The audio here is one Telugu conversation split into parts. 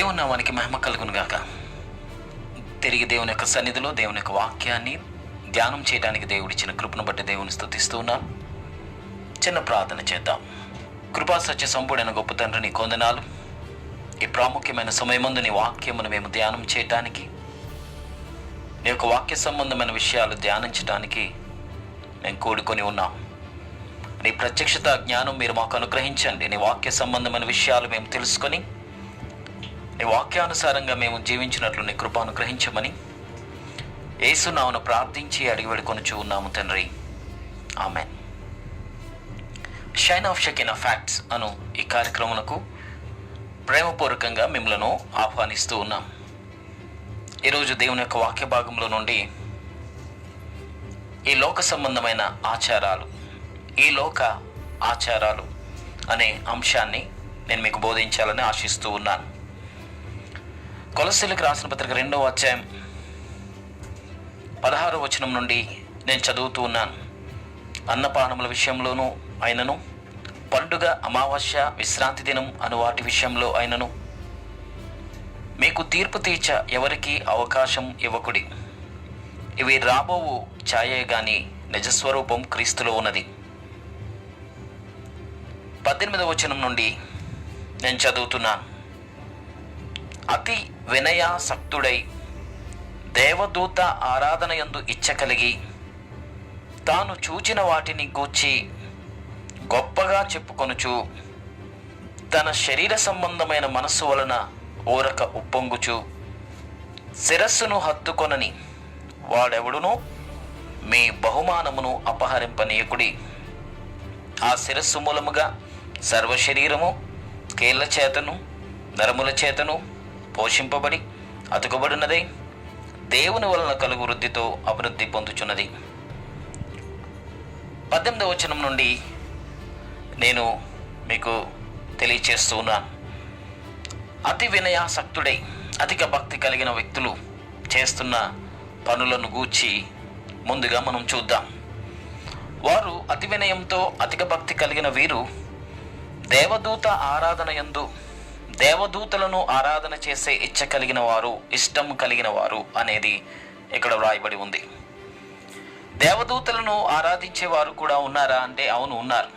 దేవుని నామానికి మహిమ కలుగును గాక. తిరిగి దేవుని యొక్క సన్నిధిలో దేవుని యొక్క వాక్యాన్ని ధ్యానం చేయడానికి దేవుడిచ్చిన కృపను బట్టి దేవుని స్తుతిస్తూ ఉన్నాను. చిన్న ప్రార్థన చేద్దాం. కృపా సత్య సంపూర్ణ గొప్ప తండ్రి, నీ కొందనాలు. ఈ ప్రాముఖ్యమైన సమయమందు నీ వాక్యమును మేము ధ్యానం చేయటానికి, నీ యొక్క వాక్య సంబంధమైన విషయాలు ధ్యానించడానికి మేము కూడుకొని ఉన్నాం. నీ ప్రత్యక్షత జ్ఞానం మీరు మాకు అనుగ్రహించండి. నీ వాక్య సంబంధమైన విషయాలు మేము తెలుసుకొని నీ వాక్యానుసారంగా మేము జీవించినట్లు నీ కృప అనుగ్రహించమని యేసు నామమున ప్రార్థించి అడిగి వేడుకొనుచు ఉన్నాము తండ్రి, ఆమేన్. షైన్ ఆఫ్ షకీనా ఫ్యాక్ట్స్ అను ఈ కార్యక్రమాలకు ప్రేమపూర్వకంగా మిమ్మలను ఆహ్వానిస్తూ ఉన్నాం. ఈరోజు దేవుని యొక్క వాక్య భాగంలో నుండి ఈ లోక సంబంధమైన ఆచారాలు, ఈ లోక ఆచారాలు అనే అంశాన్ని నేను మీకు బోధించాలని ఆశిస్తూ ఉన్నాను. కొలస్సీలకు రాసిన పత్రిక 2వ అధ్యాయం 16వ వచనం నుండి నేను చదువుతూ ఉన్నాను. అన్నపానముల విషయంలోనూ అయినను, పండుగ, అమావాస్య, విశ్రాంతి దినం అను వాటి విషయంలో అయినను మీకు తీర్పు తీర్చ ఎవరికి అవకాశం ఇవ్వకుడి. ఇవి రాబోవు ఛాయే గాని నిజస్వరూపం క్రీస్తులో ఉన్నది. 18వ వచనం నుండి నేను చదువుతున్నాను. అతి వినయాసక్తుడై దేవదూత ఆరాధన యందు ఇచ్చ కలిగి తాను చూచిన వాటిని గూర్చి గొప్పగా చెప్పుకొనుచు తన శరీర సంబంధమైన మనస్సు వలన ఊరక ఉప్పొంగుచు శిరస్సును హత్తుకొనని వాడెవడునో మీ బహుమానమును అపహరింపనీయకుడి. ఆ శిరస్సు మూలముగా సర్వ శరీరము కేళ్ల చేతను నరముల చేతను పోషింపబడి అతుకబడినదై దేవుని వలన కలుగు వృద్ధితో అభివృద్ధి పొందుచున్నది. 18వ వచనం నుండి నేను మీకు తెలియచేస్తూ ఉన్నాను. అతి వినయాసక్తుడై అధిక భక్తి కలిగిన వ్యక్తులు చేస్తున్న పనులను గూర్చి ముందుగా మనం చూద్దాం. వారు అతి వినయంతో అధిక భక్తి కలిగిన వీరు దేవదూత ఆరాధన యందు దేవదూతలను ఆరాధన చేసే ఇచ్చ కలిగిన వారు, ఇష్టం కలిగిన వారు అనేది ఇక్కడ వ్రాయబడి ఉంది. దేవదూతలను ఆరాధించేవారు కూడా ఉన్నారా అంటే అవును, ఉన్నారు.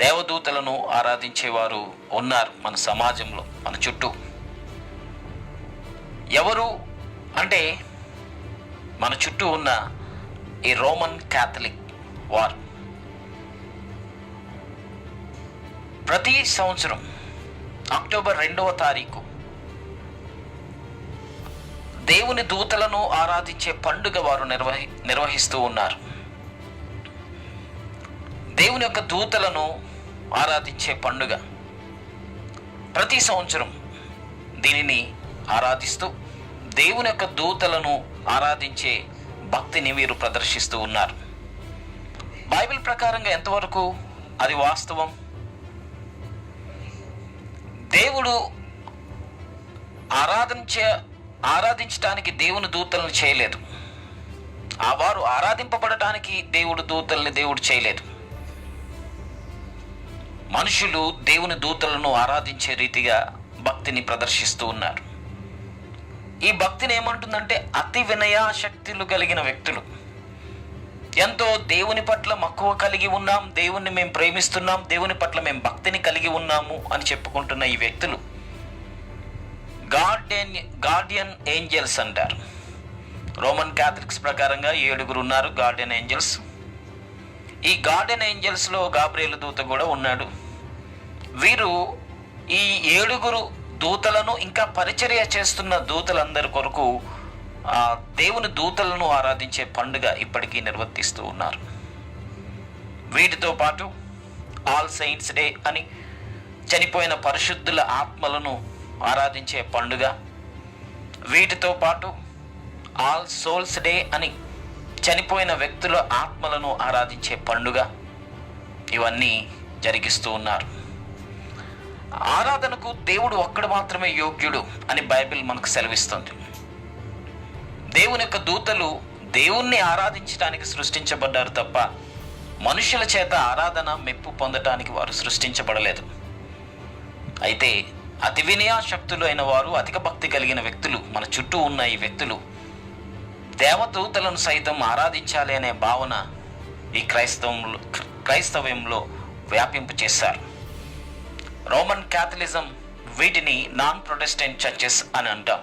దేవదూతలను ఆరాధించేవారు ఉన్నారు మన సమాజంలో, మన చుట్టూ. ఎవరు అంటే మన చుట్టూ ఉన్న ఈ రోమన్ క్యాథలిక్ వారు ప్రతి సంవత్సరం అక్టోబర్ 2వ తారీఖు దేవుని దూతలను ఆరాధించే పండుగ వారు నిర్వహిస్తూ ఉన్నారు. దేవుని యొక్క దూతలను ఆరాధించే పండుగ ప్రతి సంవత్సరం దీనిని ఆరాధిస్తూ దేవుని యొక్క దూతలను ఆరాధించే భక్తిని వీరు ప్రదర్శిస్తూ ఉన్నారు. బైబిల్ ప్రకారంగా ఎంతవరకు అది వాస్తవం? దేవుడు ఆరాధించడానికి దేవుని దూతలను చేయలేదు. వారు ఆరాధింపబడటానికి దేవుడు చేయలేదు. మనుషులు దేవుని దూతలను ఆరాధించే రీతిగా భక్తిని ప్రదర్శిస్తూ ఉన్నారు. ఈ భక్తిని ఏమంటుందంటే అతి వినయాశక్తులు కలిగిన వ్యక్తులు, ఎంతో దేవుని పట్ల మక్కువ కలిగి ఉన్నాం, దేవుణ్ణి మేము ప్రేమిస్తున్నాం, దేవుని పట్ల మేము భక్తిని కలిగి ఉన్నాము అని చెప్పుకుంటున్న ఈ వ్యక్తులు గార్డియన్ ఏంజల్స్ అంటారు. రోమన్ క్యాథలిక్స్ ప్రకారంగా 7 ఉన్నారు గార్డియన్ ఏంజల్స్. ఈ గార్డియన్ ఏంజల్స్లో గాబ్రియేలు దూత కూడా ఉన్నాడు. వీరు ఈ 7 దూతలను ఇంకా పరిచర్య చేస్తున్న దూతలందరి కొరకు దేవుని దూతలను ఆరాధించే పండుగ ఇప్పటికీ నిర్వర్తిస్తూ ఉన్నారు. వీటితో పాటు ఆల్ సెయింట్స్ డే అని చనిపోయిన పరిశుద్ధుల ఆత్మలను ఆరాధించే పండుగ, వీటితో పాటు ఆల్ సోల్స్ డే అని చనిపోయిన వ్యక్తుల ఆత్మలను ఆరాధించే పండుగ, ఇవన్నీ జరిగిస్తూ ఉన్నారు. ఆరాధనకు దేవుడు ఒక్కడు మాత్రమే యోగ్యుడు అని బైబిల్ మనకు సెలవిస్తుంది. దేవుని యొక్క దూతలు దేవుణ్ణి ఆరాధించడానికి సృష్టించబడ్డారు తప్ప మనుషుల చేత ఆరాధన మెప్పు పొందటానికి వారు సృష్టించబడలేదు. అయితే అతి వినయాశక్తులు అయిన వారు, అధిక భక్తి కలిగిన వ్యక్తులు, మన చుట్టూ ఉన్న ఈ వ్యక్తులు దేవదూతలను సైతం ఆరాధించాలి అనే భావన ఈ క్రైస్తవ్యంలో వ్యాపింపు చేశారు. రోమన్ క్యాథలిజం వీటిని నాన్ ప్రొటెస్టెంట్ చర్చెస్ అని అంటాం.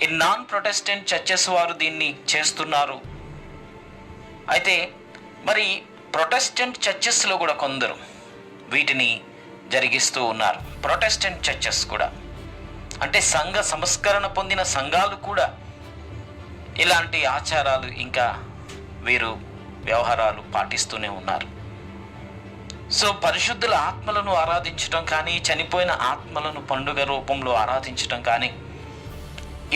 ఈ నాన్ ప్రొటెస్టెంట్ చర్చెస్ వారు దీన్ని చేస్తున్నారు. అయితే మరి ప్రొటెస్టెంట్ చర్చెస్లో కూడా కొందరు వీటిని జరిగిస్తూ ఉన్నారు. ప్రొటెస్టెంట్ చర్చెస్ కూడా అంటే సంఘ సంస్కరణ పొందిన సంఘాలు కూడా ఇలాంటి ఆచారాలు ఇంకా వీరు వ్యవహారాలు పాటిస్తూనే ఉన్నారు. సో పరిశుద్ధుల ఆత్మలను ఆరాధించటం కానీ, చనిపోయిన ఆత్మలను పండుగ రూపంలో ఆరాధించటం కానీ,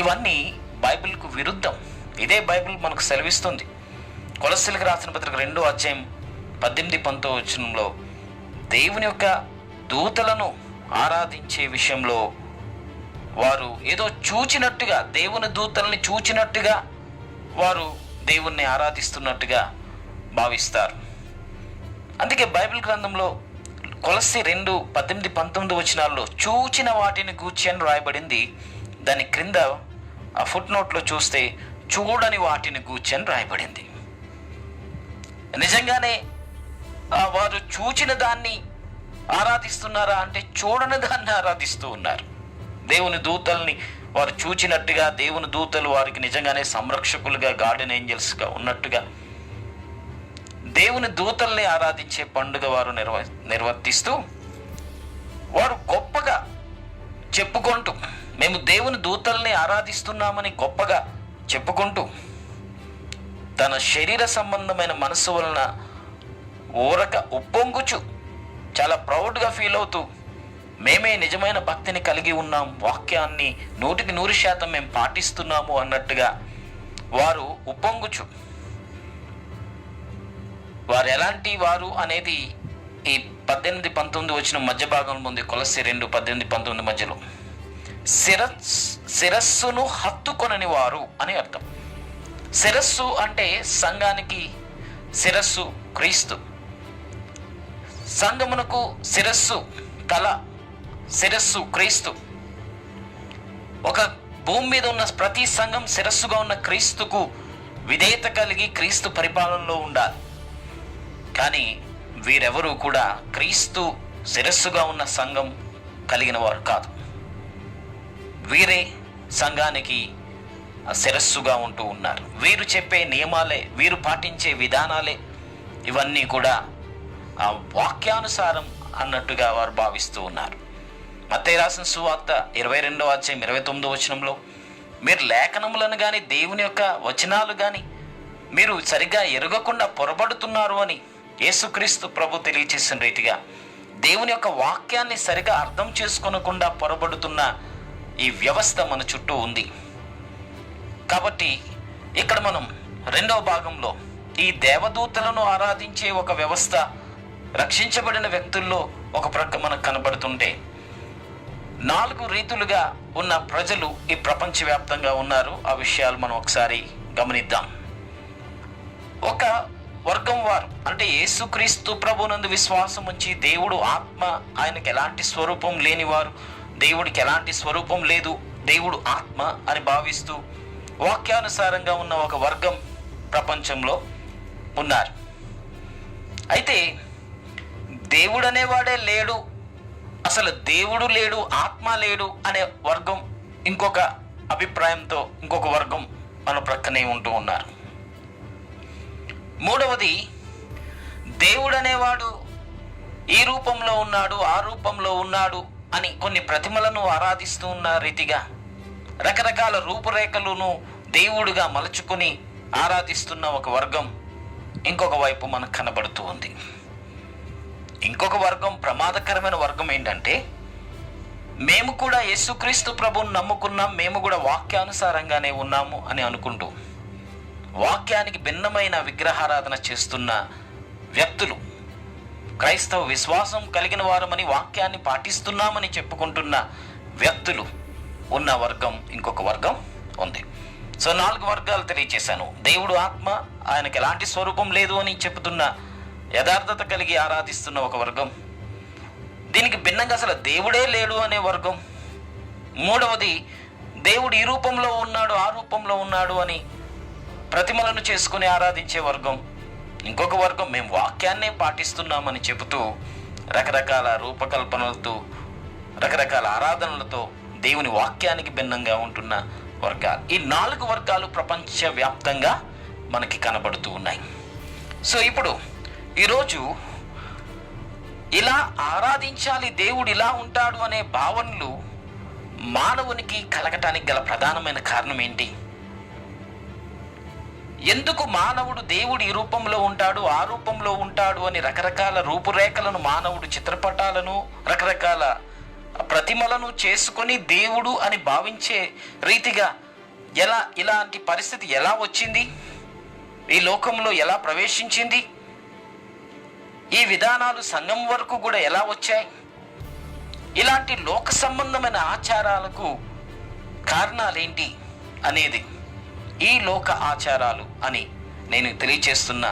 ఇవన్నీ బైబిల్కు విరుద్ధం. ఇదే బైబిల్ మనకు సెలవిస్తుంది. కొలస్సీలకు రాసిన పత్రిక 2వ అధ్యాయం 18-19 వచనంలో దేవుని యొక్క దూతలను ఆరాధించే విషయంలో వారు ఏదో చూచినట్టుగా, దేవుని దూతల్ని చూచినట్టుగా వారు దేవుణ్ణి ఆరాధిస్తున్నట్టుగా భావిస్తారు. అందుకే బైబిల్ గ్రంథంలో కొలస్సీ 2:18-19 వచనాల్లో చూచిన వాటిని గూర్చి అని రాయబడింది. దాని క్రింద ఆ ఫుట్ నోట్లో చూస్తే చూడని వాటిని గూర్చి అని రాయబడింది. నిజంగానే వారు చూచిన దాన్ని ఆరాధిస్తున్నారా అంటే చూడని దాన్ని ఆరాధిస్తూ ఉన్నారు. దేవుని దూతల్ని వారు చూచినట్టుగా, దేవుని దూతలు వారికి నిజంగానే సంరక్షకులుగా, గార్డెన్ ఏంజల్స్గా ఉన్నట్టుగా దేవుని దూతల్ని ఆరాధించే పండుగ వారు నిర్వర్తిస్తూ వారు గొప్పగా చెప్పుకుంటూ, మేము దేవుని దూతల్ని ఆరాధిస్తున్నామని గొప్పగా చెప్పుకుంటూ, తన శరీర సంబంధమైన మనస్సు వలన ఊరక ఉప్పొంగుచు చాలా ప్రౌడ్గా ఫీల్ అవుతూ, మేమే నిజమైన భక్తిని కలిగి ఉన్నాం, వాక్యాన్ని 100% మేము పాటిస్తున్నాము అన్నట్టుగా వారు ఉప్పొంగుచు, వారు ఎలాంటి వారు అనేది ఈ 18-19 వచ్చిన మధ్య భాగంలో ఉంది. కొలస్సీ 2:18-19 మధ్యలో శిరస్సును హత్తుకొనని వారు అని అర్థం. శిరస్సు అంటే సంఘానికి శిరస్సు క్రీస్తు. సంఘమునకు శిరస్సు తల, శిరస్సు క్రీస్తు. ఒక భూమి మీద ఉన్న ప్రతి సంఘం శిరస్సుగా ఉన్న క్రీస్తుకు విధేయత కలిగి క్రీస్తు పరిపాలనలో ఉండాలి. కానీ వీరెవరూ కూడా క్రీస్తు శిరస్సుగా ఉన్న సంఘం కలిగిన వారు కాదు. వీరే సంఘానికి శిరస్సుగా ఉంటూ ఉన్నారు. వీరు చెప్పే నియమాలే, వీరు పాటించే విధానాలే ఇవన్నీ కూడా ఆ వాక్యానుసారం అన్నట్టుగా వారు భావిస్తూ ఉన్నారు. మత్తయి రాసిన సువార్త 22వ అధ్యాయం 29వ వచనంలో మీరు లేఖనములను కానీ, దేవుని యొక్క వచనాలు కానీ మీరు సరిగ్గా ఎరగకుండా పొరబడుతున్నారు అని యేసుక్రీస్తు ప్రభు తెలియచేసిన రీతిగా దేవుని యొక్క వాక్యాన్ని సరిగా అర్థం చేసుకోనకుండా పొరబడుతున్న ఈ వ్యవస్థ మన చుట్టూ ఉంది. కాబట్టి ఇక్కడ మనం 2వ భాగంలో ఈ దేవదూతలను ఆరాధించే ఒక వ్యవస్థ రక్షించబడిన వ్యక్తుల్లో ఒక ప్రక్క మనకు కనబడుతుంటే, 4 రీతులుగా ఉన్న ప్రజలు ఈ ప్రపంచవ్యాప్తంగా ఉన్నారు. ఆ విషయాలు మనం ఒకసారి గమనిద్దాం. ఒక వర్గం వారు అంటే యేసుక్రీస్తు ప్రభునందు విశ్వాసం ఉంచి దేవుడు ఆత్మ, ఆయనకి ఎలాంటి స్వరూపం లేనివారు, దేవుడికి ఎలాంటి స్వరూపం లేదు, దేవుడు ఆత్మ అని భావిస్తూ వాక్యానుసారంగా ఉన్న ఒక వర్గం ప్రపంచంలో ఉన్నారు. అయితే దేవుడు అనేవాడే లేడు, అసలు దేవుడు లేడు, ఆత్మ లేడు అనే వర్గం ఇంకొక అభిప్రాయంతో ఇంకొక వర్గం మన ప్రక్కనే ఉంటూ ఉన్నారు. 3వది, దేవుడు అనేవాడు ఈ రూపంలో ఉన్నాడు, ఆ రూపంలో ఉన్నాడు అని కొన్ని ప్రతిమలను ఆరాధిస్తూ ఉన్న రీతిగా రకరకాల రూపురేఖలను దేవుడుగా మలుచుకొని ఆరాధిస్తున్న ఒక వర్గం ఇంకొక వైపు మనకు కనబడుతూ ఉంది. ఇంకొక వర్గం, ప్రమాదకరమైన వర్గం ఏంటంటే, మేము కూడా యేసుక్రీస్తు ప్రభువుని నమ్ముకున్నాం, మేము కూడా వాక్యానుసారంగానే ఉన్నాము అని అనుకుంటూ వాక్యానికి భిన్నమైన విగ్రహారాధన చేస్తున్న వ్యక్తులు, క్రైస్తవ విశ్వాసం కలిగిన వారమని, వాక్యాన్ని పాటిస్తున్నామని చెప్పుకుంటున్న వ్యక్తులు ఉన్న వర్గం ఇంకొక వర్గం ఉంది. సో 4 వర్గాలు తెలియచేశాను. దేవుడు ఆత్మ, ఆయనకి ఎలాంటి స్వరూపం లేదు అని చెబుతున్న, యథార్థత కలిగి ఆరాధిస్తున్న ఒక వర్గం. దీనికి భిన్నంగా అసలు దేవుడే లేడు అనే వర్గం. మూడవది, దేవుడు ఈ రూపంలో ఉన్నాడు, ఆ రూపంలో ఉన్నాడు అని ప్రతిమలను చేసుకుని ఆరాధించే వర్గం. ఇంకొక వర్గం, మేము వాక్యాన్నే పాటిస్తున్నామని చెబుతూ రకరకాల రూపకల్పనలతో, రకరకాల ఆరాధనలతో దేవుని వాక్యానికి భిన్నంగా ఉంటున్న వర్గాలు. ఈ 4 వర్గాలు ప్రపంచవ్యాప్తంగా మనకి కనబడుతూ ఉన్నాయి. సో ఇప్పుడు ఈరోజు ఇలా ఆరాధించాలి, దేవుడు ఇలా ఉంటాడు అనే భావనలు మానవునికి కలగటానికి గల ప్రధానమైన కారణం ఏంటి? ఎందుకు మానవుడు దేవుడు ఈ రూపంలో ఉంటాడు, ఆ రూపంలో ఉంటాడు అని రకరకాల రూపురేఖలను, మానవుడు చిత్రపటాలను, రకరకాల ప్రతిమలను చేసుకొని దేవుడు అని భావించే రీతిగా ఇలాంటి పరిస్థితి ఎలా వచ్చింది? ఈ లోకంలో ఎలా ప్రవేశించింది? ఈ విధానాలు సంఘం వరకు కూడా ఎలా వచ్చాయి? ఇలాంటి లోక సంబంధమైన ఆచారాలకు కారణాలేంటి అనేది ఈ లోక ఆచారాలు అని నేను తెలియచేస్తున్న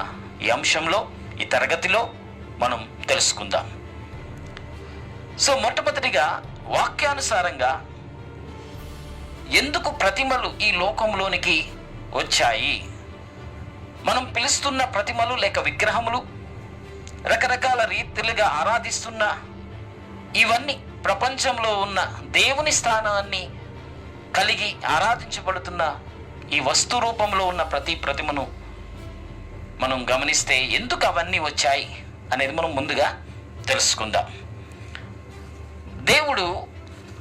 ఈ అంశంలో, ఈ తరగతిలో మనం తెలుసుకుందాం. సో మొట్టమొదటిగా వాక్యానుసారంగా ఎందుకు ప్రతిమలు ఈ లోకంలోనికి వచ్చాయి? మనం పిలుస్తున్న ప్రతిమలు లేక విగ్రహములు, రకరకాల రీతిలుగా ఆరాధిస్తున్న ఇవన్నీ ప్రపంచంలో ఉన్న దేవుని స్థానాన్ని కలిగి ఆరాధించబడుతున్న ఈ వస్తు రూపంలో ఉన్న ప్రతి ప్రతిమను మనం గమనిస్తే ఎందుకు అవన్నీ వచ్చాయి అనేది మనం ముందుగా తెలుసుకుందాం. దేవుడు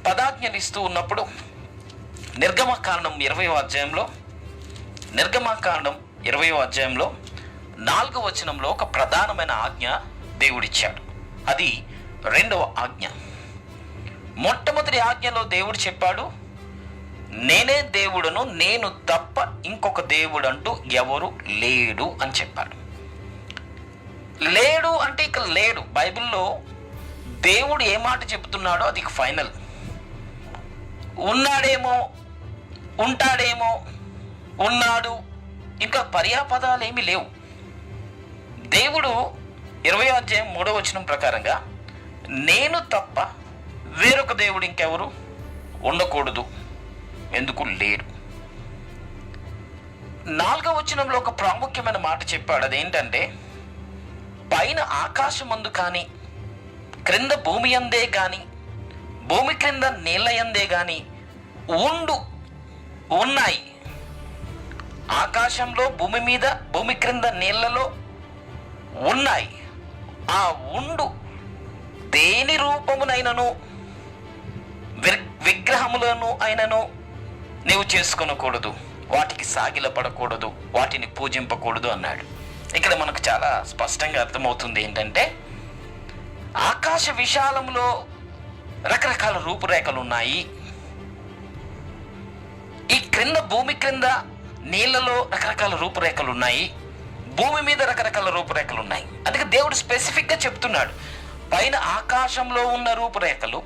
పదాజ్ఞలు ఇస్తూ ఉన్నప్పుడు నిర్గమకాండం 20వ అధ్యాయంలో 4వ వచనంలో ఒక ప్రధానమైన ఆజ్ఞ దేవుడిచ్చాడు. అది 2వ ఆజ్ఞ. మొట్టమొదటి ఆజ్ఞలో దేవుడు చెప్పాడు, నేనే దేవుడును, నేను తప్ప ఇంకొక దేవుడు అంటూ ఎవరు లేడు అని చెప్పాడు. లేడు అంటే ఇక లేడు. బైబిల్లో దేవుడు ఏ మాట చెబుతున్నాడో అది ఫైనల్. ఉన్నాడేమో, ఉంటాడేమో, ఉన్నాడు, ఇంకా పర్యాపదాలు ఏమీ లేవు. దేవుడు 20వ అధ్యాయం 3వ వచనం ప్రకారంగా నేను తప్ప వేరొక దేవుడు ఇంకెవరు ఉండకూడదు, ఎందుకు లేడు. 4వ వచనంలో ఒక ప్రాముఖ్యమైన మాట చెప్పాడు. అదేంటంటే, పైన ఆకాశమందు కానీ, క్రింద భూమి అందే కానీ, భూమి క్రింద నీళ్ళ యందే కానీ ఉన్నాయి. ఆకాశంలో, భూమి మీద, భూమి క్రింద నీళ్లలో ఉన్నాయి. ఆ దేని రూపమునైనను విగ్రహములను అయినను నీవు చేసుకొనకూడదు, వాటికి సాగిలపడకూడదు, వాటిని పూజింపకూడదు అన్నాడు. ఇక్కడ మనకు చాలా స్పష్టంగా అర్థమవుతుంది ఏంటంటే, ఆకాశ విశాలంలో రకరకాల రూపురేఖలు ఉన్నాయి. ఈ క్రింద భూమి క్రింద నీళ్లలో రకరకాల రూపురేఖలు ఉన్నాయి. భూమి మీద రకరకాల రూపురేఖలు ఉన్నాయి. అందుకే దేవుడు స్పెసిఫిక్గా చెప్తున్నాడు, పైన ఆకాశంలో ఉన్న రూపురేఖలు,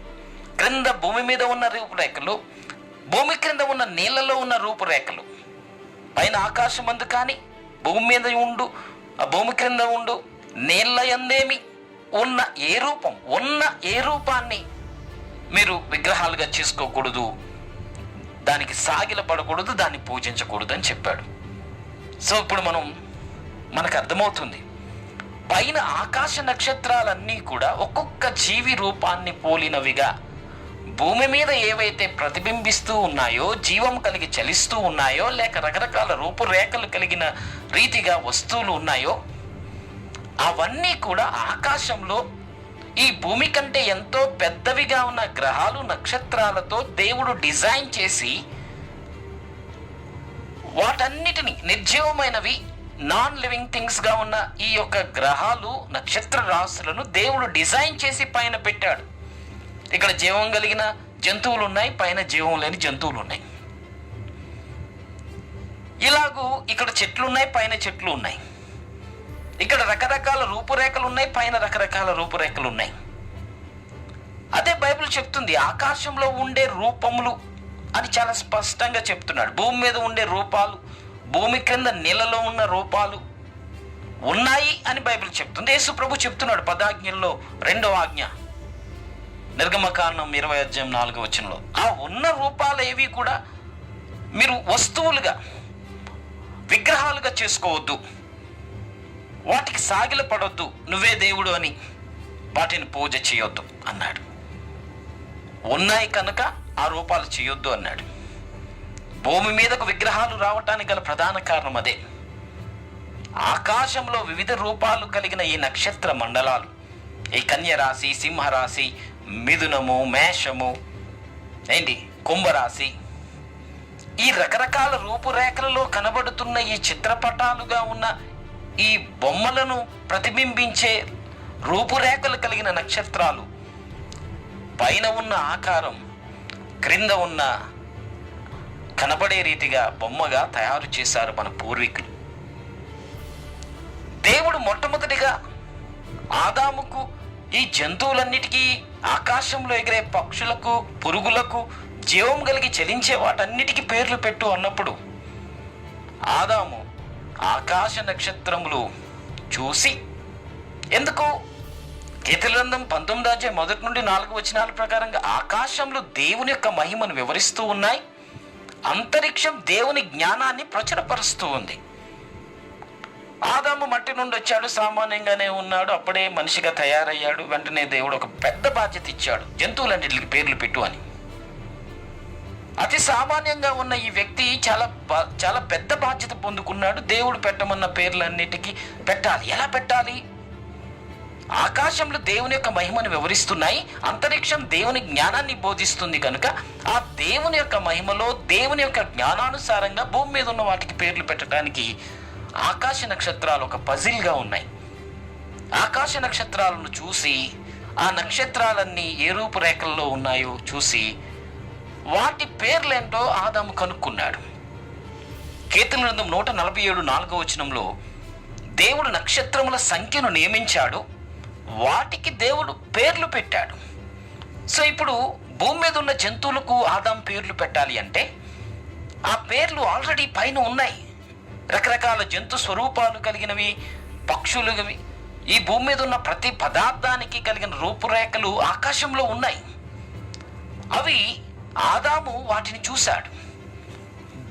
క్రింద భూమి మీద ఉన్న రూపురేఖలు, భూమి క్రింద ఉన్న నీళ్లలో ఉన్న రూపురేఖలు. పైన ఆకాశం అందు కానీ, భూమి మీద ఉండు, ఆ భూమి క్రింద ఉండు, నీళ్ల యందేమి ఉన్న ఏ రూపాన్ని మీరు విగ్రహాలుగా చేసుకోకూడదు, దానికి సాగిలపడకూడదు, దాన్ని పూజించకూడదు అని చెప్పాడు. సో ఇప్పుడు మనకు అర్థమవుతుంది, పైన ఆకాశ నక్షత్రాలన్నీ కూడా ఒక్కొక్క జీవి రూపాన్ని పోలినవిగా, భూమి మీద ఏవైతే ప్రతిబింబిస్తూ ఉన్నాయో, జీవం కలిగి చలిస్తూ ఉన్నాయో, లేక రకరకాల రూపురేఖలు కలిగిన రీతిగా వస్తువులు ఉన్నాయో, అవన్నీ కూడా ఆకాశంలో ఈ భూమి కంటే ఎంతో పెద్దవిగా ఉన్న గ్రహాలు, నక్షత్రాలతో దేవుడు డిజైన్ చేసి వాటన్నిటిని, నిర్జీవమైనవి, నాన్ లివింగ్ థింగ్స్గా ఉన్న ఈ యొక్క గ్రహాలు, నక్షత్ర రాశులను దేవుడు డిజైన్ చేసి పైన పెట్టాడు. ఇక్కడ జీవం కలిగిన జంతువులు ఉన్నాయి, పైన జీవం లేని జంతువులు ఉన్నాయి. ఇలాగూ ఇక్కడ చెట్లు ఉన్నాయి, పైన చెట్లు ఉన్నాయి. ఇక్కడ రకరకాల రూపురేఖలు ఉన్నాయి, పైన రకరకాల రూపురేఖలు ఉన్నాయి. అదే బైబిల్ చెప్తుంది, ఆకాశంలో ఉండే రూపములు అని చాలా స్పష్టంగా చెప్తున్నాడు. భూమి మీద ఉండే రూపాలు, భూమి క్రింద నీళ్ళలో ఉన్న రూపాలు ఉన్నాయి అని బైబిల్ చెప్తుంది. యేసు ప్రభు చెప్తున్నాడు 10 ఆజ్ఞల్లో 2వ ఆజ్ఞ, నిర్గమకాండం 20:4 ఆ ఉన్న రూపాలు ఏవి కూడా మీరు వస్తువులుగా, విగ్రహాలుగా చేసుకోవద్దు, వాటికి సాగిలపడొద్దు, నువ్వే దేవుడు అని వాటిని పూజ చేయొద్దు అన్నాడు. ఉన్నాయి కనుక ఆ రూపాలు చేయొద్దు అన్నాడు. భూమి మీదకు విగ్రహాలు రావటానికి గల ప్రధాన కారణం అదే. ఆకాశంలో వివిధ రూపాలు కలిగిన ఈ నక్షత్ర మండలాలు, ఈ కన్యరాశి, సింహరాశి, మిథునము, మేషము, కుంభరాశి, ఈ రకరకాల రూపురేఖలలో కనబడుతున్న ఈ చిత్రపటాలుగా ఉన్న ఈ బొమ్మలను ప్రతిబింబించే రూపురేఖలు కలిగిన నక్షత్రాలు, పైన ఉన్న ఆకారం క్రింద ఉన్న కనబడే రీతిగా బొమ్మగా తయారు చేశారు మన పూర్వీకులు. దేవుడు మొట్టమొదటిగా ఆదాముకు ఈ జంతువులన్నిటికీ, ఆకాశంలో ఎగిరే పక్షులకు, పురుగులకు, జీవం కలిగి చలించే వాటన్నిటికీ పేర్లు పెట్టు అన్నప్పుడు ఆదాము ఆకాశ నక్షత్రములు చూసి, ఎందుకు కీర్తన గ్రంథం 19:1-4 ప్రకారంగా ఆకాశంలో దేవుని యొక్క మహిమను వివరిస్తూ ఉన్నాయి, అంతరిక్షం దేవుని జ్ఞానాన్ని ప్రచురపరుస్తూ ఉంది. ఆదాము మట్టి నుండి వచ్చాడు, సామాన్యంగానే ఉన్నాడు, అప్పుడే మనిషిగా తయారయ్యాడు. వెంటనే దేవుడు ఒక పెద్ద బాధ్యత ఇచ్చాడు, జంతువులన్నిటికి పేర్లు పెట్టు అని. అతి సామాన్యంగా ఉన్న ఈ వ్యక్తి చాలా పెద్ద బాధ్యత పొందుకున్నాడు. దేవుడు పెట్టమన్న పేర్లన్నిటికీ పెట్టాలి. ఎలా పెట్టాలి? ఆకాశంలో దేవుని యొక్క మహిమను వివరిస్తున్నాయి, అంతరిక్షం దేవుని జ్ఞానాన్ని బోధిస్తుంది కనుక ఆ దేవుని యొక్క మహిమలో, దేవుని యొక్క జ్ఞానానుసారంగా భూమి మీద ఉన్న వాటికి పేర్లు పెట్టడానికి ఆకాశ నక్షత్రాలు ఒక పజిల్గా ఉన్నాయి. ఆకాశ నక్షత్రాలను చూసి, ఆ నక్షత్రాలన్నీ ఏ రూపురేఖల్లో ఉన్నాయో చూసి వాటి పేర్లేంటో ఆదాము కనుక్కున్నాడు. కీర్తన గ్రంథం 147:4 దేవుడు నక్షత్రముల సంఖ్యను నియమించాడు, వాటికి దేవుడు పేర్లు పెట్టాడు. సో ఇప్పుడు భూమి మీద ఉన్న జంతువులకు ఆదాము పేర్లు పెట్టాలి అంటే ఆ పేర్లు ఆల్రెడీ పైన ఉన్నాయి. రకరకాల జంతు స్వరూపాలు కలిగినవి, పక్షులువి, ఈ భూమి మీద ఉన్న ప్రతి పదార్థానికి కలిగిన రూపురేఖలు ఆకాశంలో ఉన్నాయి. అవి ఆదాము వాటిని చూశాడు.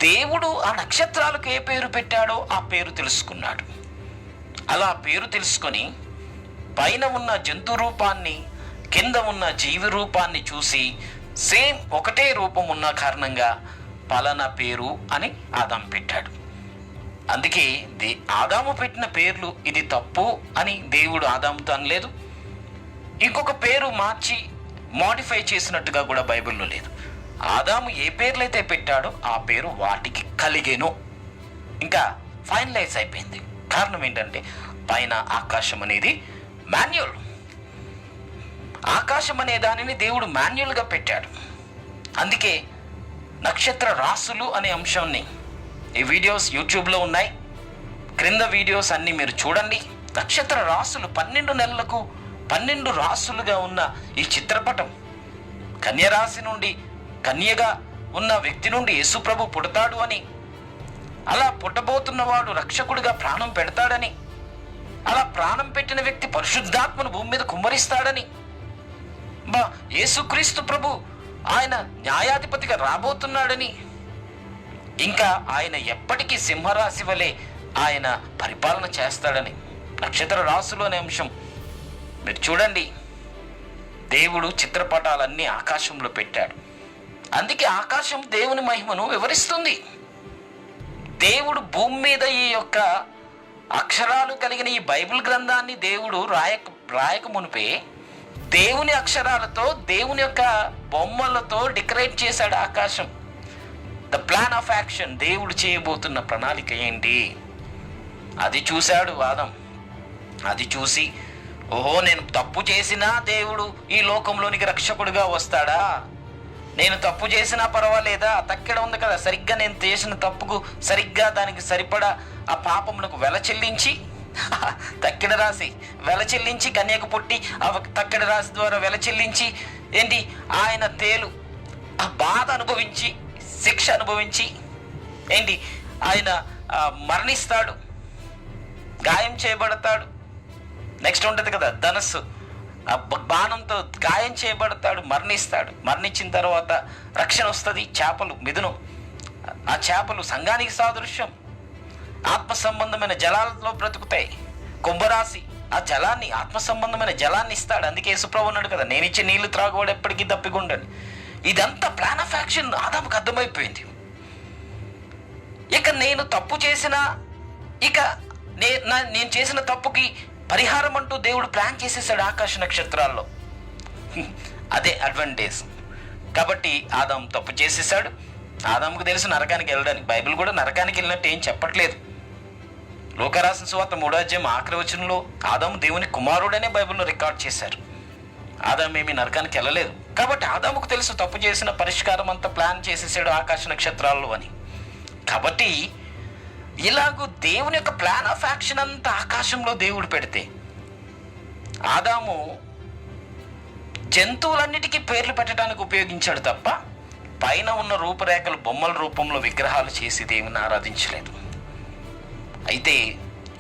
దేవుడు ఆ నక్షత్రాలకు ఏ పేరు పెట్టాడో ఆ పేరు తెలుసుకున్నాడు. అలా పేరు తెలుసుకొని పైన ఉన్న జంతు రూపాన్ని, కింద ఉన్న జీవి రూపాన్ని చూసి సేమ్ ఒకటే రూపం ఉన్న కారణంగా పలానా పేరు అని ఆదాము పెట్టాడు. అందుకే ఆదాము పెట్టిన పేర్లు ఇది తప్పు అని దేవుడు ఆదాముతో అనలేదు. ఇంకొక పేరు మార్చి మోడిఫై చేసినట్టుగా కూడా బైబిల్లో లేదు. ఆదాము ఏ పేర్లైతే పెట్టాడో ఆ పేరు వాటికి కలిగేను. ఇంకా ఫైనలైజ్ అయిపోయింది. కారణం ఏంటంటే పైన ఆకాశం అనేది మాన్యువల్. ఆకాశం అనే దానిని దేవుడు మాన్యువల్గా పెట్టాడు. అందుకే నక్షత్ర రాసులు అనే అంశాన్ని, ఈ వీడియోస్ యూట్యూబ్లో ఉన్నాయి, క్రింద వీడియోస్ అన్నీ మీరు చూడండి. నక్షత్ర రాసులు 12 నెలలకు 12 రాసులుగా ఉన్న ఈ చిత్రపటం, కన్యరాశి నుండి, కన్యగా ఉన్న వ్యక్తి నుండి యేసుప్రభు పుడతాడు అని, అలా పుట్టబోతున్నవాడు రక్షకుడిగా ప్రాణం పెడతాడని, అలా ప్రాణం పెట్టిన వ్యక్తి పరిశుద్ధాత్మను భూమి మీద కుమ్మరిస్తాడని, యేసుక్రీస్తు ప్రభు ఆయన న్యాయాధిపతిగా రాబోతున్నాడని, ఇంకా ఆయన ఎప్పటికీ సింహరాశి వలె ఆయన పరిపాలన చేస్తాడని నక్షత్ర రాసులు అనే అంశం మీరు చూడండి. దేవుడు చిత్రపటాలన్నీ ఆకాశంలో పెట్టాడు. అందుకే ఆకాశం దేవుని మహిమను వివరిస్తుంది. దేవుడు భూమి మీద ఈ యొక్క అక్షరాలు కలిగిన ఈ బైబిల్ గ్రంథాన్ని దేవుడు రాయక మునిపే దేవుని అక్షరాలతో, దేవుని యొక్క బొమ్మలతో డెకరేట్ చేశాడు ఆకాశం. ద ప్లాన్ ఆఫ్ యాక్షన్, దేవుడు చేయబోతున్న ప్రణాళిక ఏంటి అది చూశాడు ఆదాం. అది చూసి, ఓహో నేను తప్పు చేసినా దేవుడు ఈ లోకంలోనికి రక్షకుడిగా వస్తాడా, నేను తప్పు చేసినా పర్వాలేదా, తక్కెడ ఉంది కదా, సరిగ్గా నేను చేసిన తప్పుకు సరిగ్గా దానికి సరిపడా ఆ పాపమునకు వెల చెల్లించి, తక్కెడ రాసి వెల చెల్లించి, కన్యకు పుట్టి ఆ తక్కెడ రాశి ద్వారా వెల చెల్లించి ఆయన తేలు ఆ బాధ అనుభవించి, శిక్ష అనుభవించి ఆయన మరణిస్తాడు, గాయం చేయబడతాడు. నెక్స్ట్ ఉంటుంది కదా ధనస్సు, ఆ బాణంతో గాయం చేయబడతాడు, మరణిస్తాడు. మరణించిన తర్వాత రక్షణ వస్తుంది. చేపలు మిథునం, ఆ చేపలు సంఘానికి సాదృశ్యం. ఆత్మ సంబంధమైన జలాలలో బ్రతుకుతాయి. కుంభరాశి ఆ జలాన్ని, ఆత్మ సంబంధమైన జలాన్ని ఇస్తాడు. అందుకే యేసుప్రభు అన్నాడు కదా, నేను ఇచ్చే నీళ్లు త్రాగువాడు ఎప్పటికీ దప్పికొండని. ఇదంతా ప్లాన్ ఆఫ్ యాక్షన్ ఆదాముకు అర్థమైపోయింది. ఇక నేను తప్పు చేసినా, ఇక నేను చేసిన తప్పుకి పరిహారం అంటూ దేవుడు ప్లాన్ చేసేసాడు ఆకాశ నక్షత్రాల్లో. అదే అడ్వాంటేజ్. కాబట్టి ఆదాం తప్పు చేసేసాడు. ఆదాముకు తెలుసు నరకానికి వెళ్ళడానికి. బైబిల్ కూడా నరకానికి వెళ్ళినట్టు ఏం చెప్పట్లేదు. లోక రాసిన సువార్త 3వ అధ్యాయం ఆఖరి వచనంలో ఆదాము దేవుని కుమారుడనే బైబిల్లో రికార్డ్ చేశారు. ఆదాము ఏమీ నరకానికి వెళ్ళలేదు. కాబట్టి ఆదాముకు తెలుసు తప్పు చేసిన పరిష్కారం అంతా ప్లాన్ చేసేసాడు ఆకాశ నక్షత్రాల్లో అని. కాబట్టి ఇలాగూ దేవుని యొక్క ప్లాన్ ఆఫ్ యాక్షన్ అంతా ఆకాశంలో దేవుడు పెడితే, ఆదాము జంతువులన్నిటికీ పేర్లు పెట్టడానికి ఉపయోగించాడు తప్ప పైన ఉన్న రూపురేఖలు బొమ్మల రూపంలో విగ్రహాలు చేసి దేవుని ఆరాధించలేదు. అయితే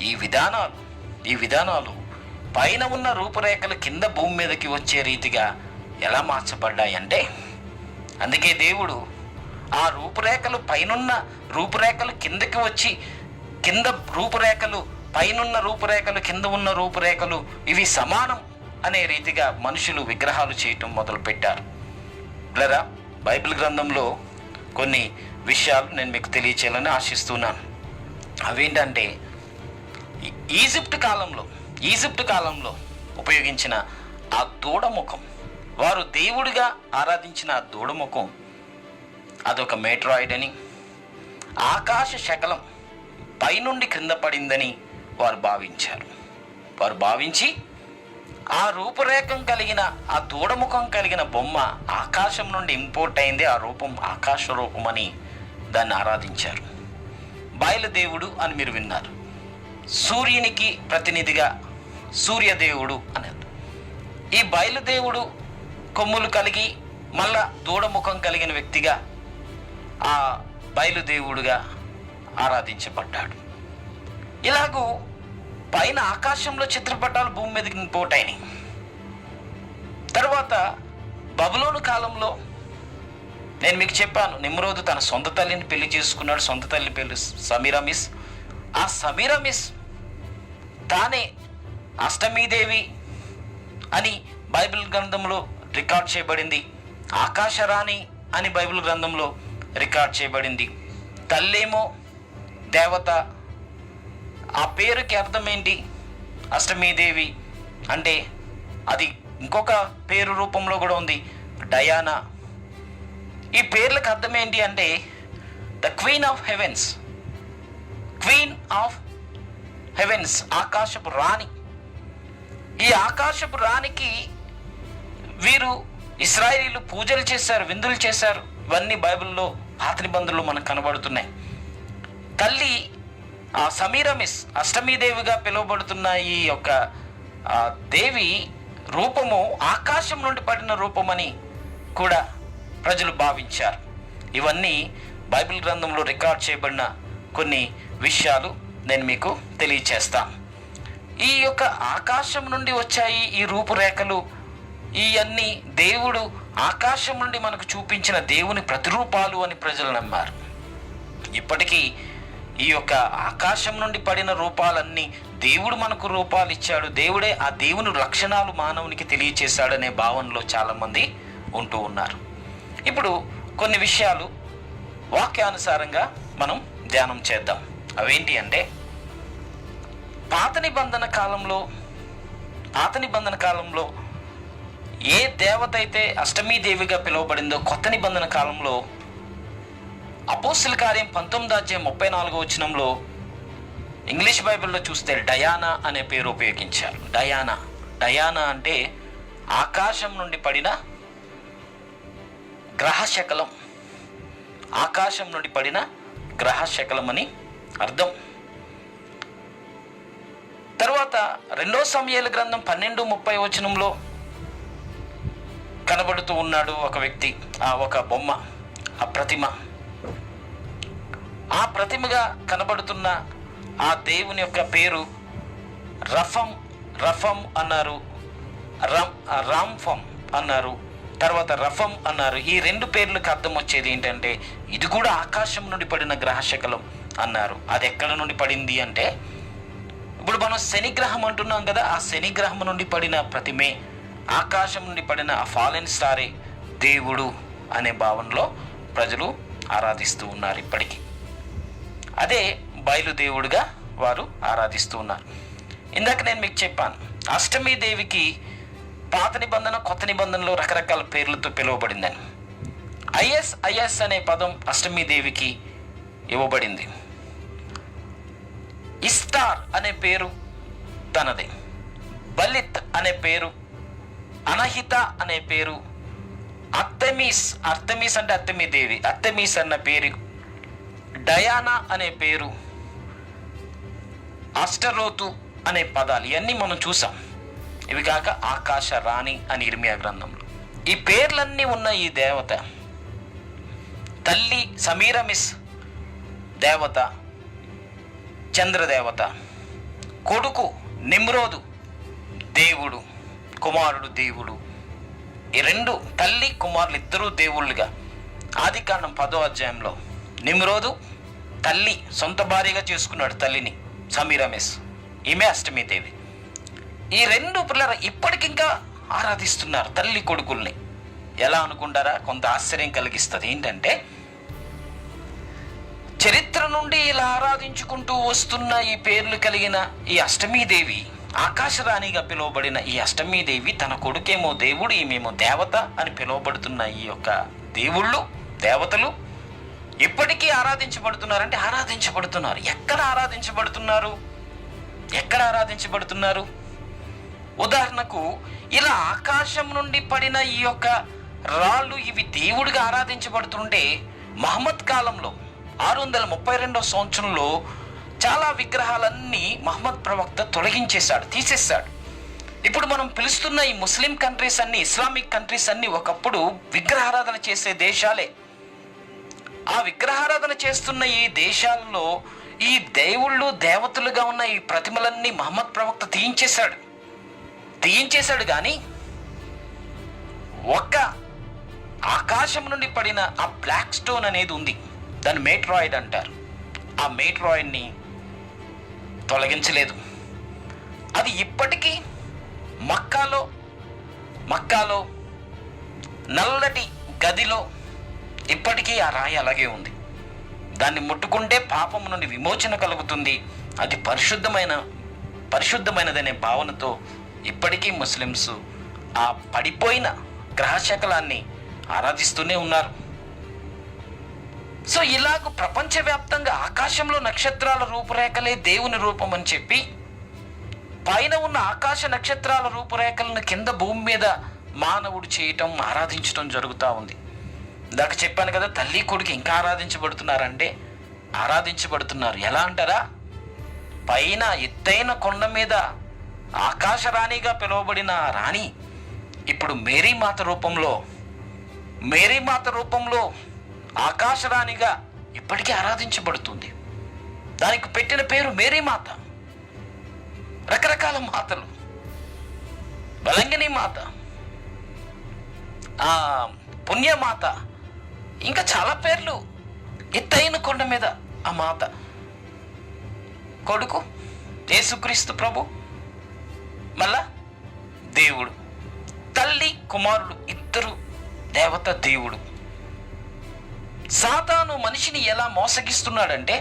ఈ విధానాలు పైన ఉన్న రూపురేఖలు కింద భూమి మీదకి వచ్చే రీతిగా ఎలా మార్చబడ్డాయంటే, అందుకే దేవుడు ఆ రూపురేఖలు పైనున్న రూపురేఖలు కిందకి వచ్చి, కింద రూపురేఖలు పైనున్న రూపురేఖలు కింద ఉన్న రూపురేఖలు ఇవి సమానం అనే రీతిగా మనుషులు విగ్రహాలు చేయటం మొదలుపెట్టారు. లేదా బైబిల్ గ్రంథంలో కొన్ని విషయాలు నేను మీకు తెలియచేయాలని ఆశిస్తున్నాను. అవేంటంటే, ఈజిప్ట్ కాలంలో ఉపయోగించిన ఆ దూడముఖం, వారు దేవుడిగా ఆరాధించిన ఆ దూడముఖం అదొక మేట్రాయిడ్ అని, ఆకాశ శకలం పైనుండి క్రింద పడిందని వారు భావించి ఆ రూపురేఖం కలిగిన, ఆ దూడముఖం కలిగిన బొమ్మ ఆకాశం నుండి ఇంపోర్ట్ అయింది, ఆ రూపం ఆకాశ రూపం అని దాన్ని ఆరాధించారు. బయలుదేవుడు అని మీరు విన్నారు. సూర్యునికి ప్రతినిధిగా సూర్యదేవుడు అనేది. ఈ బయలుదేవుడు కొమ్ములు కలిగి మళ్ళా దూడముఖం కలిగిన వ్యక్తిగా ఆ బయలుదేవుడుగా ఆరాధించబడ్డాడు. ఇలాగూ పైన ఆకాశంలో చిత్రపటాలు భూమి మీదకి ఇంపోర్ట్. తర్వాత బబులోను కాలంలో నేను మీకు చెప్పాను, నిమ్రోదు తన సొంత తల్లిని పెళ్లి చేసుకున్నాడు. సొంత తల్లి పేరు సమీరమిస్. ఆ సమీరమిస్ తానే అష్టమీదేవి అని బైబిల్ గ్రంథంలో రికార్డ్ చేయబడింది. ఆకాశరాణి అని బైబిల్ గ్రంథంలో రికార్డ్ చేయబడింది. తల్లేమో దేవత. ఆ పేరుకి అర్థం ఏంటి? అష్టమీదేవి అంటే అది ఇంకొక పేరు రూపంలో కూడా ఉంది, డయానా. ఈ పేర్లకు అర్థం ఏంటి అంటే ద క్వీన్ ఆఫ్ హెవెన్స్, ఆకాశపు రాణి. ఈ ఆకాశపు రాణికి వీరు ఇశ్రాయేలీలు పూజలు చేశారు, విందులు చేశారు. ఇవన్నీ బైబిల్లో పాత నిబంధనలు మనకు కనబడుతున్నాయి. తల్లి ఆ సమీరమిస్, అష్టమీదేవిగా పిలువబడుతున్న ఈ యొక్క దేవి రూపము ఆకాశం నుండి పడిన రూపమని కూడా ప్రజలు భావించారు. ఇవన్నీ బైబిల్ గ్రంథంలో రికార్డ్ చేయబడిన కొన్ని విషయాలు నేను మీకు తెలియచేస్తాను. ఈ యొక్క ఆకాశం నుండి వచ్చాయి ఈ రూపురేఖలు. ఇవన్నీ దేవుడు ఆకాశం నుండి మనకు చూపించిన దేవుని ప్రతిరూపాలు అని ప్రజలు నమ్మారు. ఇప్పటికీ ఈ యొక్క ఆకాశం నుండి పడిన రూపాలన్నీ దేవుడు మనకు రూపాలు ఇచ్చాడు, దేవుడే ఆ దేవుని లక్షణాలు మానవునికి తెలియచేశాడనే భావనలో చాలామంది ఉంటూ ఉన్నారు. ఇప్పుడు కొన్ని విషయాలు వాక్యానుసారంగా మనం ధ్యానం చేద్దాం. అవేంటి అంటే, పాత నిబంధన కాలంలో ఏ దేవత అయితే అష్టమీదేవిగా పిలువబడిందో, కొత్త నిబంధన కాలంలో అపోస్తుల కార్యం 19వ అధ్యాయం 34వ వచనంలో ఇంగ్లీష్ బైబిల్లో చూస్తే డయానా అనే పేరు ఉపయోగించారు. డయానా అంటే ఆకాశం నుండి పడిన గ్రహశకలం, ఆకాశం నుండి పడిన గ్రహశకలం అని అర్థం. తర్వాత 2 సమూయేలు గ్రంథం 12:30 వచనంలో కనబడుతూ ఉన్నాడు ఒక వ్యక్తి, ఒక బొమ్మ, ఆ ప్రతిమ. ఆ ప్రతిమగా కనబడుతున్న ఆ దేవుని యొక్క పేరు రఫం అన్నారు. రాంఫమ్ అన్నారు, తర్వాత రఫం అన్నారు. ఈ 2 పేర్లకు అర్థం వచ్చేది ఏంటంటే ఇది కూడా ఆకాశం నుండి పడిన గ్రహశకలం అన్నారు. అది ఎక్కడ నుండి పడింది అంటే ఇప్పుడు మనం శనిగ్రహం అంటున్నాం కదా, ఆ శనిగ్రహం నుండి పడిన ప్రతిమే, ఆకాశం నుండి పడిన ఆ ఫాలెన్ స్టారే దేవుడు అనే భావనలో ప్రజలు ఆరాధిస్తూ ఉన్నారు ఇప్పటికీ. అదే బయలుదేవుడిగా వారు ఆరాధిస్తూ ఉన్నారు. ఇందాక నేను మీకు చెప్పాను, అష్టమి దేవికి పాత నిబంధన కొత్త నిబంధనలో రకరకాల పేర్లతో పిలువబడిందని. ఐఎస్ అనే పదం అష్టమి దేవికి ఇవ్వబడింది. ఇస్తార్ అనే పేరు తనదే, బలిత్ అనే పేరు, అనహిత అనే పేరు, అర్తెమిస్ అంటే అర్తెమి దేవి, అర్తెమిస్ అన్న పేరు, డయానా అనే పేరు, అష్టరోతు అనే పదాలు ఇవన్నీ మనం చూసాం. ఇవి కాక ఆకాశ రాణి అని ఇర్మియా గ్రంథంలో. ఈ పేర్లన్నీ ఉన్న ఈ దేవత తల్లి సమీరమిస్ దేవత, చంద్రదేవత, కొడుకు నిమ్రోదు దేవుడు, కుమారుడు దేవుడు. ఈ 2 తల్లి కుమారులు ఇద్దరూ దేవుళ్ళుగా ఆదికాండం 10వ అధ్యాయంలో నిమ్రోదు తల్లి సొంత భార్యగా చేసుకున్నాడు తల్లిని, సమీరమిస్, ఈమె అష్టమీదేవి. ఈ 2 పిల్లలు ఇప్పటికింకా ఆరాధిస్తున్నారు తల్లి కొడుకుల్ని. ఎలా అనుకుంటారా? కొంత ఆశ్చర్యం కలిగిస్తుంది. ఏంటంటే చరిత్ర నుండి ఇలా ఆరాధించుకుంటూ వస్తున్న ఈ పేర్లు కలిగిన ఈ అష్టమీదేవి, ఆకాశరాణిగా పిలువబడిన ఈ అష్టమీదేవి తన కొడుకేమో దేవుడు, ఈమెమో దేవత అని పిలువబడుతున్న ఈ యొక్క దేవుళ్ళు దేవతలు ఇప్పటికీ ఆరాధించబడుతున్నారంటే ఆరాధించబడుతున్నారు. ఎక్కడ ఆరాధించబడుతున్నారు? ఉదాహరణకు ఇలా ఆకాశం నుండి పడిన ఈ యొక్క రాళ్ళు ఇవి దేవుడిగా ఆరాధించబడుతుంటే మహమ్మద్ కాలంలో 632వ సంవత్సరంలో చాలా విగ్రహాలన్నీ మహమ్మద్ ప్రవక్త తీసేశాడు. ఇప్పుడు మనం పిలుస్తున్న ఈ ముస్లిం కంట్రీస్ అన్ని, ఇస్లామిక్ కంట్రీస్ అన్ని ఒకప్పుడు విగ్రహారాధన చేసే దేశాలే. ఆ విగ్రహారాధన చేస్తున్న ఈ దేశాల్లో ఈ దేవుళ్ళు దేవతలుగా ఉన్న ఈ ప్రతిమలన్నీ మహమ్మద్ ప్రవక్త తీయించేశాడు కానీ ఒక్క ఆకాశం నుండి పడిన ఆ బ్లాక్ స్టోన్ అనేది ఉంది, దాన్ని మేట్రాయిడ్ అంటారు. ఆ మేట్రాయిడ్ని తొలగించలేదు. అది ఇప్పటికీ మక్కాలో నల్లటి గదిలో ఇప్పటికీ ఆ రాయి అలాగే ఉంది. దాన్ని ముట్టుకుంటే పాపం నుండి విమోచన కలుగుతుంది, అది పరిశుద్ధమైనదనే భావనతో ఇప్పటికీ ముస్లిమ్స్ ఆ పడిపోయిన గ్రహశకలాన్ని ఆరాధిస్తూనే ఉన్నారు. సో ఇలాగ ప్రపంచవ్యాప్తంగా ఆకాశంలో నక్షత్రాల రూపురేఖలే దేవుని రూపం అని చెప్పి పైన ఉన్న ఆకాశ నక్షత్రాల రూపురేఖలను కింద భూమి మీద మానవుడు చేయటం, ఆరాధించటం జరుగుతూ ఉంది. ఇందాక చెప్పాను కదా, తల్లి కొడుకు ఇంకా ఆరాధించబడుతున్నారు. ఎలా అంటారా? పైన ఎత్తైన కొండ మీద ఆకాశరాణిగా పిలువబడిన రాణి ఇప్పుడు మేరీమాత రూపంలో ఆకాశరాణిగా ఇప్పటికీ ఆరాధించబడుతుంది. దానికి పెట్టిన పేరు మేరీమాత. రకరకాల మాతలు, బలంగిని మాత, పుణ్యమాత, ఇంకా చాలా పేర్లు. ఎత్తైన కొండ మీద ఆ మాత, కొడుకు యేసుక్రీస్తు ప్రభు, మళ్ళా దేవుడు, తల్లి కుమారుడు ఇద్దరు దేవత దేవుడు. సాతాను మనిషిని ఎలా మోసగిస్తున్నాడంటే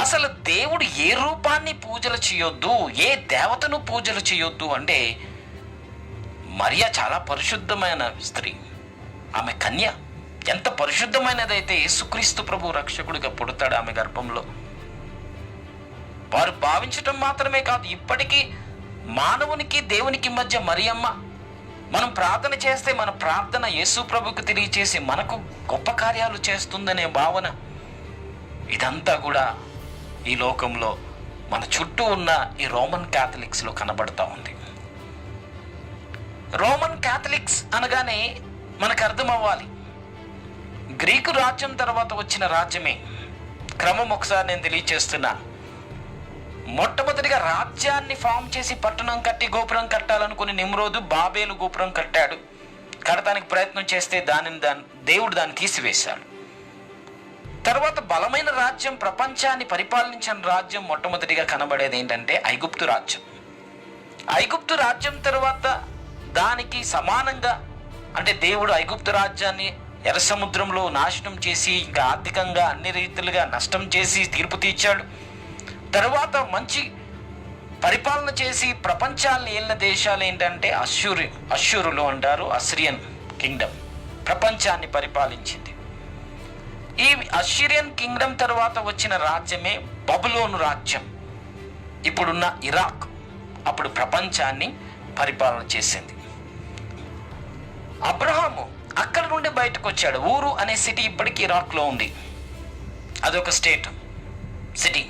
అసలు దేవుడు ఏ రూపాన్ని పూజలు చేయొద్దు, ఏ దేవతను పూజలు చేయొద్దు అంటే మరియా చాలా పరిశుద్ధమైన స్త్రీ, ఆమె కన్య. ఎంత పరిశుద్ధమైనదైతే యేసుక్రీస్తు ప్రభు రక్షకుడిగా పుడతాడు ఆమె గర్భంలో. వారు భావించటం మాత్రమే కాదు, ఇప్పటికీ మానవునికి దేవునికి మధ్య మరియమ్మ, మనం ప్రార్థన చేస్తే మన ప్రార్థన యేసు ప్రభుకు తెలియచేసి మనకు గొప్ప కార్యాలు చేస్తుందనే భావన. ఇదంతా కూడా ఈ లోకంలో మన చుట్టూ ఉన్న ఈ రోమన్ క్యాథలిక్స్లో కనబడతా ఉంది. రోమన్ క్యాథలిక్స్ అనగానే మనకు అర్థం అవ్వాలి, గ్రీకు రాజ్యం తర్వాత వచ్చిన రాజ్యమే. క్రమం ఒకసారి నేను తెలియచేస్తున్నాను. మొట్టమొదటిగా రాజ్యాన్ని ఫామ్ చేసి పట్టణం కట్టి గోపురం కట్టాలనుకుని నిమ్రోదు బాబేలు గోపురం కట్టాడు. కడటానికి ప్రయత్నం చేస్తే దేవుడు దాన్ని తీసివేశాడు. తర్వాత బలమైన రాజ్యం, ప్రపంచాన్ని పరిపాలించిన రాజ్యం మొట్టమొదటిగా కనబడేది ఏంటంటే ఐగుప్తు రాజ్యం. ఐగుప్తు రాజ్యం తర్వాత దానికి సమానంగా, అంటే దేవుడు ఐగుప్తు రాజ్యాన్ని ఎర్ర సముద్రంలో నాశనం చేసి ఇంకా ఆర్థికంగా అన్ని రీతులుగా నష్టం చేసి తీర్పు తీర్చాడు. తర్వాత మంచి పరిపాలన చేసి ప్రపంచాన్ని ఏలిన దేశాలు ఏంటంటే అశ్షూరులు అంటారు, అసిరియన్ కింగ్డమ్ ప్రపంచాన్ని పరిపాలించింది. ఈ అసిరియన్ కింగ్డమ్ తర్వాత వచ్చిన రాజ్యమే బబులోను రాజ్యం, ఇప్పుడున్న ఇరాక్. అప్పుడు ప్రపంచాన్ని పరిపాలన చేసింది. అబ్రహాము అక్కడ నుండి బయటకు వచ్చాడు. ఊరు అనే సిటీ ఇప్పటికీ ఇరాక్లో ఉంది, అదొక సిటీ.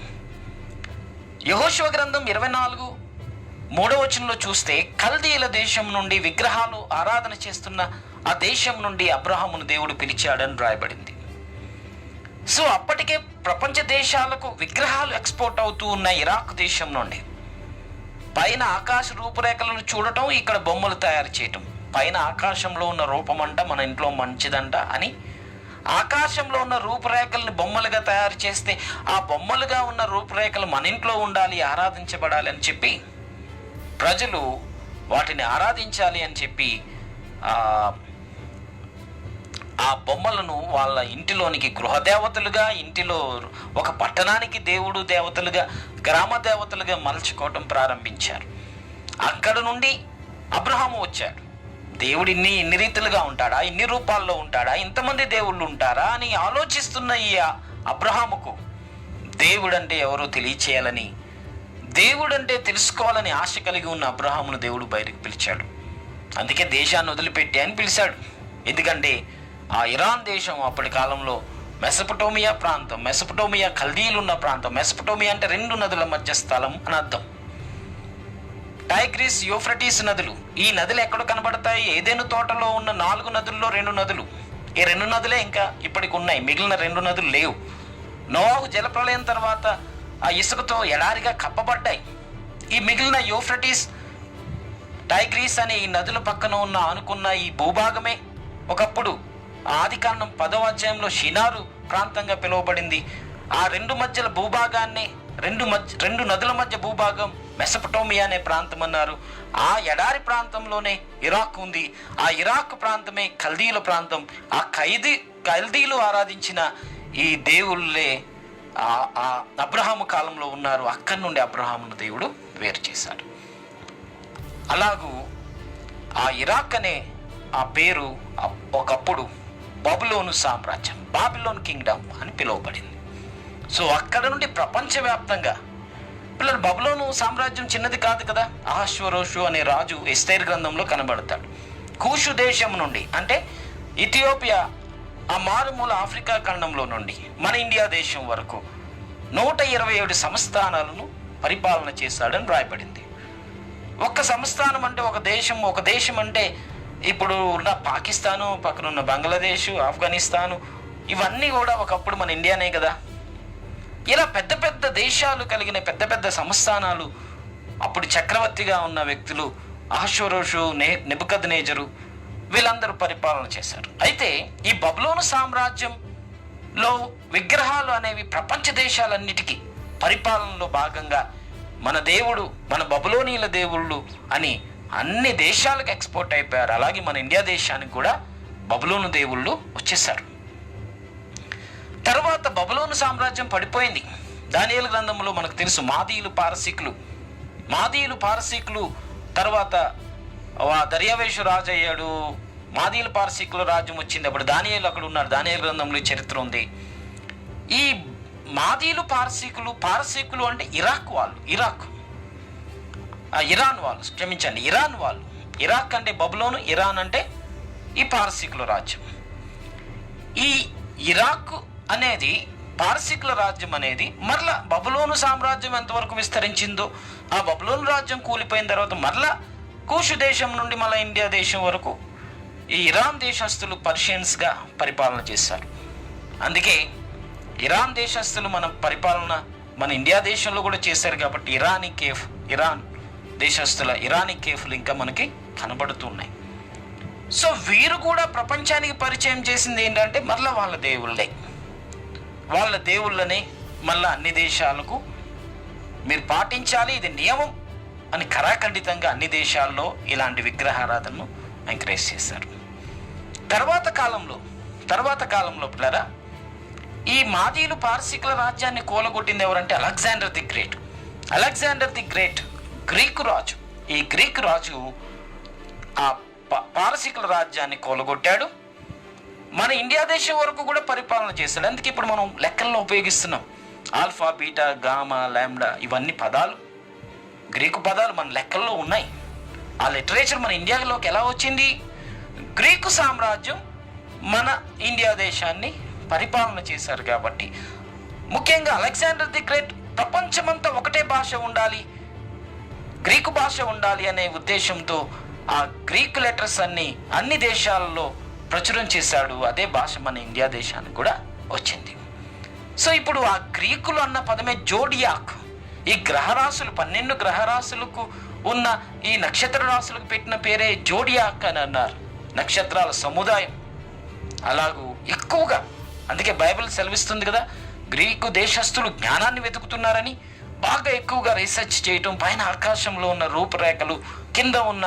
యెహోషువ గ్రంథం 24:3 చూస్తే కల్దీయుల దేశం నుండి విగ్రహాలు ఆరాధన చేస్తున్న ఆ దేశం నుండి అబ్రహామును దేవుడు పిలిచాడని రాయబడింది. సో అప్పటికే ప్రపంచ దేశాలకు విగ్రహాలు ఎక్స్పోర్ట్ అవుతూ ఉన్న ఇరాక్ దేశం నుండి పైన ఆకాశ రూపురేఖలను చూడటం, ఇక్కడ బొమ్మలు తయారు చేయటం. పైన ఆకాశంలో ఉన్న రూపమంట మన ఇంట్లో మంచిదంట అని ఆకాశంలో ఉన్న రూపురేఖలను బొమ్మలుగా తయారు చేస్తే ఆ బొమ్మలుగా ఉన్న రూపురేఖలు మన ఇంట్లో ఉండాలి, ఆరాధించబడాలి అని చెప్పి ప్రజలు వాటిని ఆరాధించాలి అని చెప్పి ఆ బొమ్మలను వాళ్ళ ఇంటిలోనికి గృహదేవతలుగా, ఇంటిలో ఒక పట్టణానికి దేవుడు దేవతలుగా, గ్రామ దేవతలుగా మలుచుకోవటం ప్రారంభించారు. అక్కడ నుండి అబ్రహాము వచ్చాడు. దేవుడు ఇన్ని రీతులుగా ఉంటాడా, ఇన్ని రూపాల్లో ఉంటాడా, ఇంతమంది దేవుళ్ళు ఉంటారా అని ఆలోచిస్తున్న ఈ అబ్రహాముకు దేవుడంటే ఎవరో తెలియచేయాలని, దేవుడంటే తెలుసుకోవాలని ఆశ కలిగి ఉన్న అబ్రహామును దేవుడు బయటకు పిలిచాడు. అందుకే దేశాన్ని వదిలిపెట్టి అని పిలిచాడు. ఎందుకంటే ఆ ఇరాన్ దేశం అప్పటి కాలంలో మెసపటోమియా ప్రాంతం, మెసపటోమియా కల్దీయులు ఉన్న ప్రాంతం. మెసపటోమియా అంటే 2 నదుల మధ్య స్థలం అని అర్థం. టైగ్రిస్, యూఫ్రటీస్ నదులు, ఈ నదులు ఎక్కడ కనబడతాయి? ఏదైనా తోటలో ఉన్న 4 నదుల్లో 2 నదులు, ఈ 2 నదులే ఇంకా ఇప్పటికి ఉన్నాయి, మిగిలిన 2 నదులు లేవు. నోవాహు జలప్రలయం తర్వాత ఆ ఇసుకతో ఎడారిగా కప్పబడ్డాయి. ఈ మిగిలిన యూఫ్రటీస్, టైగ్రిస్ అనే ఈ నదుల పక్కన ఉన్న ఆనుకున్న ఈ భూభాగమే ఒకప్పుడు ఆదికాండం 10వ అధ్యాయంలో షినారు ప్రాంతంగా పిలువబడింది. ఆ 2 మధ్యల భూభాగాన్ని, 2 నదుల మధ్య భూభాగం మెసపటోమియా అనే ప్రాంతం అన్నారు. ఆ ఎడారి ప్రాంతంలోనే ఇరాక్ ఉంది. ఆ ఇరాక్ ప్రాంతమే కల్దీయుల ప్రాంతం. ఆ కల్దీయులు ఆరాధించిన ఈ దేవుళ్ళే ఆ అబ్రహాము కాలంలో ఉన్నారు. అక్కడి నుండి అబ్రహామును దేవుడు వేరు చేశాడు. అలాగూ ఆ ఇరాక్ అనే ఆ పేరు ఒకప్పుడు బబులోను సామ్రాజ్యం, బాబిలోన్ కింగ్డమ్ అని పిలువబడింది. సో అక్కడ నుండి ప్రపంచవ్యాప్తంగా పిల్లలు, బబులోను సామ్రాజ్యం చిన్నది కాదు కదా. అహష్వరోషు అనే రాజు ఎస్తేర్ గ్రంథంలో కనబడతాడు. కూషు దేశం నుండి, అంటే ఇథియోపియా, ఆ మారుమూల ఆఫ్రికా ఖండంలో నుండి మన ఇండియా దేశం వరకు 127 సంస్థానాలను పరిపాలన చేశాడని రాయబడింది. ఒక్క సంస్థానం అంటే ఒక దేశం అంటే ఇప్పుడు ఉన్న పాకిస్తాను, పక్కనున్న బంగ్లాదేశ్, ఆఫ్ఘనిస్తాను, ఇవన్నీ కూడా ఒకప్పుడు మన ఇండియానే కదా. ఇలా పెద్ద పెద్ద దేశాలు కలిగిన పెద్ద పెద్ద సంస్థానాలు, అప్పుడు చక్రవర్తిగా ఉన్న వ్యక్తులు అహష్వరోషు, నెబుకద్నెజరు, వీళ్ళందరూ పరిపాలన చేశారు. అయితే ఈ బబులోను సామ్రాజ్యంలో విగ్రహాలు అనేవి ప్రపంచ దేశాలన్నిటికీ పరిపాలనలో భాగంగా మన దేవుడు, మన బబులోనీల దేవుళ్ళు అని అన్ని దేశాలకు ఎక్స్పోర్ట్ అయిపోయారు. అలాగే మన ఇండియా దేశానికి కూడా బబులోను దేవుళ్ళు వచ్చేసారు. తర్వాత బబులోను సామ్రాజ్యం పడిపోయింది. దానియేలు గ్రంథంలో మనకు తెలుసు, మాదీయులు పారసీకులు తర్వాత దర్యావేషు రాజు అయ్యాడు. మాదీయులు పారసీకుల రాజ్యం వచ్చింది. అప్పుడు దానియేలు అక్కడ ఉన్నారు. దానియేలు గ్రంథంలో చరిత్ర ఉంది. ఈ మాదీయులు పారసీకులు అంటే ఇరాన్ వాళ్ళు. ఇరాక్ అంటే బబులోను, ఇరాన్ అంటే ఈ పారసీకుల రాజ్యం. ఈ ఇరాక్ అనేది, పారసీకుల రాజ్యం అనేది మరలా బబులోను సామ్రాజ్యం ఎంతవరకు విస్తరించిందో, ఆ బబులోను రాజ్యం కూలిపోయిన తర్వాత మరలా కూషు దేశం నుండి మళ్ళీ ఇండియా దేశం వరకు ఈ ఇరాన్ దేశస్తులు పర్షియన్స్గా పరిపాలన చేశారు. అందుకే ఇరాన్ దేశస్తులు మన పరిపాలన మన ఇండియా దేశంలో కూడా చేశారు కాబట్టి ఇరాన్ దేశస్తుల ఇరానీ కేఫ్లు ఇంకా మనకి కనబడుతున్నాయి. సో వీరు కూడా ప్రపంచానికి పరిచయం చేసింది ఏంటంటే మళ్ళీ వాళ్ళ దేవుళ్ళని మళ్ళీ అన్ని దేశాలకు మీరు పాటించాలి, ఇది నియమం అని ఖరాఖండితంగా అన్ని దేశాల్లో ఇలాంటి విగ్రహారాధనను ఎంకరేజ్ చేశారు. తర్వాత కాలంలో పిల్లరా, ఈ మాదీలు పారసీకుల రాజ్యాన్ని కూలగొట్టింది ఎవరంటే అలెగ్జాండర్ ది గ్రేట్ గ్రీకు రాజు. ఈ గ్రీకు రాజు ఆ పారసీకుల రాజ్యాన్ని కూలగొట్టాడు. మన ఇండియా దేశం వరకు కూడా పరిపాలన చేశాడు. అందుకే ఇప్పుడు మనం లెక్కల్లో ఉపయోగిస్తున్నాం ఆల్ఫా, బీటా, గామా, లాంబ్డా, ఇవన్నీ పదాలు గ్రీకు పదాలు మన లెక్కల్లో ఉన్నాయి. ఆ లిటరేచర్ మన ఇండియాలోకి ఎలా వచ్చింది? గ్రీకు సామ్రాజ్యం మన ఇండియా దేశాన్ని పరిపాలన చేశారు కాబట్టి, ముఖ్యంగా అలెగ్జాండర్ ది గ్రేట్ ప్రపంచమంతా ఒకటే భాష ఉండాలి, గ్రీకు భాష ఉండాలి అనే ఉద్దేశంతో ఆ గ్రీకు లెటర్స్ అన్ని దేశాలలో ప్రచురం చేశాడు. అదే భాష మన ఇండియా దేశానికి కూడా వచ్చింది. సో ఇప్పుడు ఆ గ్రీకులు అన్న పదమే జోడియాక్. ఈ గ్రహరాశులు 12 గ్రహరాశులకు ఉన్న ఈ నక్షత్ర రాశులకు పెట్టిన పేరే జోడియాక్ అని అన్నారు, నక్షత్రాల సముదాయం. అలాగూ ఎక్కువగా అందుకే బైబిల్ సెలవిస్తుంది కదా, గ్రీకు దేశస్థులు జ్ఞానాన్ని వెతుకుతున్నారని బాగా ఎక్కువగా రీసెర్చ్ చేయటం, పైన ఆకాశంలో ఉన్న రూపురేఖలు, కింద ఉన్న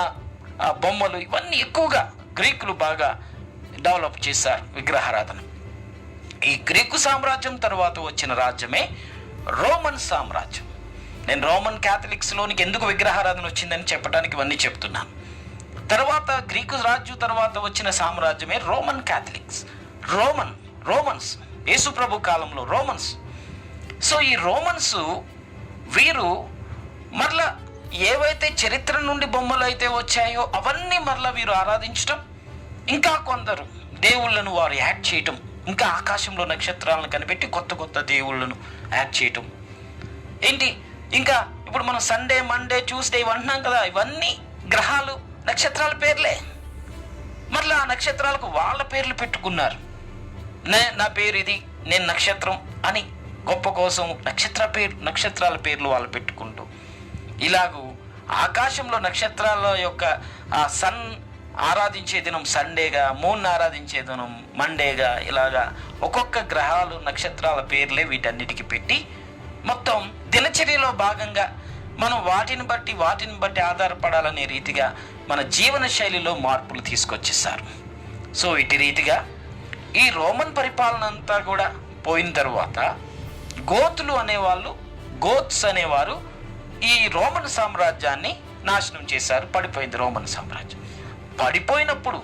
బొమ్మలు, ఇవన్నీ ఎక్కువగా గ్రీకులు బాగా డెవలప్ చేశారు విగ్రహారాధన. ఈ గ్రీకు సామ్రాజ్యం తర్వాత వచ్చిన రాజ్యమే రోమన్ సామ్రాజ్యం. నేను రోమన్ క్యాథలిక్స్లోనికి ఎందుకు విగ్రహారాధన వచ్చిందని చెప్పడానికి ఇవన్నీ చెప్తున్నాను. తర్వాత గ్రీకు రాజ్యం తర్వాత వచ్చిన సామ్రాజ్యమే రోమన్ క్యాథలిక్స్, రోమన్స్ యేసు ప్రభు కాలంలో రోమన్స్. సో ఈ రోమన్స్ వీరు మరలా ఏవైతే చరిత్ర నుండి బొమ్మలు అయితే వచ్చాయో అవన్నీ మరలా వీరు ఆరాధించటం, ఇంకా కొందరు దేవుళ్ళను వారు యాడ్ చేయటం, ఇంకా ఆకాశంలో నక్షత్రాలను కనిపెట్టి కొత్త దేవుళ్ళను యాడ్ చేయటం ఏంటి. ఇంకా ఇప్పుడు మనం సండే, మండే, ట్యూస్డే ఇవి అంటున్నాం కదా, ఇవన్నీ గ్రహాలు, నక్షత్రాల పేర్లే. మరలా ఆ నక్షత్రాలకు వాళ్ళ పేర్లు పెట్టుకున్నారు. నా పేరు ఇది, నేను నక్షత్రం అని గొప్ప కోసం నక్షత్రాల పేర్లు వాళ్ళు పెట్టుకుంటూ, ఇలాగూ ఆకాశంలో నక్షత్రాల యొక్క ఆ సన్ ఆరాధించే దినం సండేగా, మూన్ ఆరాధించే దినం మండేగా, ఇలాగా ఒక్కొక్క గ్రహాలు నక్షత్రాల పేర్లే వీటన్నిటికీ పెట్టి మొత్తం దినచర్యలో భాగంగా మనం వాటిని బట్టి ఆధారపడాలనే రీతిగా మన జీవన శైలిలో మార్పులు తీసుకొచ్చేసారు. సో ఇటు రీతిగా ఈ రోమన్ పరిపాలన అంతా కూడా పోయిన తర్వాత గోత్స్ అనేవారు ఈ రోమన్ సామ్రాజ్యాన్ని నాశనం చేశారు. పడిపోయింది రోమన్ సామ్రాజ్యం. పడిపోయినప్పుడు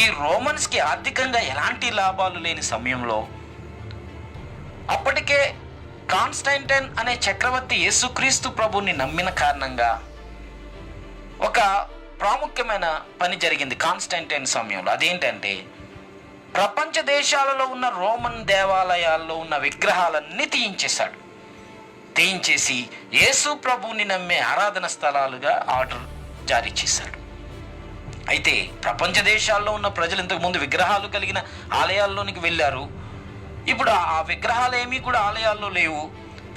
ఈ రోమన్స్కి ఆర్థికంగా ఎలాంటి లాభాలు లేని సమయంలో అప్పటికే కాన్స్టంటైన్ అనే చక్రవర్తి యేసుక్రీస్తు ప్రభుని నమ్మిన కారణంగా ఒక ప్రాముఖ్యమైన పని జరిగింది కాన్స్టంటైన్ సమయంలో. అదేంటంటే ప్రపంచ దేశాలలో ఉన్న రోమన్ దేవాలయాల్లో ఉన్న విగ్రహాలన్నీ తీయించేసి యేసు ప్రభుని నమ్మే ఆరాధన స్థలాలుగా ఆర్డర్ జారీ చేశాడు. అయితే ప్రపంచ దేశాల్లో ఉన్న ప్రజలు ఇంతకుముందు విగ్రహాలు కలిగిన ఆలయాల్లోనికి వెళ్ళారు. ఇప్పుడు ఆ విగ్రహాలు ఏమీ కూడా ఆలయాల్లో లేవు.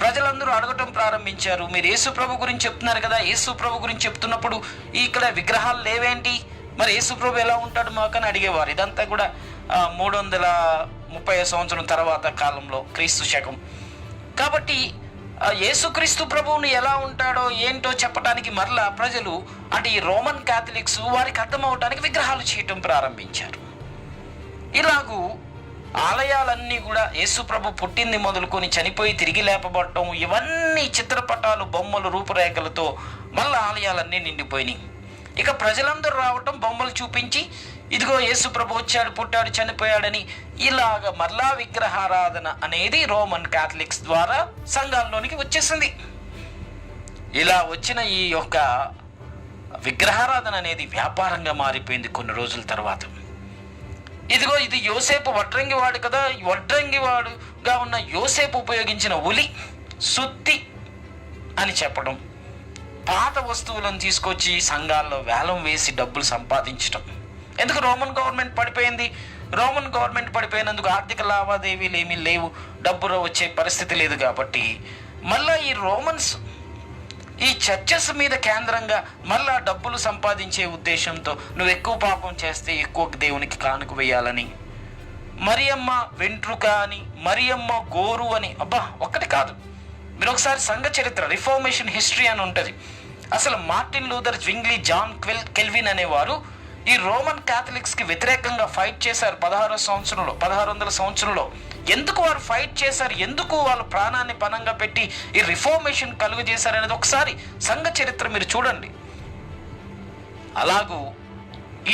ప్రజలందరూ అడగటం ప్రారంభించారు, మీరు యేసు ప్రభు గురించి చెప్తున్నారు కదా, యేసు ప్రభు గురించి చెప్తున్నప్పుడు ఇక్కడ విగ్రహాలు లేవేంటి, మరి యేసు ప్రభు ఎలా ఉంటాడు మాకని అడిగేవారు. ఇదంతా కూడా 330 సంవత్సరం తర్వాత కాలంలో క్రీస్తు శకం. కాబట్టి యేసుక్రీస్తు ప్రభువుని ఎలా ఉంటాడో ఏంటో చెప్పడానికి మరలా ప్రజలు, అంటే ఈ రోమన్ క్యాథలిక్స్, వారికి అర్థమవటానికి విగ్రహాలు చేయటం ప్రారంభించారు. ఇలాగూ ఆలయాలన్నీ కూడా యేసు ప్రభు పుట్టింది మొదలుకొని చనిపోయి తిరిగి లేపబడటం, ఇవన్నీ చిత్రపటాలు, బొమ్మలు, రూపురేఖలతో మళ్ళీ ఆలయాలన్నీ నిండిపోయినాయి. ఇక ప్రజలందరూ రావటం, బొమ్మలు చూపించి ఇదిగో యేసు ప్రభు వచ్చాడు, పుట్టాడు, చనిపోయాడని, ఇలాగ మరలా విగ్రహారాధన అనేది రోమన్ క్యాథలిక్స్ ద్వారా సంఘాల్లోనికి వచ్చేసింది. ఇలా వచ్చిన ఈ యొక్క విగ్రహారాధన అనేది వ్యాపారంగా మారిపోయింది కొన్ని రోజుల తర్వాత. ఇదిగో ఇది యోసేపు వడ్రంగివాడు కదా, వడ్రంగివాడుగా ఉన్న యోసేపు ఉపయోగించిన ఉలి, సుత్తి అని చెప్పడం, పాత వస్తువులను తీసుకొచ్చి సంఘాల్లో వేలం వేసి డబ్బులు సంపాదించడం. ఎందుకు? రోమన్ గవర్నమెంట్ పడిపోయింది. రోమన్ గవర్నమెంట్ పడిపోయినందుకు ఆర్థిక లావాదేవీలు ఏమీ లేవు, డబ్బులు వచ్చే పరిస్థితి లేదు. కాబట్టి మళ్ళా ఈ రోమన్స్ ఈ చర్చెస్ మీద కేంద్రంగా మళ్ళా డబ్బులు సంపాదించే ఉద్దేశంతో నువ్వు ఎక్కువ పాపం చేస్తే ఎక్కువ దేవునికి కానుక వేయాలని, మరియమ్మ వెంట్రుక అని, మరియమ్మ గోరు అని. అబ్బా, ఒక్కటి కాదు, మీరు ఒకసారి సంఘ చరిత్ర రిఫార్మేషన్ హిస్టరీ అని ఉంటుంది. అసలు Martin Luther, Zwingli, John kelvin అనేవారు ఈ రోమన్ క్యాథలిక్స్కి వ్యతిరేకంగా ఫైట్ చేశారు 1600 సంవత్సరంలో. ఎందుకు వారు ఫైట్ చేశారు, ఎందుకు వాళ్ళు ప్రాణాన్ని పణంగా పెట్టి ఈ రిఫార్మేషన్ కలుగు చేశారు అనేది ఒకసారి సంఘ చరిత్ర మీరు చూడండి. అలాగూ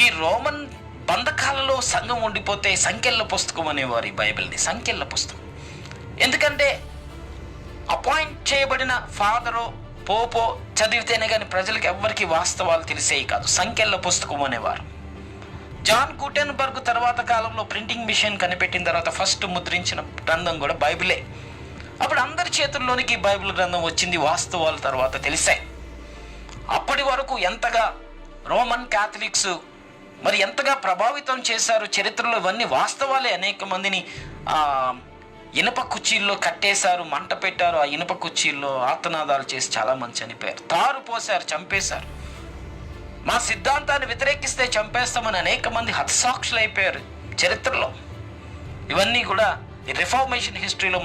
ఈ రోమన్ బంధకాలలో సంఘం ఉండిపోతే సంఖ్యల పుస్తకం అనేవారు ఈ బైబిల్ని, సంఖ్యల పుస్తకం. ఎందుకంటే అపాయింట్ చేయబడిన ఫాదరో పోపో చదివితేనే కానీ ప్రజలకు ఎవ్వరికి వాస్తవాలు తెలిసేవి కాదు, సంఖ్యల పుస్తకం అనేవారు. జాన్ గుటెన్బర్గ్ తర్వాత కాలంలో ప్రింటింగ్ మిషన్ కనిపెట్టిన తర్వాత ఫస్ట్ ముద్రించిన గ్రంథం కూడా బైబిలే. అప్పుడు అందరి చేతుల్లోనికి బైబిల్ గ్రంథం వచ్చింది, వాస్తవాల తర్వాత తెలిసాయి. అప్పటి వరకు ఎంతగా రోమన్ క్యాథలిక్స్ మరి ఎంతగా ప్రభావితం చేశారు చరిత్రలో, ఇవన్నీ వాస్తవాలే. అనేక మందిని ఇనుప కుర్చీల్లో కట్టేశారు, మంట పెట్టారు, ఆ ఇనుప కుర్చీల్లో ఆర్తనాదాలు చేసి చాలామంది చనిపోయారు, తారు పోశారు, చంపేశారు. మా సిద్ధాంతాన్ని వ్యతిరేకిస్తే చంపేస్తామని అనేక మంది హతసాక్షులు అయిపోయారు చరిత్రలో. ఇవన్నీ కూడా ఈ రిఫార్మేషన్ హిస్టరీలో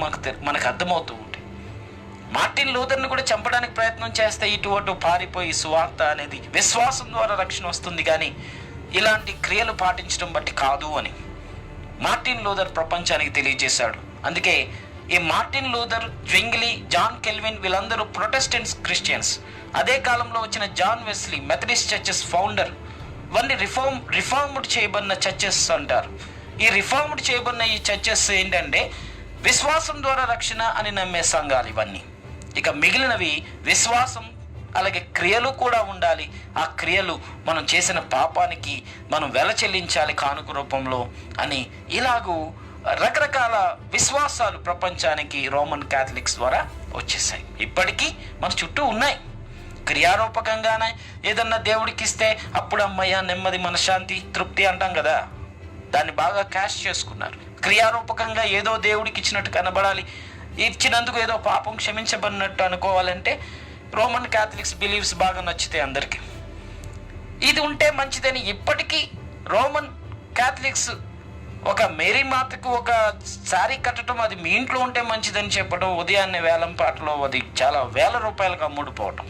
మనకు అర్థమవుతూ ఉంటాయి. మార్టిన్ లూథర్ని కూడా చంపడానికి ప్రయత్నం చేస్తే ఇటు అటు పారిపోయి సువార్త అనేది విశ్వాసం ద్వారా రక్షణ వస్తుంది కానీ ఇలాంటి క్రియలు పాటించడం బట్టి కాదు అని మార్టిన్ లూథర్ ప్రపంచానికి తెలియజేశాడు. అందుకే ఈ Martin Luther, Zwingli, John Calvin వీళ్ళందరూ ప్రొటెస్టెంట్స్ క్రిస్టియన్స్. అదే కాలంలో వచ్చిన John Wesley Methodist churches founder. ఇవన్నీ రిఫార్మ్డ్ చేయబడిన చర్చెస్ అంటారు. ఈ రిఫార్మ్డ్ చేయబడిన ఈ చర్చెస్ ఏంటంటే విశ్వాసం ద్వారా రక్షణ అని నమ్మే సంఘాలు ఇవన్నీ. ఇక మిగిలినవి విశ్వాసం అలాగే క్రియలు కూడా ఉండాలి. ఆ క్రియలు మనం చేసిన పాపానికి మనం వెల చెల్లించాలి కానుక రూపంలో అని ఇలాగూ రకరకాల విశ్వాసాలు ప్రపంచానికి రోమన్ క్యాథలిక్స్ ద్వారా వచ్చేసాయి. ఇప్పటికీ మన చుట్టూ ఉన్నాయి. క్రియారూపకంగానే ఏదన్నా దేవుడికి ఇస్తే అప్పుడు అమ్మయ్య నెమ్మది, మనశ్శాంతి, తృప్తి అంటాం కదా, దాన్ని బాగా క్యాష్ చేసుకున్నారు. క్రియారూపకంగా ఏదో దేవుడికి ఇచ్చినట్టు కనబడాలి, ఇచ్చినందుకు ఏదో పాపం క్షమించబడినట్టు అనుకోవాలంటే రోమన్ క్యాథలిక్స్ బిలీవ్స్ బాగా నచ్చితే అందరికీ ఇది ఉంటే మంచిదని ఇప్పటికీ రోమన్ క్యాథలిక్స్ ఒక మేరీ మాతకు ఒక శారీ కట్టడం అది మీ ఇంట్లో ఉంటే మంచిదని చెప్పడం, ఉదయాన్నే వేలం పాటలో అది చాలా వేల రూపాయలకు అమ్ముడుపోవటం,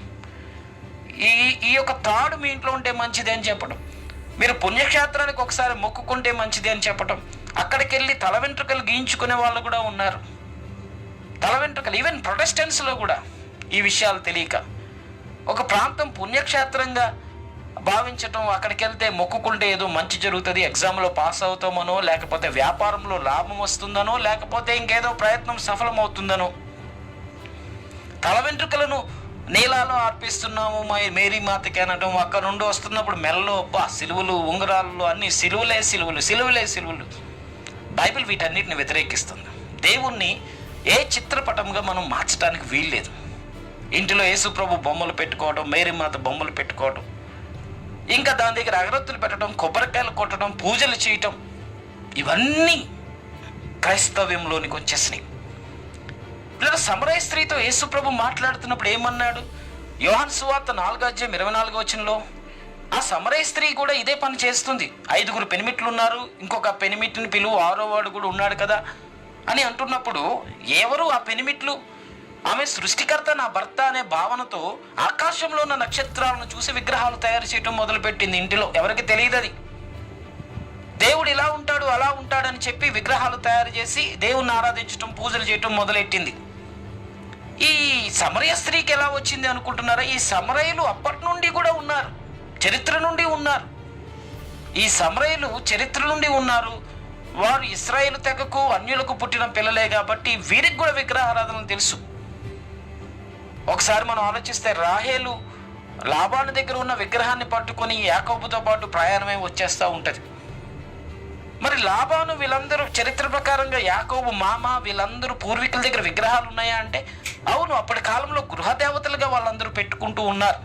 ఈ యొక్క తాడు మీ ఇంట్లో ఉంటే మంచిది అని చెప్పడం, మీరు పుణ్యక్షేత్రానికి ఒకసారి మొక్కుకుంటే మంచిది అని చెప్పడం, అక్కడికి వెళ్ళి తల వెంట్రుకలు గీయించుకునే వాళ్ళు కూడా ఉన్నారు. తల వెంట్రుకలు ఈవెన్ ప్రొటెస్టెంట్స్లో కూడా ఈ విషయాలు తెలియక ఒక ప్రాంతం పుణ్యక్షేత్రంగా భావించటం, అక్కడికి వెళ్తే మొక్కుకుంటే ఏదో మంచి జరుగుతుంది, ఎగ్జామ్లో పాస్ అవుతామనో, లేకపోతే వ్యాపారంలో లాభం వస్తుందనో, లేకపోతే ఇంకేదో ప్రయత్నం సఫలమవుతుందనో, తల వెంట్రుకలను నీలాలో అర్పిస్తున్నాము మేరీ మాతకి అనటం, అక్కడ నుండి వస్తున్నప్పుడు మెల్లో సిలువలు, ఉంగరాలు అన్ని సిలువలు. బైబిల్ వీటన్నిటిని వ్యతిరేకిస్తుంది. దేవుణ్ణి ఏ చిత్రపటంగా మనం మార్చడానికి వీల్లేదు. ఇంటిలో యేసుప్రభు బొమ్మలు పెట్టుకోవడం, మేరీ మాత బొమ్మలు పెట్టుకోవడం, ఇంకా దాని దగ్గర అగరత్తులు పెట్టడం, కొబ్బరికాయలు కొట్టడం, పూజలు చేయటం, ఇవన్నీ క్రైస్తవ్యంలోనికి వచ్చేసినాయి. లేదా సమరయ స్త్రీతో యేసుప్రభు మాట్లాడుతున్నప్పుడు ఏమన్నాడు? యోహాను సువార్త 4:24 ఆ సమరయ స్త్రీ కూడా ఇదే పని చేస్తుంది. 5 పెనిమిట్లు ఉన్నారు, ఇంకొక పెనిమిటిని పిలువు, 6వ వాడు కూడా ఉన్నాడు కదా అని అంటున్నప్పుడు ఎవరు ఆ పెనిమిట్లు? ఆమె సృష్టికర్త నా భర్త అనే భావనతో ఆకాశంలో ఉన్న నక్షత్రాలను చూసి విగ్రహాలు తయారు చేయటం మొదలుపెట్టింది. ఇంటిలో ఎవరికి తెలియదు అది. దేవుడు ఇలా ఉంటాడు అలా ఉంటాడని చెప్పి విగ్రహాలు తయారు చేసి దేవుణ్ణి ఆరాధించటం, పూజలు చేయటం మొదలెట్టింది. ఈ సమరయ స్త్రీకి ఎలా వచ్చింది అనుకుంటున్నారా? ఈ సమరయులు అప్పటి నుండి కూడా ఉన్నారు, చరిత్ర నుండి ఉన్నారు. ఈ సమరయులు చరిత్ర నుండి ఉన్నారు. వారు ఇశ్రాయేలు తెగకు అన్యులకు పుట్టిన పిల్లలే కాబట్టి వీరికి కూడా విగ్రహారాధనలు తెలుసు. ఒకసారి మనం ఆలోచిస్తే రాహేలు లాబాను దగ్గర ఉన్న విగ్రహాన్ని పట్టుకొని యాకోబుతో పాటు ప్రయాణమే వచ్చేస్తూ ఉంటుంది. మరి లాబాను వీళ్ళందరూ చరిత్ర ప్రకారంగా యాకోబు మామ వీళ్ళందరూ పూర్వీకుల దగ్గర విగ్రహాలు ఉన్నాయా అంటే అవును, అప్పటి కాలంలో గృహదేవతలుగా వాళ్ళందరూ పెట్టుకుంటూ ఉన్నారు.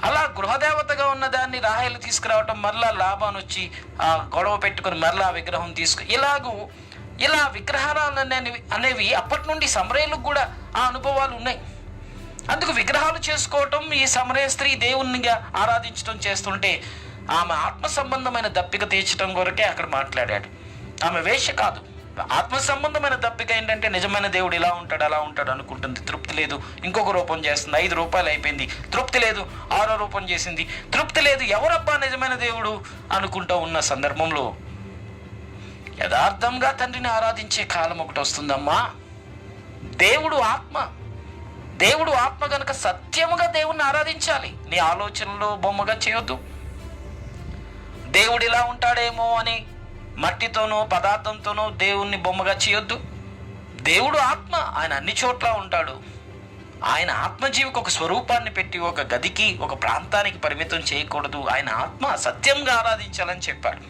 అలా గృహదేవతగా ఉన్నదాన్ని రాహేలు తీసుకురావటం, మరలా లాబాను వచ్చి ఆ గొడవ పెట్టుకుని మరలా విగ్రహం ఇలాగూ ఇలా విగ్రహాలు అనేవి అప్పటి నుండి సమరయులకు కూడా ఆ అనుభవాలు ఉన్నాయి. అందుకు విగ్రహాలు చేసుకోవటం, ఈ సమరయ స్త్రీ దేవునిగా ఆరాధించడం చేస్తుంటే ఆమె ఆత్మ సంబంధమైన దప్పిక తీర్చడం కొరకే అక్కడ మాట్లాడాడు. ఆమె వేష కాదు, ఆత్మ సంబంధమైన దప్పిక ఏంటంటే నిజమైన దేవుడు ఇలా ఉంటాడు అలా ఉంటాడు అనుకుంటుంది. తృప్తి లేదు, ఇంకొక రూపం చేస్తుంది. 5 రూపాయలు అయిపోయింది, తృప్తి లేదు. 6వ రూపం చేసింది, తృప్తి లేదు. ఎవరబ్బా నిజమైన దేవుడు అనుకుంటూ ఉన్న సందర్భంలో యథార్థంగా తండ్రిని ఆరాధించే కాలం ఒకటి వస్తుందమ్మా. దేవుడు ఆత్మ, దేవుడు ఆత్మ కనుక సత్యముగా దేవుణ్ణి ఆరాధించాలి. నీ ఆలోచనలో బొమ్మగా చేయొద్దు. దేవుడు ఇలా ఉంటాడేమో అని మట్టితోనో పదార్థంతోనో దేవుణ్ణి బొమ్మగా చేయొద్దు. దేవుడు ఆత్మ, ఆయన అన్ని చోట్ల ఉంటాడు. ఆయన ఆత్మజీవికి ఒక స్వరూపాన్ని పెట్టి ఒక గదికి ఒక ప్రాంతానికి పరిమితం చేయకూడదు. ఆయన ఆత్మ సత్యంగా ఆరాధించాలని చెప్పాడు.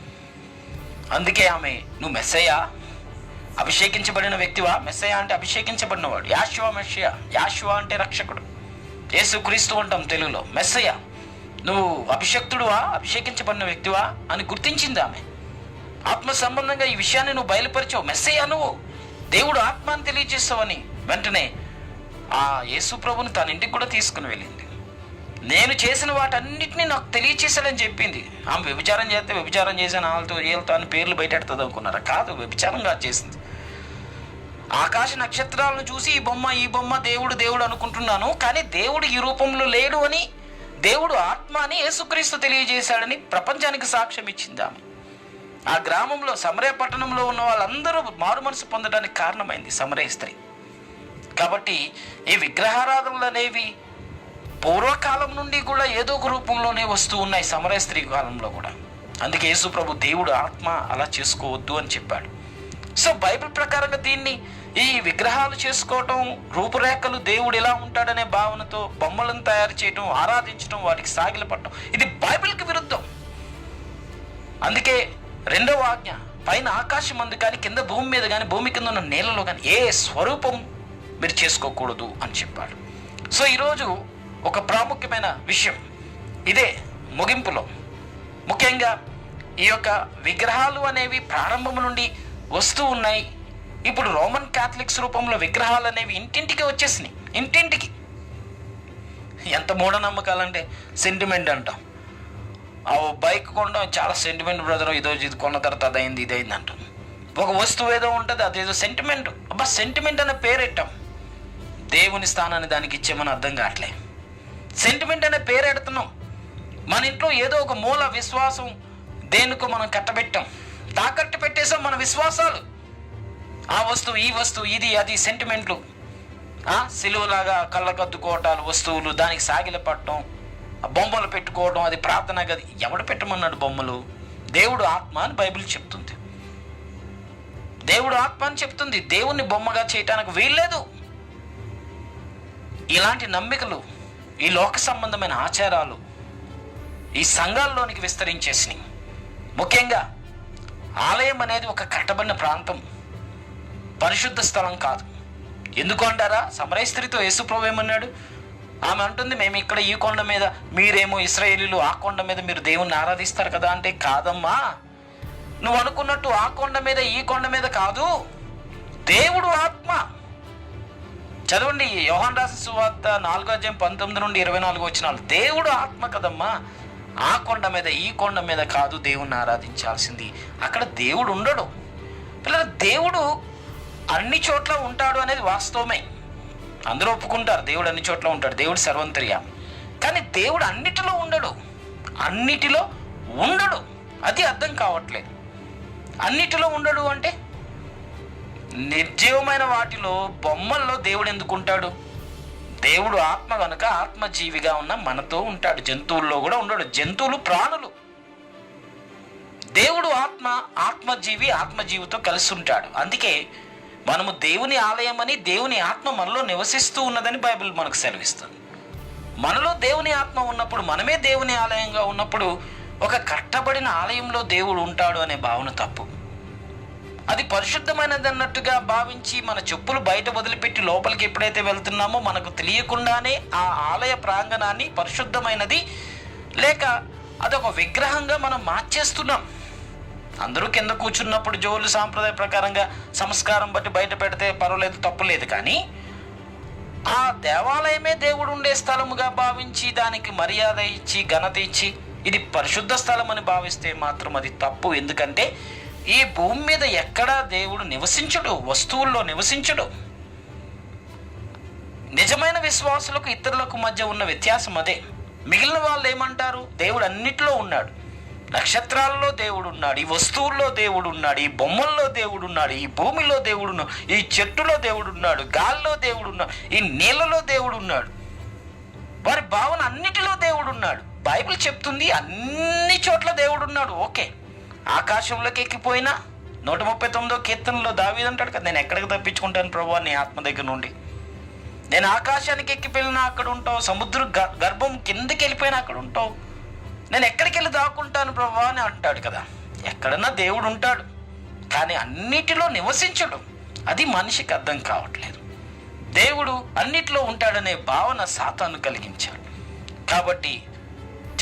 అందుకే ఆమె, నువ్వు మెస్సయ్యా, అభిషేకించబడిన వ్యక్తివా? మెస్సయ్య అంటే అభిషేకించబడినవాడు. యాషువా మెస్సయ్య, యాషువా అంటే రక్షకుడు. యేసుక్రీస్తు అంటాం తెలుగులో. మెస్సయ్య, నువ్వు అభిషక్తుడువా, అభిషేకించబడిన వ్యక్తివా అని గుర్తించింది ఆమె. ఆత్మ సంబంధంగా ఈ విషయాన్ని నువ్వు బయలుపరిచావు. మెస్సయ్య నువ్వు దేవుడు ఆత్మ అని తెలియజేస్తావని వెంటనే ఆ యేసు ప్రభుని తన ఇంటికి కూడా తీసుకుని వెళ్ళింది. నేను చేసిన వాటన్నిటినీ నాకు తెలియచేశాడని చెప్పింది. ఆమె వ్యభిచారం చేస్తే వ్యభిచారం చేసిన వాళ్ళతో వీళ్ళతో అని పేర్లు బయటెడుతుంది అనుకున్నారా? కాదు, వ్యభిచారంగా చేసింది. ఆకాశ నక్షత్రాలను చూసి ఈ బొమ్మ దేవుడు దేవుడు అనుకుంటున్నాను, కానీ దేవుడు ఈ రూపంలో లేడు అని, దేవుడు ఆత్మ అని యేసుక్రీస్తు తెలియజేశాడని ప్రపంచానికి సాక్ష్యం ఇచ్చింది ఆమె. ఆ గ్రామంలో సమరయ పట్టణంలో ఉన్న వాళ్ళందరూ మారు మనసు పొందడానికి కారణమైంది సమరయ స్త్రీ. కాబట్టి ఈ విగ్రహారాధనలు అనేవి పూర్వకాలం నుండి కూడా ఏదో ఒక రూపంలోనే వస్తూ ఉన్నాయి, సమరయ స్త్రీ కాలంలో కూడా. అందుకే యేసు ప్రభు దేవుడు ఆత్మ, అలా చేసుకోవద్దు అని చెప్పాడు. సో బైబిల్ ప్రకారంగా దీన్ని, ఈ విగ్రహాలు చేసుకోవటం, రూపురేఖలు, దేవుడు ఎలా ఉంటాడనే భావనతో బొమ్మలను తయారు చేయటం, ఆరాధించడం, వాటికి సాగిలపడటం, ఇది బైబిల్కి విరుద్ధం. అందుకే 2వ ఆజ్ఞ, పైన ఆకాశం అందు కానీ కింద భూమి మీద కానీ భూమి కింద ఉన్న నేలలో కానీ ఏ స్వరూపం మీరు చేసుకోకూడదు అని చెప్పాడు. సో ఈరోజు ఒక ప్రాముఖ్యమైన విషయం ఇదే. ముగింపులో ముఖ్యంగా ఈ యొక్క విగ్రహాలు అనేవి ప్రారంభం నుండి వస్తూ ఉన్నాయి. ఇప్పుడు రోమన్ క్యాథలిక్స్ రూపంలో విగ్రహాలు అనేవి ఇంటింటికి వచ్చేసినాయి. ఇంటింటికి ఎంత మూఢనమ్మకాలంటే సెంటిమెంట్ అంటాం. ఆ బైక్ కొనడం చాలా సెంటిమెంట్ బ్రదర్, ఇది కొన్న తర్వాత అదైంది ఇదైంది అంటాం. ఒక వస్తువు ఏదో ఉంటుంది, అదేదో సెంటిమెంట్. అబ్బా, సెంటిమెంట్ అనే పేరెట్టాం, దేవుని స్థానాన్ని దానికి ఇచ్చామని అర్థం కావట్లే. సెంటిమెంట్ అనే పేరెడుతున్నాం. మన ఇంట్లో ఏదో ఒక మూల విశ్వాసం దేనికో మనం కట్టబెట్టాం, తాకట్టు పెట్టేసాం మన విశ్వాసాలు. ఆ వస్తువు, ఈ వస్తువు, ఇది అది, సెంటిమెంట్లు. సిలువలాగా కళ్ళకద్దుకోవటాలు, వస్తువులు, దానికి సాగిల పట్టడం, బొమ్మలు పెట్టుకోవడం, అది ప్రార్థన గది. ఎవడు పెట్టమన్నాడు బొమ్మలు? దేవుడు ఆత్మ అని బైబిల్ చెప్తుంది. దేవుడు ఆత్మ అని చెప్తుంది. దేవుణ్ణి బొమ్మగా చేయటానికి వీల్లేదు. ఇలాంటి నమ్మికలు, ఈ లోక సంబంధమైన ఆచారాలు ఈ సంఘాల్లోనికి విస్తరించేసినాయి. ముఖ్యంగా ఆలయం అనేది ఒక కట్టబడిన ప్రాంతం, పరిశుద్ధ స్థలం కాదు. ఎందుకు అంటారా? సమరయ స్త్రీతో యేసు ప్రభువు ఏమన్నాడు? ఆమె అంటుంది, మేము ఇక్కడ ఈ కొండ మీద, మీరేమో ఇశ్రాయేలీయులు ఆ కొండ మీద మీరు దేవుణ్ణి ఆరాధిస్తారు కదా అంటే, కాదమ్మా, నువ్వు అనుకున్నట్టు ఆ కొండ మీద ఈ కొండ మీద కాదు. దేవుడు ఆత్మ. చదవండి యోహాను రాసిన సువార్త 4:19-24 దేవుడు ఆత్మ కదమ్మా. ఆ కొండ మీద ఈ కొండ మీద కాదు దేవుణ్ణి ఆరాధించాల్సింది. అక్కడ దేవుడు ఉండడు. పిల్లల, దేవుడు అన్ని చోట్ల ఉంటాడు అనేది వాస్తవమే. అందరూ ఒప్పుకుంటారు దేవుడు అన్ని చోట్ల ఉంటాడు, దేవుడు సర్వంతర్యామి. కానీ దేవుడు అన్నిటిలో ఉండడు. అన్నిటిలో ఉండడు, అది అర్థం కావట్లేదు. అన్నిటిలో ఉండడు అంటే నిర్జీవమైన వాటిలో, బొమ్మల్లో దేవుడు ఎందుకు ఉంటాడు? దేవుడు ఆత్మ కనుక ఆత్మజీవిగా ఉన్న మనతో ఉంటాడు. జంతువుల్లో కూడా ఉండడు. జంతువులు ప్రాణులు. దేవుడు ఆత్మ, ఆత్మజీవి, ఆత్మజీవితో కలిసి ఉంటాడు. అందుకే మనము దేవుని ఆలయం అని, దేవుని ఆత్మ మనలో నివసిస్తూ ఉన్నదని బైబిల్ మనకు సెలవిస్తుంది. మనలో దేవుని ఆత్మ ఉన్నప్పుడు, మనమే దేవుని ఆలయంగా ఉన్నప్పుడు, ఒక కట్టబడిన ఆలయంలో దేవుడు ఉంటాడు అనే భావన తప్పు. అది పరిశుద్ధమైనది అన్నట్టుగా భావించి మన చెప్పులు బయట వదిలిపెట్టి లోపలికి ఎప్పుడైతే వెళ్తున్నామో మనకు తెలియకుండానే ఆ ఆలయ ప్రాంగణాన్ని పరిశుద్ధమైనది లేక అదొక విగ్రహంగా మనం మార్చేస్తున్నాం. అందరూ కింద కూర్చున్నప్పుడు జోలు సాంప్రదాయ ప్రకారంగా సంస్కారం బట్టి బయట పెడితే పర్వాలేదు, తప్పులేదు. కానీ ఆ దేవాలయమే దేవుడు ఉండే స్థలముగా భావించి దానికి మర్యాద ఇచ్చి ఘనత ఇచ్చి ఇది పరిశుద్ధ స్థలం అని భావిస్తే మాత్రం అది తప్పు. ఎందుకంటే ఈ భూమి మీద ఎక్కడా దేవుడు నివసించడు, వస్తువుల్లో నివసించడు. నిజమైన విశ్వాసులకు ఇతరులకు మధ్య ఉన్న వ్యత్యాసం అదే. మిగిలిన వాళ్ళు ఏమంటారు? దేవుడు అన్నిటిలో ఉన్నాడు, నక్షత్రాల్లో దేవుడు ఉన్నాడు, ఈ వస్తువుల్లో దేవుడు ఉన్నాడు, ఈ బొమ్మల్లో దేవుడు ఉన్నాడు, ఈ భూమిలో దేవుడు ఉన్నాడు, ఈ చెట్టులో దేవుడు ఉన్నాడు, గాల్లో దేవుడు ఉన్నాడు, ఈ నీళ్ళలో దేవుడు ఉన్నాడు. వారి భావన అన్నిటిలో దేవుడు ఉన్నాడు. బైబిల్ చెప్తుంది అన్ని చోట్ల దేవుడు ఉన్నాడు. ఓకే, ఆకాశంలోకి ఎక్కిపోయినా 139వ కీర్తనలో దావీదు అంటాడు కదా, నేను ఎక్కడికి తప్పించుకుంటాను ప్రభువా నీ ఆత్మ దగ్గర నుండి. నేను ఆకాశానికి ఎక్కిపోయినా అక్కడ ఉంటావు, సముద్ర గర్భం కిందకి వెళ్ళిపోయినా అక్కడ ఉంటావు, నేను ఎక్కడికి వెళ్ళి దాక్కుంటాను ప్రభువా అని అంటాడు కదా. ఎక్కడన్నా దేవుడు ఉంటాడు, కానీ అన్నిటిలో నివసించడు. అది మనిషికి అర్థం కావట్లేదు. దేవుడు అన్నిటిలో ఉంటాడనే భావన సాతాను కలిగించాడు. కాబట్టి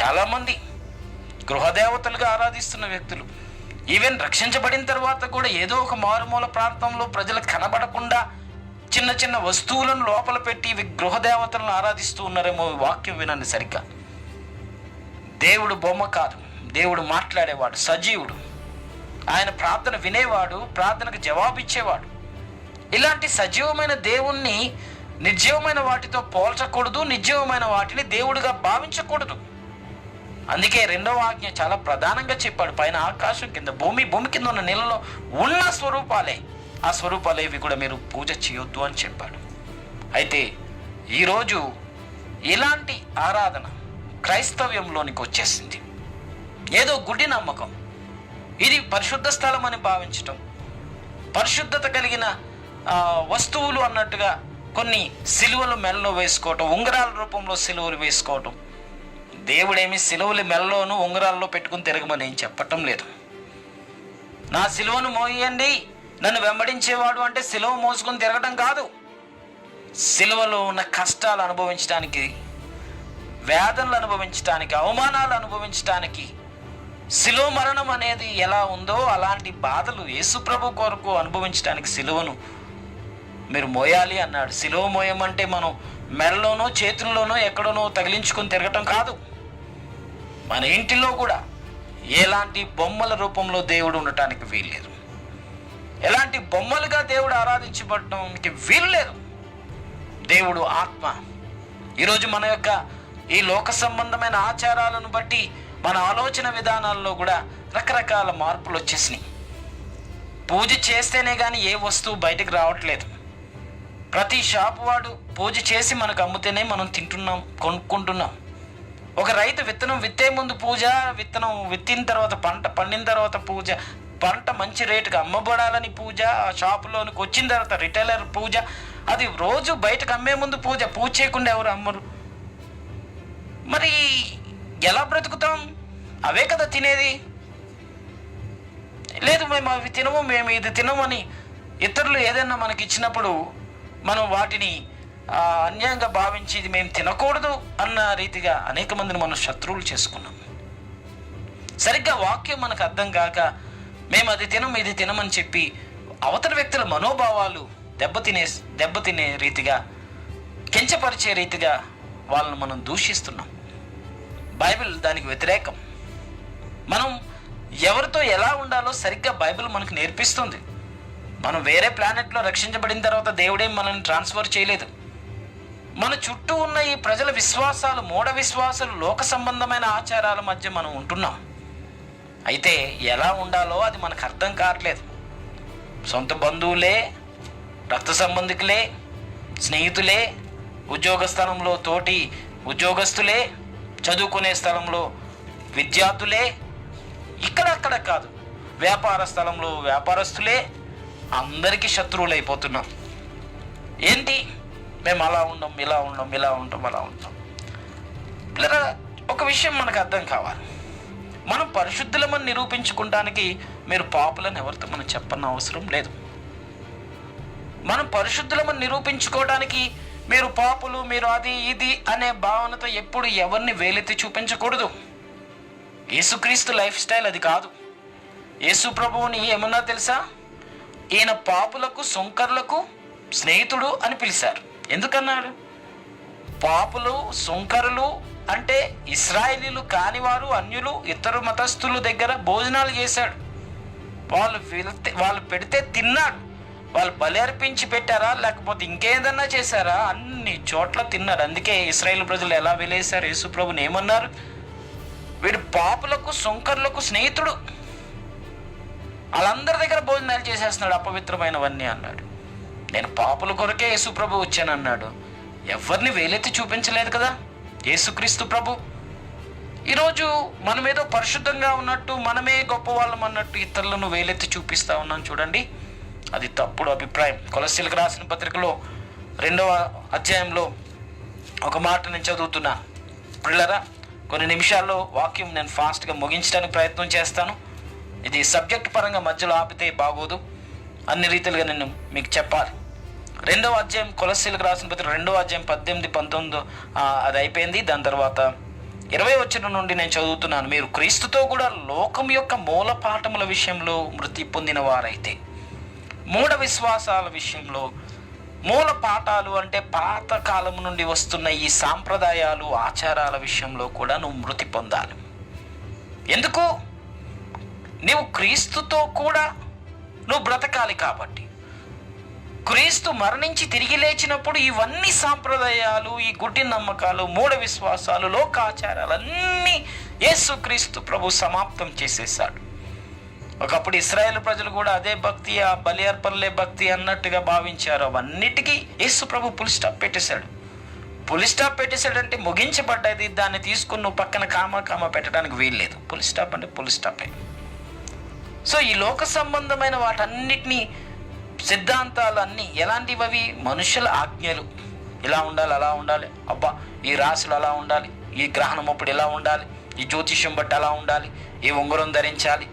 చాలామంది గృహదేవతలుగా ఆరాధిస్తున్న వ్యక్తులు ఈవెన్ రక్షించబడిన తర్వాత కూడా ఏదో ఒక మారుమూల ప్రాంతంలో ప్రజలకు కనబడకుండా చిన్న చిన్న వస్తువులను లోపల పెట్టి ఇవి గృహదేవతలను ఆరాధిస్తూ ఉన్నారేమో. వాక్యం వినండి సరిగ్గా. దేవుడు బొమ్మ కాదు, దేవుడు మాట్లాడేవాడు, సజీవుడు. ఆయన ప్రార్థన వినేవాడు, ప్రార్థనకు జవాబిచ్చేవాడు. ఇలాంటి సజీవమైన దేవుణ్ణి నిర్జీవమైన వాటితో పోల్చకూడదు, నిర్జీవమైన వాటిని దేవుడిగా భావించకూడదు. అందుకే 2వ ఆజ్ఞ చాలా ప్రధానంగా చెప్పాడు. పైన ఆకాశం, కింద భూమి, భూమి కింద ఉన్న నీళ్ళలో ఉన్న స్వరూపాలే, ఆ స్వరూపాలేవి కూడా మీరు పూజ చేయొద్దు అని చెప్పాడు. అయితే ఈరోజు ఇలాంటి ఆరాధన క్రైస్తవ్యంలోనికి వచ్చేసింది. ఏదో గుడ్డి నమ్మకం, ఇది పరిశుద్ధ స్థలం అని భావించటం, పరిశుద్ధత కలిగిన వస్తువులు అన్నట్టుగా కొన్ని సిలువలు మెడలో వేసుకోవటం, ఉంగరాల రూపంలో సిలువలు వేసుకోవటం. దేవుడేమి సిలువలు మెడలోను ఉంగరాల్లో పెట్టుకుని తిరగమని ఏం చెప్పటం లేదు. నా సిలువను మోయండి, నన్ను వెంబడించేవాడు అంటే సిలువ మోసుకొని తిరగటం కాదు. సిలువలో ఉన్న కష్టాలు అనుభవించడానికి, వేదనలు అనుభవించడానికి, అవమానాలు అనుభవించడానికి, సిలువ మరణం అనేది ఎలా ఉందో అలాంటి బాధలు యేసుప్రభు కొరకు అనుభవించడానికి సిలువను మీరు మోయాలి అన్నాడు. సిలువ మోయమంటే మనం మెడలోనో చేతుల్లోనో ఎక్కడనో తగిలించుకొని తిరగటం కాదు. మన ఇంటిలో కూడా ఎలాంటి బొమ్మల రూపంలో దేవుడు ఉండటానికి వీల్లేదు, ఎలాంటి బొమ్మలుగా దేవుడు ఆరాధించబడటానికి వీల్లేదు. దేవుడు ఆత్మ. ఈరోజు మన యొక్క ఈ లోక సంబంధమైన ఆచారాలను బట్టి మన ఆలోచన విధానాల్లో కూడా రకరకాల మార్పులు వచ్చేసినాయి. పూజ చేస్తేనే కానీ ఏ వస్తువు బయటకు రావట్లేదు. ప్రతి షాపు వాడు పూజ చేసి మనకు అమ్ముతేనే మనం తింటున్నాం, కొనుక్కుంటున్నాం. ఒక రైతు విత్తనం విత్తే ముందు పూజ, విత్తనం విత్తిన తర్వాత పంట పండిన తర్వాత పూజ, పంట మంచి రేటుకి అమ్మబడాలని పూజ, షాపులోనికి వచ్చిన తర్వాత రిటైలర్ పూజ, అది రోజు బయటకు అమ్మే ముందు పూజ. పూజ చేయకుండా ఎవరు అమ్మరు. మరి ఎలా బ్రతుకుతాం? అవే కదా తినేది. లేదు మేము అవి తినము, మేము ఇది తినమని ఇతరులు ఏదైనా మనకి ఇచ్చినప్పుడు మనం వాటిని అన్యాయంగా భావించి ఇది మేము తినకూడదు అన్న రీతిగా అనేక మందిని మనం శత్రువులు చేసుకున్నాం. సరిగ్గా వాక్యం మనకు అర్థం కాక మేము అది తినం ఇది తినమని చెప్పి అవతల వ్యక్తుల మనోభావాలు దెబ్బతినే రీతిగా, కించపరిచే రీతిగా వాళ్ళను మనం దూషిస్తున్నాం. బైబిల్ దానికి వ్యతిరేకం. మనం ఎవరితో ఎలా ఉండాలో సరిగ్గా బైబిల్ మనకు నేర్పిస్తుంది. మనం వేరే ప్లానెట్లో రక్షించబడిన తర్వాత దేవుడేం మనల్ని ట్రాన్స్ఫర్ చేయలేదు. మన చుట్టూ ఉన్న ఈ ప్రజల విశ్వాసాలు, మూఢ విశ్వాసాలు, లోక సంబంధమైన ఆచారాల మధ్య మనం ఉంటున్నాం. అయితే ఎలా ఉండాలో అది మనకు అర్థం కావట్లేదు. సొంత బంధువులే, రక్త సంబంధికులే, స్నేహితులే, ఉద్యోగ స్థలంలో తోటి ఉద్యోగస్తులే, చదువుకునే స్థలంలో విద్యార్థులే, ఇక్కడక్కడ కాదు వ్యాపార స్థలంలో వ్యాపారస్తులే, అందరికీ శత్రువులు అయిపోతున్నాం. ఏంటి? మేము అలా ఉండం, ఇలా ఉండం, ఇలా ఉంటాం, అలా ఉంటాం. లేదా ఒక విషయం మనకు అర్థం కావాలి. మనం పరిశుద్ధులమని నిరూపించుకోవడానికి మీరు పాపులని ఎవరితో మనం చెప్పన్న అవసరం లేదు. మనం పరిశుద్ధులమని నిరూపించుకోవడానికి మీరు పాపులు, మీరు అది ఇది అనే భావనతో ఎప్పుడు ఎవరిని వేలెత్తి చూపించకూడదు. యేసుక్రీస్తు లైఫ్ స్టైల్ అది కాదు. యేసు ప్రభువుని ఏమన్నా తెలుసా? ఈయన పాపులకు సుంకరులకు స్నేహితుడు అని పిలిచారు. ఎందుకన్నాడు? పాపులు సుంకరులు అంటే ఇశ్రాయేలీలు కానివారు, అన్యులు, ఇతర మతస్థుల దగ్గర భోజనాలు చేశాడు. వాళ్ళు పెడితే తిన్నాడు. వాళ్ళు బలి అర్పించి పెట్టారా లేకపోతే ఇంకేదన్నా చేశారా? అన్ని చోట్ల తిన్నాడు. అందుకే ఇశ్రాయేలు ప్రజలు ఎలా వెలేశారు? యేసు ప్రభుని ఏమన్నారు? వీడు పాపులకు సుంకరులకు స్నేహితుడు, వాళ్ళందరి దగ్గర భోజనాలు చేసేస్తున్నాడు అపవిత్రమైనవన్నీ అన్నాడు. నేను పాపుల కొరకే యేసు ప్రభు వచ్చానన్నాడు. ఎవరిని వేలెత్తి చూపించలేదు కదా యేసుక్రీస్తు ప్రభు. ఈరోజు మనమేదో పరిశుద్ధంగా ఉన్నట్టు, మనమే గొప్ప వాళ్ళం అన్నట్టు ఇతరులను వేలెత్తి చూపిస్తూ ఉన్నాం. చూడండి, అది తప్పుడు అభిప్రాయం. కొలస్సీలకు రాసిన పత్రికలో 2వ అధ్యాయంలో ఒక మాట నేను చదువుతున్నా. పిల్లరా, కొన్ని నిమిషాల్లో వాక్యం నేను ఫాస్ట్గా ముగించడానికి ప్రయత్నం చేస్తాను. ఇది సబ్జెక్ట్ పరంగా మధ్యలో ఆపితే బాగోదు. అన్ని రీతిలుగా నేను మీకు చెప్పాలి. 2వ అధ్యాయం కొలస్సీలకు రాసిన పత్రిక 2వ అధ్యాయం 18, 19 అది అయిపోయింది. దాని తర్వాత 20 వచనం నుండి నేను చదువుతున్నాను. మీరు క్రీస్తుతో కూడా లోకం యొక్క మూల పాఠముల విషయంలో మృతి పొందిన వారైతే, మూఢ విశ్వాసాల విషయంలో, మూల పాఠాలు అంటే పాత కాలం నుండి వస్తున్న ఈ సాంప్రదాయాలు, ఆచారాల విషయంలో కూడా నువ్వు మృతి పొందాలి. ఎందుకు? నువ్వు క్రీస్తుతో కూడా నువ్వు బ్రతకాలి కాబట్టి. క్రీస్తు మరణించి తిరిగి లేచినప్పుడు ఇవన్నీ సాంప్రదాయాలు, ఈ గుడ్డి నమ్మకాలు, మూఢ విశ్వాసాలు, లోకాచారాలన్నీ యేసుక్రీస్తు ప్రభు సమాప్తం చేసేసాడు. ఒకప్పుడు ఇశ్రాయేలు ప్రజలు కూడా అదే భక్తి, ఆ బలి అర్పణలే భక్తి అన్నట్టుగా భావించారు. అవన్నిటికీ యేసు ప్రభు పులి స్టాప్ పెట్టేశాడు. పులి స్టాప్ పెట్టేశాడంటే ముగించబడ్డది. దాన్ని తీసుకుని నువ్వు పక్కన కామ పెట్టడానికి వీల్లేదు. పులి స్టాప్ అంటే పులి స్టాపే. సో ఈ లోక సంబంధమైన వాటన్నిటినీ, సిద్ధాంతాలు అన్నీ ఎలాంటివి? అవి మనుషుల ఆజ్ఞలు. ఇలా ఉండాలి, అలా ఉండాలి, అబ్బా ఈ రాశులు అలా ఉండాలి, ఈ గ్రహణం అప్పుడు ఇలా ఉండాలి, ఈ జ్యోతిష్యం బట్టి అలా ఉండాలి, ఈ ఉంగరం ధరించాలి,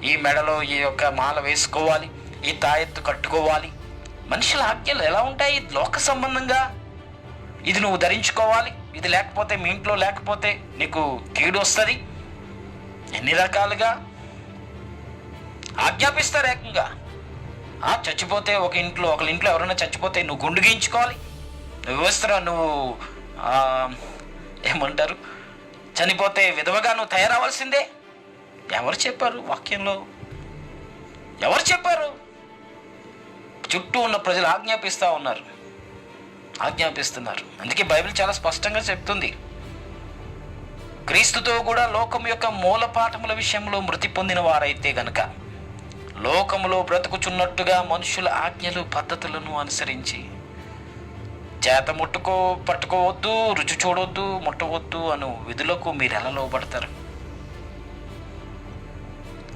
ఈ మెడలో ఈ యొక్క మాల వేసుకోవాలి, ఈ తాయెత్తు కట్టుకోవాలి. మనుషుల ఆజ్ఞలు ఎలా ఉంటాయి? లోక సంబంధంగా ఇది నువ్వు ధరించుకోవాలి, ఇది లేకపోతే మీ ఇంట్లో లేకపోతే నీకు కీడు వస్తుంది. ఎన్ని రకాలుగా ఆజ్ఞాపిస్తారు ఏకంగా. చచ్చిపోతే ఒకరి ఇంట్లో ఎవరైనా చచ్చిపోతే నువ్వు గుండు గీయించుకోవాలి, నువ్వు వస్త్రా, నువ్వు ఏమంటారు, చనిపోతే విధవగా నువ్వు తయారవ్వాల్సిందే. ఎవరు చెప్పారు వాక్యంలో? ఎవరు చెప్పారు? చుట్టూ ఉన్న ప్రజలు ఆజ్ఞాపిస్తున్నారు. అందుకే బైబిల్ చాలా స్పష్టంగా చెప్తుంది, క్రీస్తుతో కూడా లోకం యొక్క మూల పాఠముల విషయంలో మృతి పొందిన వారైతే గనక లోకములో బ్రతుకుచున్నట్టుగా మనుషుల ఆజ్ఞలు, పద్ధతులను అనుసరించి చేత పట్టుకోవద్దు, రుచి చూడొద్దు, ముట్టవద్దు అను విధులకు మీరు ఎలా లోబడతారు?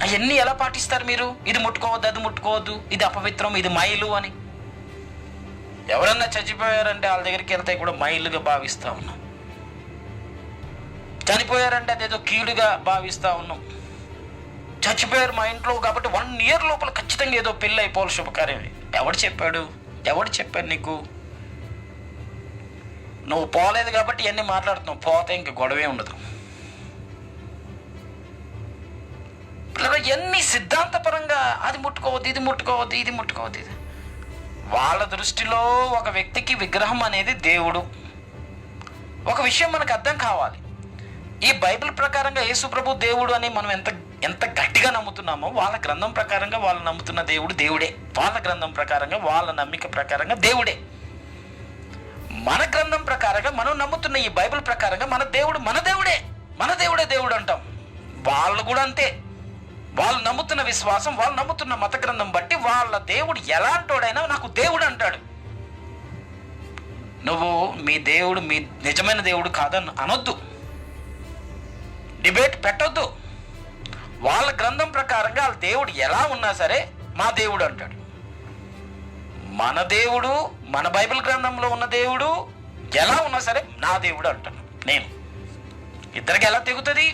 అవన్నీ ఎలా పాటిస్తారు మీరు? ఇది ముట్టుకోవద్దు, అది ముట్టుకోవద్దు, ఇది అపవిత్రం, ఇది మైలు అని. ఎవరన్నా చచ్చిపోయారంటే వాళ్ళ దగ్గరికి వెళ్తే కూడా మైలుగా భావిస్తూ ఉన్నాం. చనిపోయారంటే అదేదో కీడుగా భావిస్తూ ఉన్నాం. చచ్చిపోయారు మా ఇంట్లో కాబట్టి 1 year లోపల ఖచ్చితంగా ఏదో పెళ్ళి అయిపోవాలి, శుభకార్యం. ఎవడు చెప్పాడు నీకు? నువ్వు పోలేదు కాబట్టి ఇవన్నీ మాట్లాడుతున్నావు. పోతే ఇంక గొడవే ఉండదు. ఎన్ని సిద్ధాంతపరంగా అది ముట్టుకోవద్దు, ఇది ముట్టుకోవద్దు. వాళ్ళ దృష్టిలో ఒక వ్యక్తికి విగ్రహం అనేది దేవుడు. ఒక విషయం మనకు అర్థం కావాలి. ఈ బైబిల్ ప్రకారంగా యేసు ప్రభు దేవుడు అని మనం ఎంత గట్టిగా నమ్ముతున్నామో, వాళ్ళ గ్రంథం ప్రకారంగా వాళ్ళు నమ్ముతున్న దేవుడు దేవుడే. వాళ్ళ గ్రంథం ప్రకారంగా, వాళ్ళ నమ్మిక ప్రకారంగా దేవుడే. మన గ్రంథం ప్రకారంగా, మనం నమ్ముతున్న ఈ బైబిల్ ప్రకారంగా మన దేవుడే దేవుడు అంటాం. వాళ్ళు కూడా అంతే. వాళ్ళు నమ్ముతున్న విశ్వాసం, వాళ్ళు నమ్ముతున్న మత గ్రంథం బట్టి వాళ్ళ దేవుడు ఎలాంటోడైనా నాకు దేవుడు అంటాడు. నువ్వు మీ దేవుడు మీ నిజమైన దేవుడు కాదని అనొద్దు, డిబేట్ పెట్టొద్దు. వాళ్ళ గ్రంథం ప్రకారంగా వాళ్ళ దేవుడు ఎలా ఉన్నా సరే మా దేవుడు అంటాడు. మన దేవుడు, మన బైబిల్ గ్రంథంలో ఉన్న దేవుడు ఎలా ఉన్నా సరే నా దేవుడు అంటాను నేను. ఇద్దరికి ఎలా తెగుతుంది?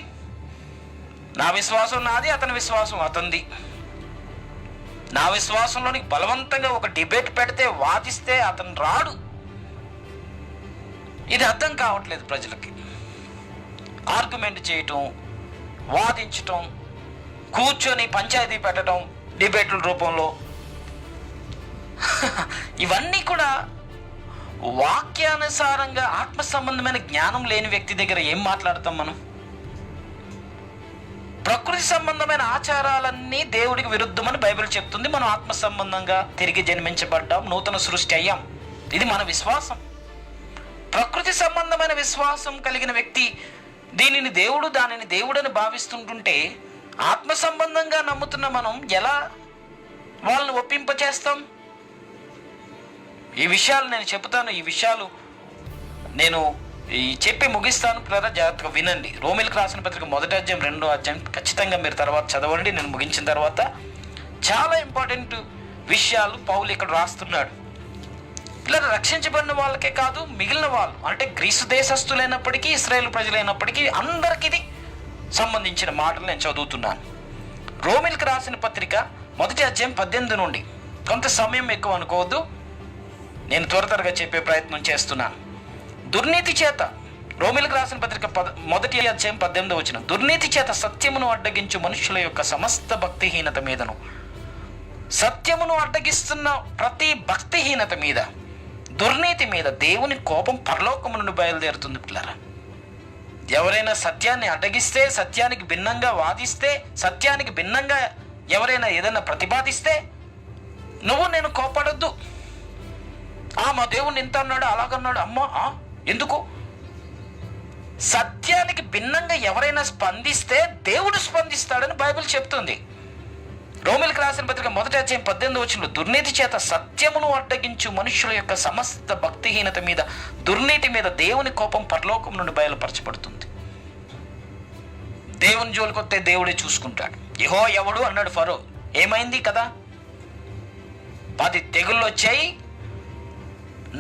నా విశ్వాసం నాది, అతని విశ్వాసం అతనిది. నా విశ్వాసంలోనికి బలవంతంగా ఒక డిబేట్ పెడితే, వాదిస్తే అతను రాడు. ఇది అర్థం కావట్లేదు ప్రజలకి. ఆర్గ్యుమెంట్ చేయటం, వాదించటం, కూర్చొని పంచాయతీ పెట్టడం డిబేట్ల రూపంలో. ఇవన్నీ కూడా వాక్యానుసారంగా ఆత్మ సంబంధమైన జ్ఞానం లేని వ్యక్తి దగ్గర ఏం మాట్లాడతాం మనం? ప్రకృతి సంబంధమైన ఆచారాలన్నీ దేవుడికి విరుద్ధమని బైబిల్ చెప్తుంది. మనం ఆత్మ సంబంధంగా తిరిగి జన్మించబడ్డాం, నూతన సృష్టి అయ్యాం. ఇది మన విశ్వాసం. ప్రకృతి సంబంధమైన విశ్వాసం కలిగిన వ్యక్తి దీనిని దేవుడు దానిని దేవుడని భావిస్తుంటుంటే ఆత్మ సంబంధంగా నమ్ముతున్న మనం ఎలా వాళ్ళని ఒప్పింపచేస్తాం? ఈ విషయాలు నేను చెబుతాను. ఈ విషయాలు నేను చెప్పి ముగిస్తాను. జాగ్రత్తగా వినండి. రోమిలకు రాసిన పత్రిక 1వ అధ్యాయం 2వ అధ్యాయం ఖచ్చితంగా మీరు తర్వాత చదవండి. నేను ముగించిన తర్వాత చాలా ఇంపార్టెంట్ విషయాలు పౌలు ఇక్కడ రాస్తున్నాడు. ఇలా రక్షించబడిన వాళ్ళకే కాదు, మిగిలిన వాళ్ళు అంటే గ్రీసు దేశస్థులైనప్పటికీ ఇశ్రాయేలు ప్రజలైనప్పటికీ అందరికీ ఇది సంబంధించిన మాటలు నేను చదువుతున్నాను. రోమిలకు రాసిన పత్రిక 1వ అధ్యాయం 18 నుండి. కొంత సమయం ఎక్కువ అనుకోవద్దు, నేను త్వరగా చెప్పే ప్రయత్నం చేస్తున్నాను. దుర్నీతి చేత, రోమిలకు రాసిన పత్రిక 1వ అధ్యాయం 18వ వచనం, దుర్నీతి చేత సత్యమును అడ్డగించు మనుషుల యొక్క సమస్త భక్తిహీనత మీదను, సత్యమును అడ్డగిస్తున్న ప్రతి భక్తిహీనత మీద, దుర్నీతి మీద దేవుని కోపం పరలోకము నుండి బయలుదేరుతుంది. పిల్లరా, ఎవరైనా సత్యాన్ని అడ్డగిస్తే, సత్యానికి భిన్నంగా వాదిస్తే, సత్యానికి భిన్నంగా ఎవరైనా ఏదైనా ప్రతిపాదిస్తే నువ్వు నేను కోపడొద్దు. మా దేవుణ్ణి ఇంత అన్నాడు, అలాగన్నాడు. అమ్మా ఎందుకు? సత్యానికి భిన్నంగా ఎవరైనా స్పందిస్తే దేవుడు స్పందిస్తాడని బైబిల్ చెప్తుంది. రోమిలకు రాసిన పత్రిక 1వ అధ్యాయం 18వ వచనంలో, దుర్నీతి చేత సత్యమును అడ్డగించు మనుషుల యొక్క సమస్త భక్తిహీనత మీద, దుర్నీతి మీద దేవుని కోపం పరలోకం నుండి బయలుపరచబడుతుంది. దేవుని జోలికొస్తే దేవుడే చూసుకుంటాడు. యెహోవా ఎవడు అన్నాడు ఫరో. ఏమైంది కదా? 10 తెగుళ్ళు వచ్చాయి.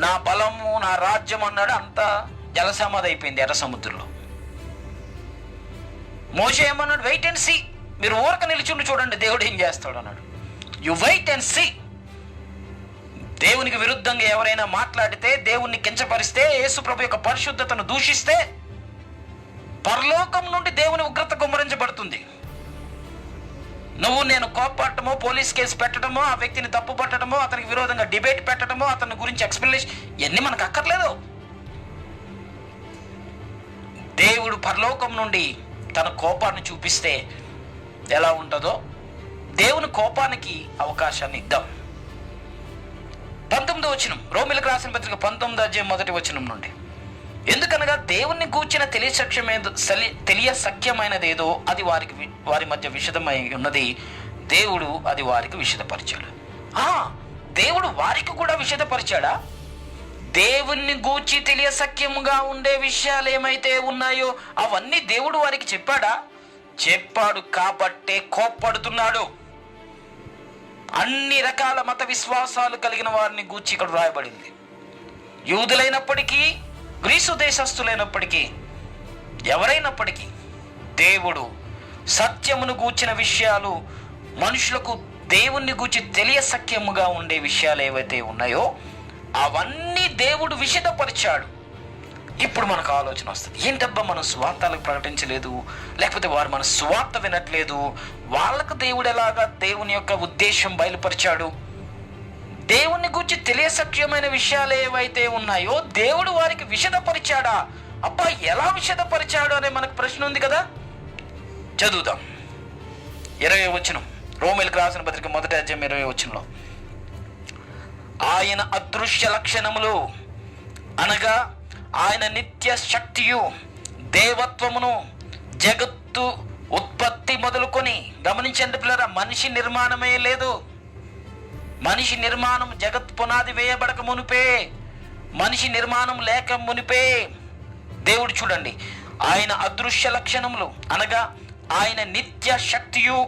నా బలము నా రాజ్యం అన్నాడు. అంతా జలసమాధి అయిపోయింది ఎర్ర సముద్రంలో. మోషే ఏమన్నాడు? Wait and see. మీరు ఊరక నిలిచుండి చూడండి దేవుడు ఏం చేస్తాడు అన్నాడు. You wait and see. దేవునికి విరుద్ధంగా ఎవరైనా మాట్లాడితే, దేవుణ్ణి కించపరిస్తే, యేసు ప్రభు యొక్క పరిశుద్ధతను దూషిస్తే పరలోకం నుండి దేవుని ఉగ్రత కుమ్మరించబడుతుంది. నువ్వు నేను కోపపడటమో, పోలీస్ కేసు పెట్టడమో, ఆ వ్యక్తిని తప్పు పట్టడమో, అతనికి విరోధంగా డిబేట్ పెట్టడమో, అతని గురించి ఎక్స్ప్లెనేషన్, ఇవన్నీ మనకు అక్కర్లేదు. దేవుడు పరలోకం నుండి తన కోపాన్ని చూపిస్తే ఎలా ఉంటుందో దేవుని కోపానికి అవకాశాన్ని ఇద్దాం. 19వ వచనం, రోమిలకు రాసిన పత్రిక 19వ అధ్యాయం 1వ వచనం నుండి, ఎందుకనగా దేవుణ్ణి గూర్చిన తెలియసఖ్యమైనదేదో అది వారి మధ్య విషదమై ఉన్నది, దేవుడు అది వారికి విషదపరిచాడు. దేవుడు వారికి కూడా విషదపరిచాడా? దేవుణ్ణి గూర్చి తెలియసఖ్యముగా ఉండే విషయాలు ఏమైతే ఉన్నాయో అవన్నీ దేవుడు వారికి చెప్పాడా? చెప్పాడు. కాబట్టే కోప్పడుతున్నాడు. అన్ని రకాల మత విశ్వాసాలు కలిగిన వారిని గూర్చి ఇక్కడ రాయబడింది. యూదులైనప్పటికీ, గ్రీసు దేశస్థులైనప్పటికీ, ఎవరైనప్పటికీ దేవుడు సత్యమును గూర్చిన విషయాలు, మనుషులకు దేవుణ్ణి గూర్చి తెలియసఖ్యముగా ఉండే విషయాలు ఏవైతే ఉన్నాయో అవన్నీ దేవుడు విషదపరిచాడు. ఇప్పుడు మనకు ఆలోచన వస్తుంది, ఏంటబ్బా మనం స్వార్థాలకు ప్రకటించలేదు, లేకపోతే వారు మన స్వార్థ వినట్లేదు, వాళ్ళకు దేవుడు ఎలాగా దేవుని యొక్క ఉద్దేశం బయలుపరిచాడు? దేవుణ్ణి గురించి తెలియసఖ్యమైన విషయాలు ఏవైతే ఉన్నాయో దేవుడు వారికి విషదపరిచాడా? అబ్బా ఎలా విషదపరిచాడు అనే మనకు ప్రశ్న ఉంది కదా. చదువుదాం. 20వ వచనం, రోమిలకు రాసిన పత్రిక 1వ అధ్యాయం 20వ వచనంలో, ఆయన అదృశ్య లక్షణములు అనగా ఆయన నిత్య శక్తియు దేవత్వమును జగత్తు ఉత్పత్తి మొదలుకొని, గమనించండి పిల్లరా, మనిషి నిర్మాణమే లేదు. మనిషి నిర్మాణం జగత్ పునాది వేయబడక మునిపే, మనిషి నిర్మాణం లేక మునిపే దేవుడు చూడండి, ఆయన అదృశ్య లక్షణములు అనగా ఆయన నిత్య శక్తియు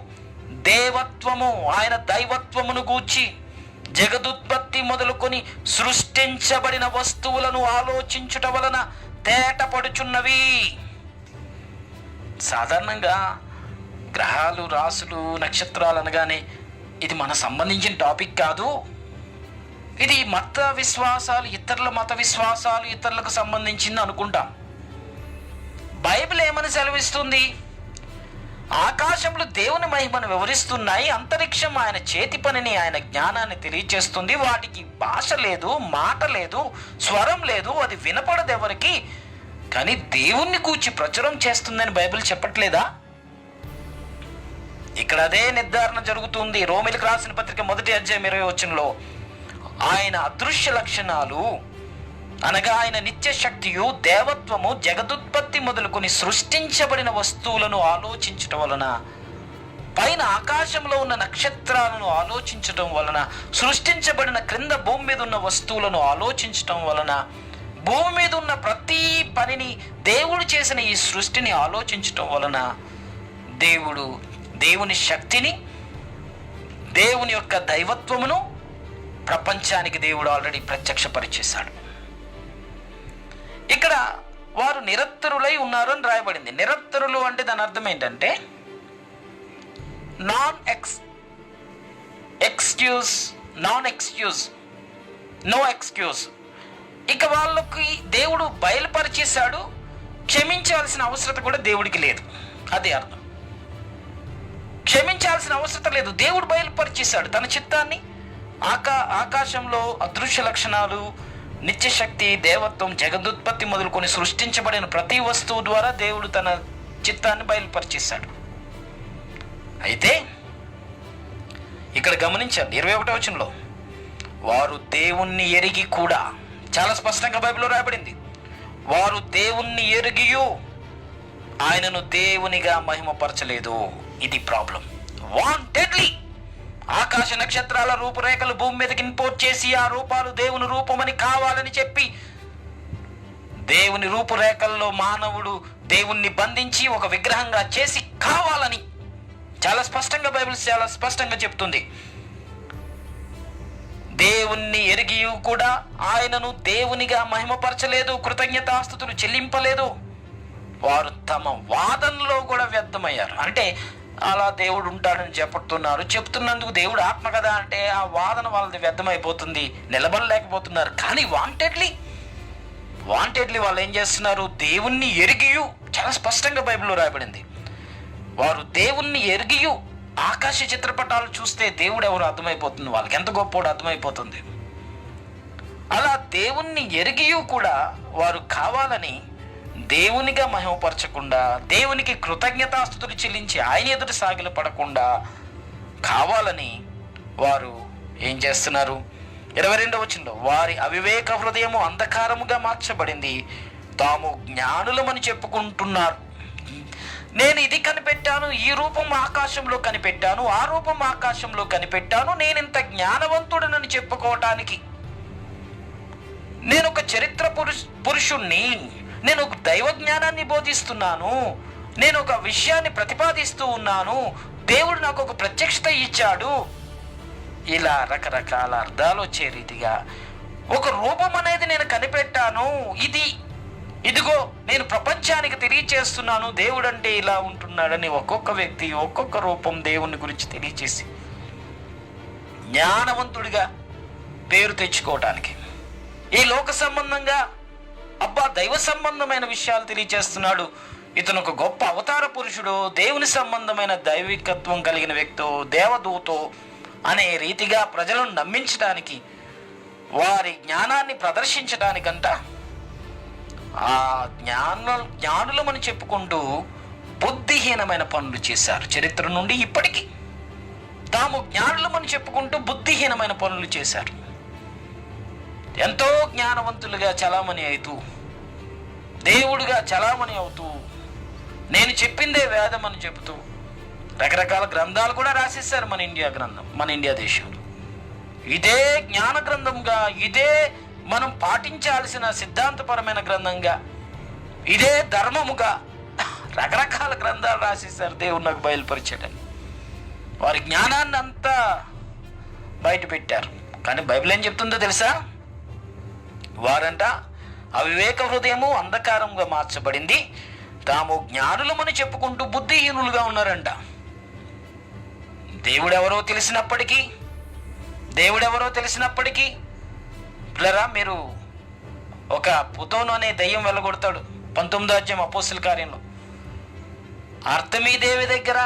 దేవత్వము, ఆయన దైవత్వమును గూర్చి జగదుత్పత్తి మొదలుకొని సృష్టించబడిన వస్తువులను ఆలోచించుట వలన తేటపడుచున్నవి. సాధారణంగా గ్రహాలు, రాసులు, నక్షత్రాలు అనగానే ఇది మన సంబంధించిన టాపిక్ కాదు. ఇది మత విశ్వాసాలు, ఇతరుల మత విశ్వాసాలు, ఇతరులకు సంబంధించింది అనుకుంటాం. బైబిల్ ఏమని సెలవిస్తుంది? ఆకాశములు దేవుని మహిమను వివరిస్తున్నాయి, అంతరిక్షం ఆయన చేతి పనిని, ఆయన జ్ఞానాన్ని తెలియచేస్తుంది. వాటికి భాష లేదు, మాట లేదు, స్వరం లేదు, అది వినపడదు ఎవరికి, కానీ దేవుణ్ణి గూర్చి ప్రచురం చేస్తుందని బైబిల్ చెప్పట్లేదా? ఇక్కడ అదే నిర్ధారణ జరుగుతుంది. రోమీయులకు రాసిన పత్రిక 1వ అధ్యాయం 20వ వచనంలో ఆయన అదృశ్య లక్షణాలు అనగా ఆయన నిత్య శక్తియు, దేవత్వము, జగదుత్పత్తి మొదలుకొని సృష్టించబడిన వస్తువులను ఆలోచించటం వలన, పైన ఆకాశంలో ఉన్న నక్షత్రాలను ఆలోచించటం వలన, సృష్టించబడిన క్రింద భూమి మీద ఉన్న వస్తువులను ఆలోచించటం వలన, భూమి మీద ఉన్న ప్రతి పనిని, దేవుడు చేసిన ఈ సృష్టిని ఆలోచించటం వలన దేవుని శక్తిని, దేవుని యొక్క దైవత్వమును ప్రపంచానికి దేవుడు ఆల్రెడీ ప్రత్యక్షపరిచేశాడు. ఇక్కడ వారు నిరత్తరులై ఉన్నారు అని రాయబడింది. నిరత్తరులు అంటే దాని అర్థం ఏంటంటే నాన్ ఎక్స్క్యూజ్. ఇక వాళ్ళకి దేవుడు బయలుపరిచేశాడు, క్షమించాల్సిన అవసరం కూడా దేవుడికి లేదు. అదే అర్థం. క్షమించాల్సిన అవసరం లేదు, దేవుడు బయలుపరిచేశాడు తన చిత్తాన్ని. ఆకాశంలో అదృశ్య లక్షణాలు, నిత్యశక్తి, దేవత్వం, జగదుత్పత్తి మొదలుకొని సృష్టించబడిన ప్రతి వస్తువు ద్వారా దేవుడు తన చిత్తాన్ని బయలుపరిచేశాడు. అయితే ఇక్కడ గమనించండి 21వ వచనంలో, వారు దేవుణ్ణి ఎరిగి కూడా, చాలా స్పష్టంగా బైబిల్లో రాయబడింది, వారు దేవుణ్ణి ఎరిగియు ఆయనను దేవునిగా మహిమపరచలేదు. ఇది ప్రాబ్లం. వాంటెడ్లీ ఆకాశ నక్షత్రాల రూపురేఖలు భూమి మీదకి ఇంపోర్ట్ చేసి, ఆ రూపాలు దేవుని రూపమని కావాలని చెప్పి, దేవుని రూపురేఖల్లో మానవుడు దేవుణ్ణి బంధించి ఒక విగ్రహంగా చేసి కావాలని చాలా స్పష్టంగా బైబిల్ చాలా స్పష్టంగా చెప్తుంది. దేవుణ్ణి ఎరిగి కూడా ఆయనను దేవునిగా మహిమపరచలేదు, కృతజ్ఞతాస్తుతులు చెల్లింపలేదు. వారు తమ వాదనలో కూడా వ్యర్థమయ్యారు. అంటే అలా దేవుడు ఉంటాడని చెప్తున్నందుకు దేవుడు ఆత్మ కదా అంటే ఆ వాదన వాళ్ళది వ్యర్థమైపోతుంది, నిలబడలేకపోతున్నారు. కానీ వాంటెడ్లీ వాళ్ళు ఏం చేస్తున్నారు? దేవుణ్ణి ఎరిగియు, చాలా స్పష్టంగా బైబిల్లో రాయబడింది, వారు దేవుణ్ణి ఎరిగియు. ఆకాశ చిత్రపటాలు చూస్తే దేవుడు ఎవరు అర్థమైపోతుంది, వాళ్ళకి ఎంత గొప్పోడు అర్థమైపోతుంది. అలా దేవుణ్ణి ఎరిగియు కూడా వారు కావాలని దేవునిగా మహిమపరచకుండా, దేవునికి కృతజ్ఞతాస్తుతులు చెల్లించి ఆయన ఎదుటి సాగిలు పడకుండా కావాలని వారు ఏం చేస్తున్నారు? 22వ వచనంలో, వారి అవివేక హృదయము అంధకారముగా మార్చబడింది, తాము జ్ఞానులమని చెప్పుకుంటున్నారు. నేను ఇది కనిపెట్టాను, ఈ రూపం ఆకాశంలో కనిపెట్టాను, ఆ రూపం ఆకాశంలో కనిపెట్టాను, నేను ఇంత జ్ఞానవంతుడనని చెప్పుకోవటానికి, నేను ఒక చరిత్ర పురుషుణ్ణి, నేను ఒక దైవ జ్ఞానాన్ని బోధిస్తున్నాను, నేను ఒక విషయాన్ని ప్రతిపాదిస్తూ ఉన్నాను, దేవుడు నాకు ఒక ప్రత్యక్షత ఇచ్చాడు, ఇలా రకరకాల అర్థాలు వచ్చే రీతిగా ఒక రూపం అనేది నేను కనిపెట్టాను, ఇదిగో నేను ప్రపంచానికి తెలియచేస్తున్నాను, దేవుడు అంటే ఇలా ఉంటున్నాడని ఒక్కొక్క వ్యక్తి ఒక్కొక్క రూపం దేవుని గురించి తెలియచేసి జ్ఞానవంతుడిగా పేరు తెచ్చుకోవటానికి, ఈ లోక సంబంధంగా దైవ సంబంధమైన విషయాలు తెలియచేస్తున్నాడు, ఇతను ఒక గొప్ప అవతార పురుషుడు, దేవుని సంబంధమైన దైవికత్వం కలిగిన వ్యక్తో, దేవదూతో అనే రీతిగా ప్రజలను నమ్మించడానికి, వారి జ్ఞానాన్ని ప్రదర్శించడానికంట ఆ జ్ఞానులమని చెప్పుకుంటూ బుద్ధిహీనమైన పనులు చేశారు. చరిత్ర నుండి ఇప్పటికీ తాము జ్ఞానులమని చెప్పుకుంటూ బుద్ధిహీనమైన పనులు చేశారు. ఎంతో జ్ఞానవంతులుగా చలామణి అవుతూ, దేవుడిగా చలామణి అవుతూ, నేను చెప్పిందే వేదం అని చెబుతూ రకరకాల గ్రంథాలు కూడా రాసేశారు మన ఇండియా దేశంలో. ఇదే జ్ఞాన గ్రంథంగా, ఇదే మనం పాటించాల్సిన సిద్ధాంతపరమైన గ్రంథంగా, ఇదే ధర్మముగా రకరకాల గ్రంథాలు రాసేశారు దేవుడు నాకు బయలుపరిచాడని. వారి జ్ఞానాన్ని అంతా బయట పెట్టారు. కానీ బైబిల్ ఏం చెప్తుందో తెలుసా? వారంట అవివేక హృదయము అంధకారంగా మార్చబడింది, తాము జ్ఞానులమని చెప్పుకుంటూ బుద్ధిహీనులుగా ఉన్నారంట. దేవుడెవరో తెలిసినప్పటికీ పిల్లరా, మీరు ఒక పుతోను అనే దయ్యం వెళ్ళగొడతాడు 19వ అధ్యాయం అపోస్తుల కార్యంలో. అర్తమీదేవి దగ్గర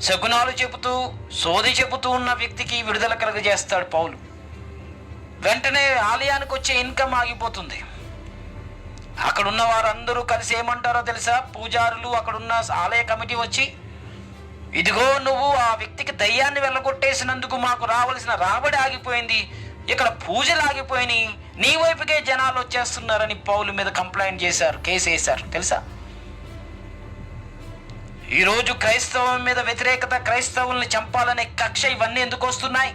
శకునాలు చెబుతూ సోది చెబుతూ ఉన్న వ్యక్తికి విడుదల కలుగజేస్తాడు పౌలు. వెంటనే ఆలయానికి వచ్చే ఇన్కమ్ ఆగిపోతుంది. అక్కడున్న వారందరూ కలిసి ఏమంటారో తెలుసా? పూజారులు, అక్కడున్న ఆలయ కమిటీ వచ్చి, ఇదిగో నువ్వు ఆ వ్యక్తికి దయ్యాన్ని వెళ్ళగొట్టేసినందుకు మాకు రావాల్సిన రాబడి ఆగిపోయింది, ఇక్కడ పూజలు ఆగిపోయినాయి, నీ వైపుకే జనాలు వచ్చేస్తున్నారని పౌలు మీద కంప్లైంట్ చేశారు, కేసు వేశారు. తెలుసా? ఈరోజు క్రైస్తవం మీద వ్యతిరేకత, క్రైస్తవుల్ని చంపాలనే కక్ష, ఇవన్నీ ఎందుకు వస్తున్నాయి?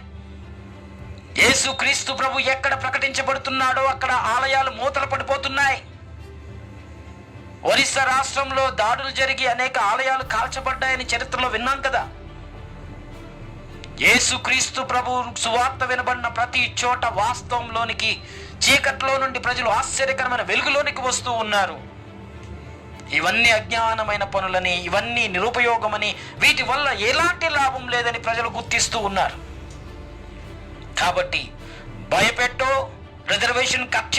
యేసుక్రీస్తు ప్రభు ఎక్కడ ప్రకటించబడుతున్నాడో అక్కడ ఆలయాలు మూతలు పడిపోతున్నాయి. ఒరిస్సా రాష్ట్రంలో దాడులు జరిగి అనేక ఆలయాలు కాల్చబడ్డాయని చరిత్రలో విన్నాం కదా. యేసుక్రీస్తు ప్రభు సువార్త వినబడిన ప్రతి చోట వాస్తవంలోనికి, చీకట్లో నుండి ప్రజలు ఆశ్చర్యకరమైన వెలుగులోనికి వస్తూ ఉన్నారు. ఇవన్నీ అజ్ఞానమైన పనులని, ఇవన్నీ నిరుపయోగమని, వీటి వల్ల ఎలాంటి లాభం లేదని ప్రజలు గుర్తిస్తూ ఉన్నారు. కాబట్టి భయపెట్టో, రిజర్వేషన్ కట్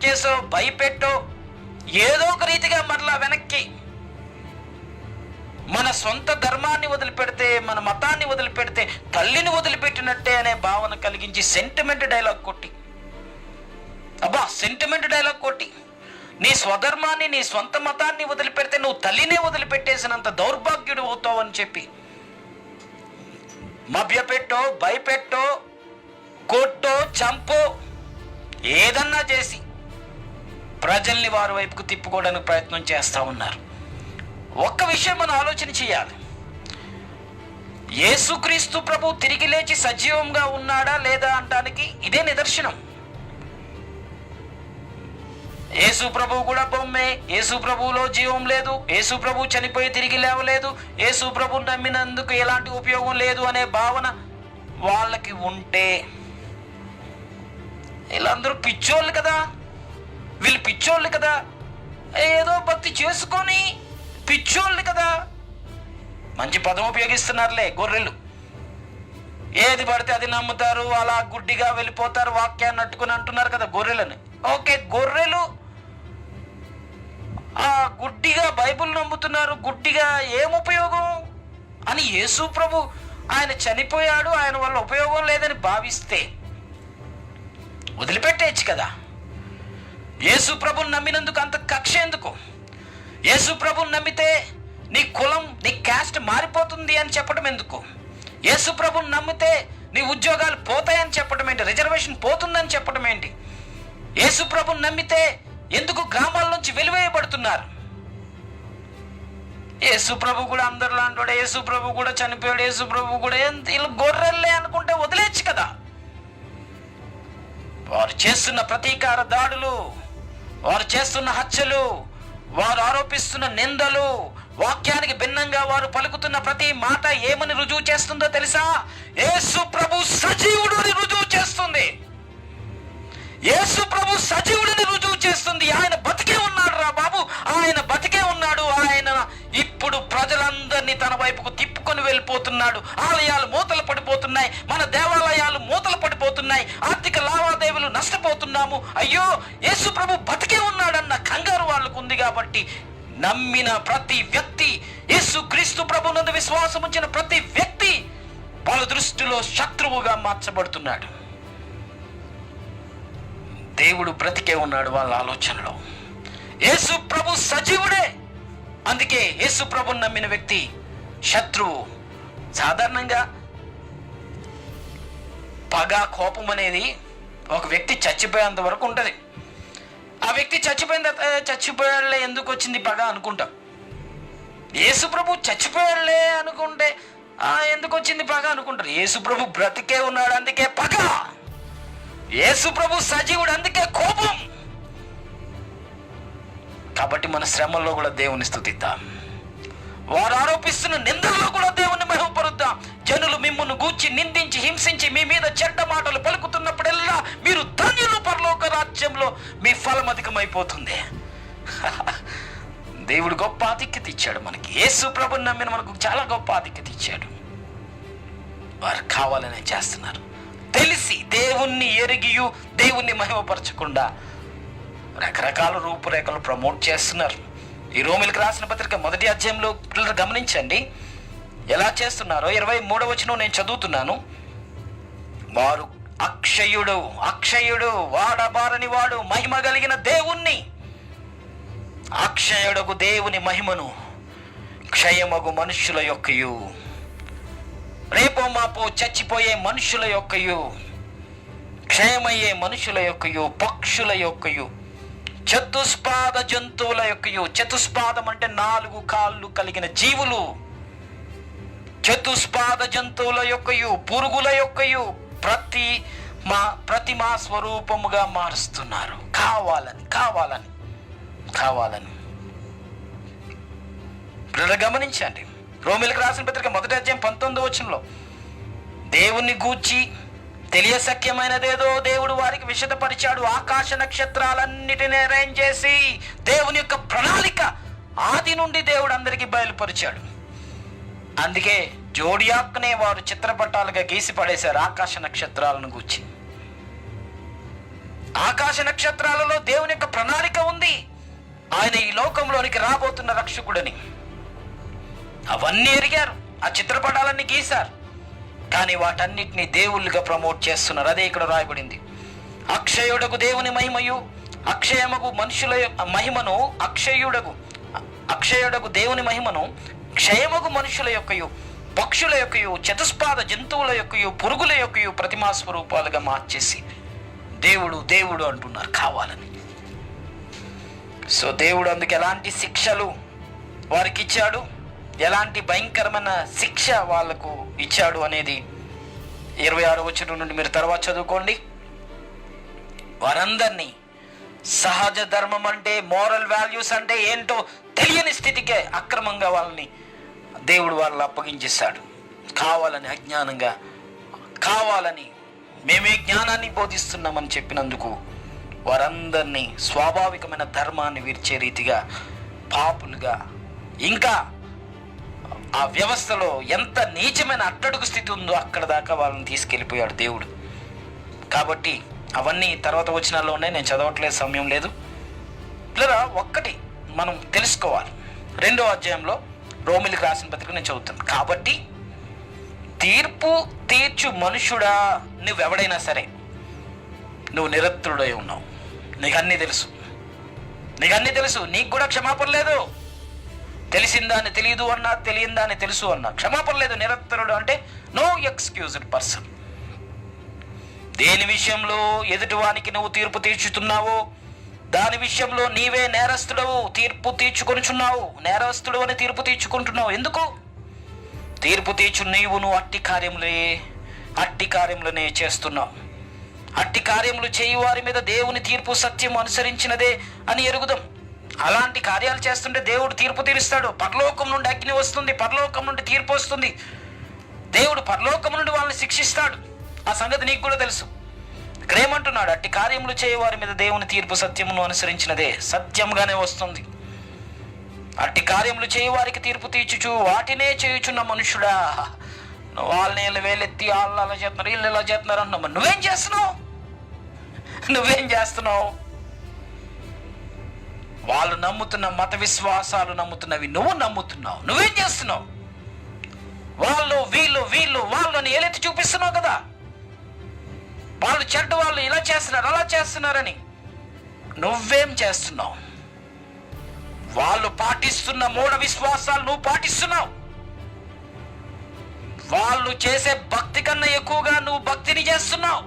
చేసో, భయపెట్టో, ఏదో ఒక రీతిగా మరలా వెనక్కి మన సొంత ధర్మాన్ని వదిలిపెడితే, మన మతాన్ని వదిలిపెడితే తల్లిని వదిలిపెట్టినట్టే అనే భావన కలిగించి సెంటిమెంట్ డైలాగ్ కొట్టి నీ స్వధర్మాన్ని, నీ సొంత మతాన్ని వదిలిపెడితే నువ్వు తల్లినే వదిలిపెట్టేసినంత దౌర్భాగ్యుడు అవుతావు అని చెప్పి మభ్యపెట్టో, భయపెట్టో, కొట్టో, చంపో, ఏదన్నా చేసి ప్రజల్ని వారి వైపుకు తిప్పుకోవడానికి ప్రయత్నం చేస్తూ ఉన్నారు. ఒక్క విషయం మనం ఆలోచన చేయాలి. యేసుక్రీస్తు ప్రభు తిరిగి లేచి సజీవంగా ఉన్నాడా లేదా అంటానికి ఇదే నిదర్శనం. యేసు ప్రభువు కూడా బొమ్మే. యేసు ప్రభువులో జీవం లేదు, యేసు ప్రభు చనిపోయి తిరిగి లేవలేదు, యేసు ప్రభు నమ్మినందుకు ఎలాంటి ఉపయోగం లేదు అనే భావన వాళ్ళకి ఉంటే, వీళ్ళందరూ పిచ్చోళ్ళు కదా, వీళ్ళు పిచ్చోళ్ళు కదా, ఏదో భక్తి చేసుకొని పిచ్చోళ్ళు కదా, మంచి పదం ఉపయోగిస్తున్నారులే, గొర్రెలు. ఏది పడితే అది నమ్ముతారు, అలా గుడ్డిగా వెళ్ళిపోతారు, వాక్యాన్ని అట్టుకుని అంటున్నారు కదా గొర్రెలని. ఓకే, గొర్రెలు గుడ్డిగా బైబిల్ నమ్ముతున్నారు, గుడ్డిగా ఏం ఉపయోగం అని యేసు ప్రభు ఆయన చనిపోయాడు, ఆయన వల్ల ఉపయోగం లేదని భావిస్తే వదిలిపెట్టేయచ్చు కదా. యేసు ప్రభుని నమ్మినందుకు అంత కక్ష ఎందుకు? యేసు ప్రభుని నమ్మితే నీ కులం, నీ క్యాస్ట్ మారిపోతుంది అని చెప్పడం ఎందుకు? యేసు ప్రభుని నమ్మితే నీ ఉద్యోగాలు పోతాయని చెప్పడం ఏంటి? రిజర్వేషన్ పోతుందని చెప్పడం ఏంటి? యేసు ప్రభుని నమ్మితే ఎందుకు గ్రామాల నుంచి వెలివేయబడుతున్నారు? యేసు ప్రభు కూడా అందరిలాంటి వాడు, యేసు ప్రభు కూడా చనిపోయాడు, యేసు ప్రభు కూడా వీళ్ళు గొర్రెల్లే అనుకుంటే వదిలేచ్చు కదా. వారు చేస్తున్న ప్రతీకార దాడులు, వారు చేస్తున్న హత్యలు, వారు ఆరోపిస్తున్న నిందలు, వాక్యానికి భిన్నంగా వారు పలుకుతున్న ప్రతి మాట ఏమని రుజువు చేస్తుందో తెలుసా? యేసు ప్రభు సజీవుడు అని రుజువు చేస్తుంది. యేసు ప్రభు సజీవుడిని రుజువు చేస్తుంది. ఆయన బతికే ఉన్నాడు రా బాబు, ఆయన బతికే ఉన్నాడు. ఆయన ఇప్పుడు ప్రజలందరినీ తన వైపుకు తిప్పుకొని వెళ్ళిపోతున్నాడు. ఆలయాలు మూతలు పడిపోతున్నాయి, మన దేవాలయాలు మూతలు పడిపోతున్నాయి, ఆర్థిక లావాదేవీలు నష్టపోతున్నాము. అయ్యో, యేసు ప్రభు బతికే ఉన్నాడన్న కంగారు వాళ్ళకు ఉంది. కాబట్టి నమ్మిన ప్రతి వ్యక్తి, యేసు క్రీస్తు ప్రభునందు విశ్వాసం ఉంచిన ప్రతి వ్యక్తి వాళ్ళ దృష్టిలో శత్రువుగా మార్చబడుతున్నాడు. దేవుడు బ్రతికే ఉన్నాడు వాళ్ళ ఆలోచనలో. యేసు ప్రభు సజీవుడే. అందుకే యేసు ప్రభుని నమ్మిన వ్యక్తి శత్రువు. సాధారణంగా పగ, కోపం అనేది ఒక వ్యక్తి చచ్చిపోయేంత వరకు ఉంటుంది. ఆ వ్యక్తి చచ్చిపోయాడులే, ఎందుకు వచ్చింది పగ అనుకుంటాం. యేసు ప్రభు చచ్చిపోయాడులే అనుకుంటే ఎందుకు వచ్చింది పగ అనుకుంటారు. యేసు ప్రభు బ్రతికే ఉన్నాడు, అందుకే పగ. యేసు ప్రభు సజీవుడు, అందుకే కోపం. కాబట్టి మన శ్రమల్లో కూడా దేవుని స్తుతిద్దాం, వారు ఆరోపిస్తున్న నిందల్లో కూడా దేవుని మహిమపరుద్దాం. జనులు మిమ్మును గూర్చి నిందించి హింసించి మీ మీద చెడ్డ మాటలు పలుకుతున్నప్పుడెల్లా మీరు ధన్యులు, పరలోక రాజ్యంలో మీ ఫలం అధికమైపోతుంది. దేవుడు గొప్ప ఆధిక్యత ఇచ్చాడు మనకి. యేసు ప్రభుని నమ్మిన మనకు చాలా గొప్ప ఆధిక్యత ఇచ్చాడు. వారు కావాలనే చేస్తున్నారు, తెలిసి దేవుణ్ణి ఎరిగియు దేవుణ్ణి మహిమపరచకుండా రకరకాల రూపురేఖలు ప్రమోట్ చేస్తున్నారు. ఈ రోమిలకు రాసిన పత్రిక 1వ అధ్యాయంలో పిల్లలు గమనించండి ఎలా చేస్తున్నారో. 23వ వచనం నేను చదువుతున్నాను. వారు అక్షయుడు వాడబారని వాడు మహిమ కలిగిన దేవుణ్ణి, అక్షయుడగు దేవుని మహిమను క్షయమగు మనుష్యుల యొక్కయు, రేపో మాపో చచ్చిపోయే మనుషుల యొక్కయు, క్షయమయ్యే మనుషుల యొక్కయు, పక్షుల యొక్కయు, చతుష్పాద జంతువుల యొక్కయు. చతుష్పాదం అంటే 4 కాళ్ళు కలిగిన జీవులు. చతుష్పాద జంతువుల యొక్కయు, పురుగుల యొక్కయు ప్రతిమా స్వరూపముగా మారుస్తున్నారు. కావాలని గమనించండి. రోమిలకు రాసిన పత్రిక 1వ అధ్యాయం 19వ వచనంలో దేవుణ్ణి గూర్చి తెలియశక్యమైనదేదో దేవుడు వారికి విశదపరిచాడు. ఆకాశ నక్షత్రాలన్నిటినీ అరేంజ్ చేసి దేవుని యొక్క ప్రణాళిక ఆది నుండి దేవుడు అందరికీ బయలుపరిచాడు. అందుకే జోడియాక్నే వారు చిత్రపటాలుగా గీసి పడేశారు ఆకాశ నక్షత్రాలను గూర్చి. ఆకాశ నక్షత్రాలలో దేవుని యొక్క ప్రణాళిక ఉంది. ఆయన ఈ లోకంలోనికి రాబోతున్న రక్షకుడని అవన్నీ ఎరిగారు. ఆ చిత్రపటాలన్నీ గీశారు. కానీ వాటన్నిటిని దేవుళ్ళుగా ప్రమోట్ చేస్తున్నారు. అదే ఇక్కడ రాయబడింది. అక్షయుడకు దేవుని మహిమయు, అక్షయమగు మనుషుల మహిమను, అక్షయుడకు దేవుని మహిమను క్షయమగు మనుషుల యొక్కయు, పక్షుల యొక్కయు, చతుష్పాద జంతువుల యొక్కయు, పురుగుల యొక్కయు ప్రతిమా స్వరూపాలుగా మార్చేసి దేవుడు అంటున్నారు కావాలని. సో దేవుడు అందుకు ఎలాంటి శిక్షలు వారికి ఇచ్చాడు, ఎలాంటి భయంకరమైన శిక్ష వాళ్లకు ఇచ్చాడు అనేది 26వ వచనం నుండి మీరు తర్వాత చదువుకోండి. వారందరినీ సహజ ధర్మం అంటే, మోరల్ వాల్యూస్ అంటే ఏంటో తెలియని స్థితికే అక్రమంగా వాళ్ళని దేవుడు వాళ్ళని అప్పగించేశాడు. కావాలని, అజ్ఞానంగా, కావాలని మేమే జ్ఞానాన్ని బోధిస్తున్నామని చెప్పినందుకు వారందరినీ స్వాభావికమైన ధర్మాన్ని విరిచే రీతిగా పాపులుగా, ఇంకా ఆ వ్యవస్థలో ఎంత నీచమైన అట్టడుగు స్థితి ఉందో అక్కడ దాకా వాళ్ళని తీసుకెళ్ళిపోయాడు దేవుడు. కాబట్టి అవన్నీ తర్వాత వచనాల్లోనే, నేను చదవట్లేదు, సమయం లేదు. లేదా ఒక్కటి మనం తెలుసుకోవాలి. 2వ అధ్యాయంలో రోమిలకు రాసిన పత్రిక నేను చదువుతాను. కాబట్టి తీర్పు తీర్చు మనుషుడా, నువ్వెవడైనా సరే, నువ్వు నిరత్తుడై ఉన్నావు, నీకు అన్నీ తెలుసు, నీకు కూడా క్షమాపణ లేదు. తెలిసిన దాన్ని తెలియదు అన్నా, తెలియని దాన్ని తెలుసు అన్నా, క్షమాపణ లేదు. నిరత్తరుడు అంటే నో ఎక్స్క్యూజ్డ్ పర్సన్. దేని విషయంలో ఎదుటివానికి నువ్వు తీర్పు తీర్చుతున్నావో దాని విషయంలో నీవే నేరస్తుడవు, తీర్పు తీర్చుకొనుచున్నావు. నేరస్తుడు అని తీర్పు తీర్చుకుంటున్నావు. ఎందుకు? తీర్పు తీర్చు నువ్వు అట్టి కార్యములనే చేస్తున్నావు. అట్టి కార్యములు చేయు వారి మీద దేవుని తీర్పు సత్యం అనుసరించినదే అని ఎరుగుదాం. అలాంటి కార్యాలు చేస్తుంటే దేవుడు తీర్పు తీరుస్తాడు. పరలోకం నుండి అగ్ని వస్తుంది, పరలోకం నుండి తీర్పు వస్తుంది. దేవుడు పరలోకం నుండి వాళ్ళని శిక్షిస్తాడు. ఆ సంగతి నీకు కూడా తెలుసు. ఇక్కడ ఏమంటున్నాడు? అట్టి కార్యములు చేయవారి మీద దేవుని తీర్పు సత్యమును అనుసరించినదే, సత్యంగానే వస్తుంది. అట్టి కార్యములు చేయవారికి తీర్పు తీర్చుచు వాటినే చేయుచున్న మనుషుడా, వాళ్ళని వేలెత్తి వాళ్ళు అలా చేస్తున్నారు, వీళ్ళు ఇలా చేస్తున్నారు అంటున్నావు. నువ్వేం చేస్తున్నావు? వాళ్ళు నమ్ముతున్న మత విశ్వాసాలు నమ్ముతున్నవి నువ్వు నమ్ముతున్నావు. నువ్వేం చేస్తున్నావు? వాళ్ళని ఏలెత్తి చూపిస్తున్నావు కదా. వాళ్ళు చెడ్డ, వాళ్ళు ఇలా చేస్తున్నారు, అలా చేస్తున్నారని. నువ్వేం చేస్తున్నావు? వాళ్ళు పాటిస్తున్న మూఢ విశ్వాసాలు నువ్వు పాటిస్తున్నావు. వాళ్ళు చేసే భక్తి కన్నా ఎక్కువగా నువ్వు భక్తిని చేస్తున్నావు.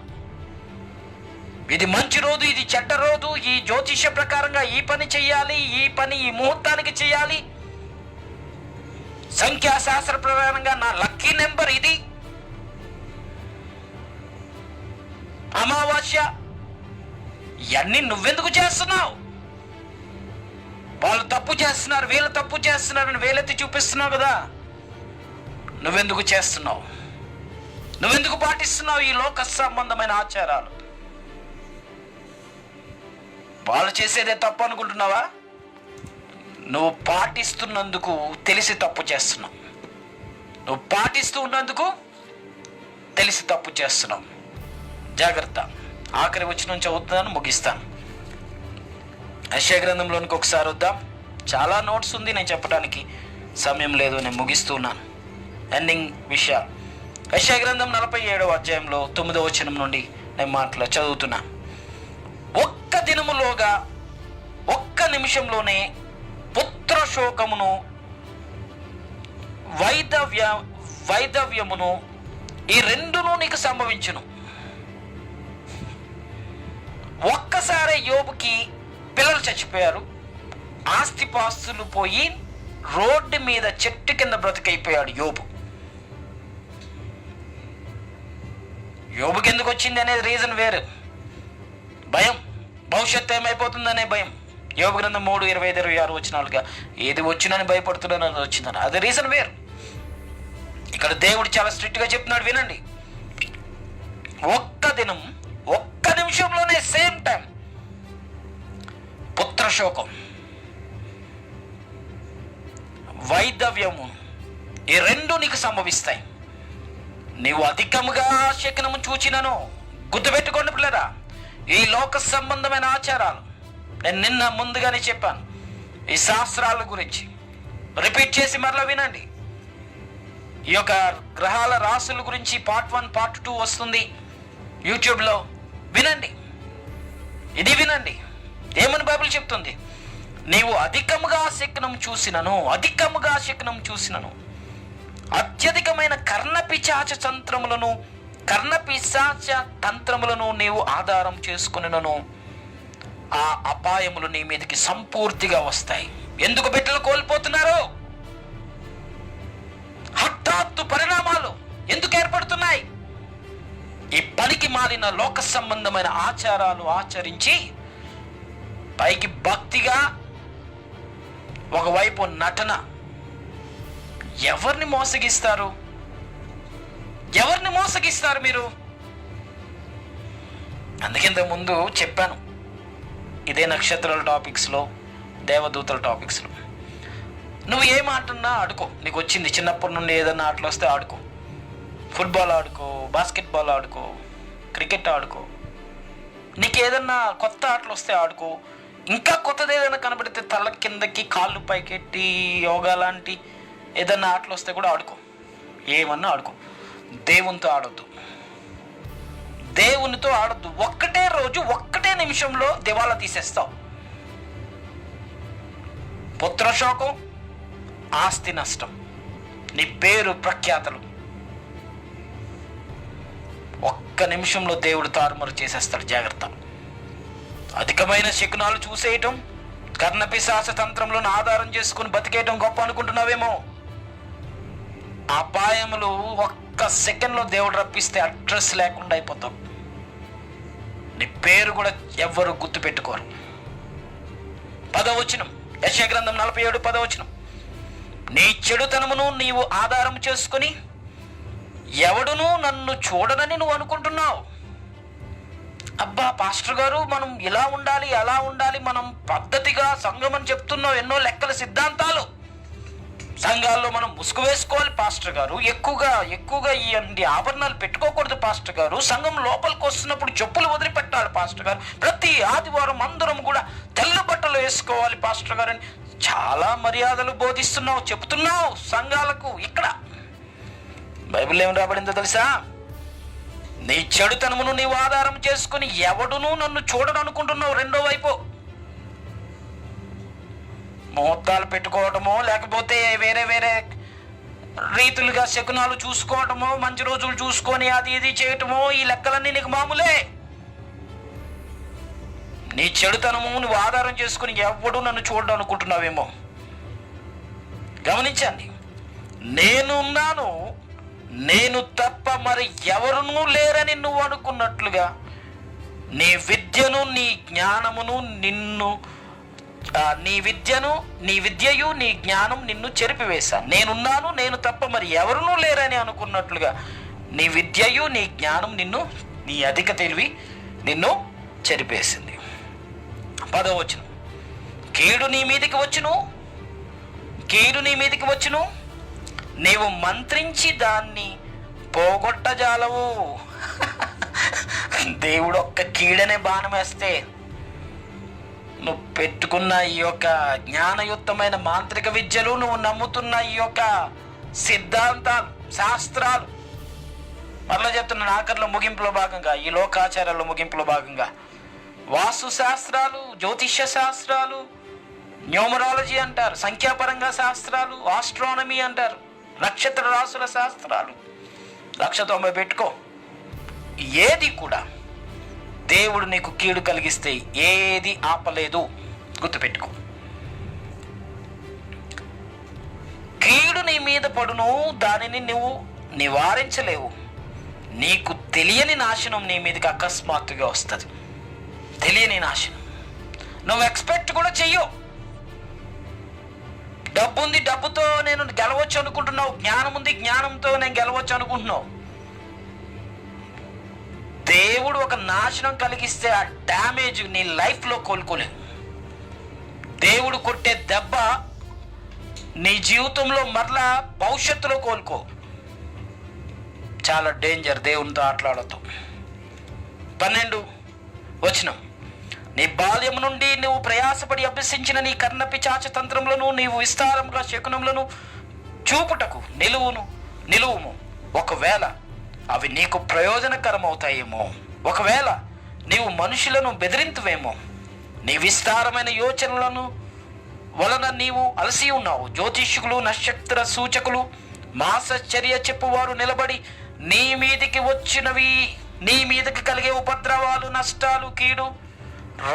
ఇది మంచి రోజు, ఇది చెడ్డ రోజు, ఈ జ్యోతిష్య ప్రకారంగా ఈ పని చెయ్యాలి, ఈ పని ఈ ముహూర్తానికి చెయ్యాలి, సంఖ్యాశాస్త్ర ప్రకారంగా నా లక్కీ నెంబర్ ఇది, అమావాస్య, ఇవన్నీ నువ్వెందుకు చేస్తున్నావు? వాళ్ళు తప్పు చేస్తున్నారు, వీళ్ళు తప్పు చేస్తున్నారని వేలెత్తి చూపిస్తున్నావు కదా. నువ్వెందుకు చేస్తున్నావు? నువ్వెందుకు పాటిస్తున్నావు ఈ లోక సంబంధమైన ఆచారాలు? వాళ్ళు చేసేదే తప్పు అనుకుంటున్నావా? నువ్వు పాటిస్తున్నందుకు తెలిసి తప్పు చేస్తున్నావు. నువ్వు పాటిస్తూ ఉన్నందుకు తెలిసి తప్పు చేస్తున్నావు. జాగ్రత్త. ఆఖరి వచనం చదువుతున్నాను, ముగిస్తాను. యెషయా గ్రంథంలోనికి ఒకసారి వద్దాం. చాలా నోట్స్ ఉంది, నేను చెప్పడానికి సమయం లేదు, నేను ముగిస్తున్నాను. ఎండింగ్ విషయాలు. యెషయా గ్రంథం 47వ అధ్యాయంలో 9వ వచనం నుండి నేను చదువుతున్నా. ఒక్క దినములోగా, ఒక్క నిమిషంలోనే పుత్ర శోకమును వైధవ్యమును ఈ రెండును నీకు సంభవించును. ఒక్కసారి యోబుకి పిల్లలు చచ్చిపోయారు, ఆస్తిపాస్తులు పోయి రోడ్డు మీద చెట్టు కింద బ్రతికైపోయాడు యోబు. యోబుకి ఎందుకు వచ్చింది అనేది రీజన్ వేరు. భయం, భవిష్యత్తు ఏమైపోతుందనే భయం. యోబు గ్రంథం 3:25-26 వచనాలుగా ఏది వచ్చినని భయపడుతున్నానని వచ్చిందని, అది రీజన్ వేరు. ఇక్కడ దేవుడు చాలా స్ట్రిక్ట్గా చెప్తున్నాడు, వినండి. ఒక్క దినం, ఒక్క నిమిషంలోనే సేమ్ టైం పుత్రశోకం, వైధవ్యము ఈ రెండు నీకు సంభవిస్తాయి. నీవు అధికముగా శకునము చూచినను. గుర్తుపెట్టుకోండి పిల్లరా, ఈ లోక సంబంధమైన ఆచారాలు నేను నిన్న ముందుగానే చెప్పాను. ఈ శాస్త్రాల గురించి రిపీట్ చేసి మరలా వినండి. ఈ యొక్క గ్రహాల రాశుల గురించి పార్ట్ 1, పార్ట్ 2 వస్తుంది యూట్యూబ్లో, వినండి. ఇది వినండి, ఏమని బైబిల్ చెప్తుంది. నీవు అధికముగా శకునం చూసినను, అధికముగా శకునం చూసినను, అత్యధికమైన కర్ణపిశాచ తంత్రములను నీవు ఆధారం చేసుకునినను ఆ అపాయములు నీ మీదకి సంపూర్తిగా వస్తాయి. ఎందుకు బిడ్డలు కోల్పోతున్నారు? హఠాత్తు పరిణామాలు ఎందుకు ఏర్పడుతున్నాయి? ఈ పనికి మాలిన లోక సంబంధమైన ఆచారాలు ఆచరించి పైకి భక్తిగా, ఒకవైపు నటన. ఎవరిని మోసగిస్తారు? ఎవరిని మోసగిస్తారు మీరు? అందుకే ఇంతకు ముందు చెప్పాను, ఇదే నక్షత్రాల టాపిక్స్లో, దేవదూతల టాపిక్స్లో, నువ్వు ఏం ఆటన్నా ఆడుకో. నీకు వచ్చింది చిన్నప్పటి నుండి ఏదన్నా ఆటలు వస్తే ఆడుకో. ఫుట్బాల్ ఆడుకో, బాస్కెట్బాల్ ఆడుకో, క్రికెట్ ఆడుకో, నీకు ఏదన్నా కొత్త ఆటలు వస్తే ఆడుకో. ఇంకా కొత్తది ఏదైనా కనబడితే తల కిందకి కాళ్ళు పైకెట్టి యోగా లాంటి ఏదన్నా ఆటలు వస్తే కూడా ఆడుకో. ఏమన్నా ఆడుకో. దేవునితో ఆడొద్దు, దేవునితో ఆడొద్దు. ఒక్కటే రోజు, ఒక్కటే నిమిషంలో దివాలా తీసేస్తావు. పుత్రశోకం, ఆస్తి నష్టం, నీ పేరు ప్రఖ్యాతలు ఒక్క నిమిషంలో దేవుడు తారుమారు చేసేస్తాడు. జాగ్రత్త. అధికమైన శకునాలు చూసేయటం, కర్ణపిశాచ తంత్రములను ఆధారం చేసుకుని బతికేయటం గొప్ప అనుకుంటున్నావేమో. అపాయములు ఒక్క సెకండ్లో దేవుడు రప్పిస్తే అడ్రస్ లేకుండా అయిపోతావు. నీ పేరు కూడా ఎవ్వరు గుర్తు పెట్టుకోరు. 10వ వచనం, యెషయా గ్రంథం 47:10వ వచనం. నీ చెడుతనమును నీవు ఆధారం చేసుకుని ఎవడునూ నన్ను చూడనని నువ్వు అనుకుంటున్నావు. అబ్బా పాస్టర్ గారు, మనం ఇలా ఉండాలి, అలా ఉండాలి, మనం పద్ధతిగా సంఘం అని చెప్తున్నావు, ఎన్నో లెక్కల సిద్ధాంతాలు. సంఘాల్లో మనం ముసుగు వేసుకోవాలి పాస్టర్ గారు, ఎక్కువగా ఈ ఆభరణాలు పెట్టుకోకూడదు పాస్టర్ గారు, సంఘం లోపలికి వస్తున్నప్పుడు చెప్పులు వదిలిపెట్టాలి పాస్టర్ గారు, ప్రతి ఆదివారం అందరం కూడా తెల్ల బట్టలు వేసుకోవాలి పాస్టర్ గారు అని చాలా మర్యాదలు బోధిస్తున్నావు, చెప్తున్నావు సంఘాలకు. ఇక్కడ బైబిల్ ఏం రాబడిందో తెలుసా? నీ చెడుతనమును నీవు ఆధారం చేసుకుని ఎవడునూ నన్ను చూడను అనుకుంటున్నావు. రెండో వైపు ముహూర్తాలు పెట్టుకోవటమో, లేకపోతే వేరే రీతులుగా శకునాలు చూసుకోవటమో, మంచి రోజులు చూసుకొని అది ఇది చేయటమో, ఈ లెక్కలన్నీ నీకు మామూలే. నీ చెడుతనము నువ్వు ఆధారం చేసుకుని ఎవడు నన్ను చూడడం అనుకుంటున్నావేమో. గమనించండి, నేనున్నాను, నేను తప్ప మరి ఎవరునూ లేరని నువ్వు అనుకున్నట్లుగా నీ విద్యను, నీ జ్ఞానమును నీ విద్యయు నీ జ్ఞానం నిన్ను చెరిపివేశాను. నేనున్నాను, నేను తప్ప మరి ఎవరునూ లేరని అనుకున్నట్లుగా నీ విద్యయు నీ జ్ఞానం నీ అధిక తెలివి నిన్ను చెరిపేసింది. 10వ వచనం, కీడు నీ మీదికి వచ్చును, నీవు మంత్రించి దాన్ని పోగొట్టజాలవు. దేవుడు ఒక్క కీడనే బాణం వేస్తే నువ్వు పెట్టుకున్న ఈ యొక్క జ్ఞానయుక్తమైన మాంత్రిక విద్యలు, నువ్వు నమ్ముతున్న ఈ యొక్క సిద్ధాంతాలు, శాస్త్రాలు, మరలా చెప్తున్న ఆఖరిలో ముగింపులో భాగంగా, ఈ లోకాచారాల్లో ముగింపులో భాగంగా వాస్తు శాస్త్రాలు, జ్యోతిష్య శాస్త్రాలు, న్యూమరాలజీ అంటారు, సంఖ్యాపరంగా శాస్త్రాలు, ఆస్ట్రానమీ అంటారు, నక్షత్ర రాసుల శాస్త్రాలు, 190 పెట్టుకో. ఏది కూడా దేవుడు నీకు కీడు కలిగిస్తే ఏది ఆపలేదు, గుర్తుపెట్టుకో. కీడు నీ మీద పడును, దానిని నువ్వు నివారించలేవు. నీకు తెలియని నాశనం నీ మీదకి అకస్మాత్తుగా వస్తుంది. తెలియని నాశనం నువ్వు ఎక్స్పెక్ట్ కూడా చెయ్యవు. డబ్బు ఉంది, డబ్బుతో నేను గెలవచ్చు అనుకుంటున్నావు. జ్ఞానం ఉంది, జ్ఞానంతో నేను గెలవచ్చు అనుకుంటున్నావు. దేవుడు ఒక నాశనం కలిగిస్తే ఆ డ్యామేజ్ నీ లైఫ్లో కోలుకోలేవు. దేవుడు కొట్టే దెబ్బ నీ జీవితంలో మరలా భవిష్యత్తులో కోలుకో. చాలా డేంజర్ దేవునితో ఆటలాడతావు. 12 వచనం, నీ బాల్యం నుండి నువ్వు ప్రయాసపడి అభ్యసించిన నీ కర్ణపిశాచ తంత్రములను, నీవు విస్తారముగా శకునములను చూపుటకు నిలువుము. ఒకవేళ అవి నీకు ప్రయోజనకరమవుతాయేమో, ఒకవేళ నీవు మనుషులను బెదిరింతువేమో. నీ విస్తారమైన యోచనలను వలన నీవు అలసి ఉన్నావు. జ్యోతిష్కులు, నక్షత్ర సూచకులు, మాసచర్య చెప్పువారు నిలబడి నీ మీదకి కలిగే ఉపద్రవాలు, నష్టాలు, కీడు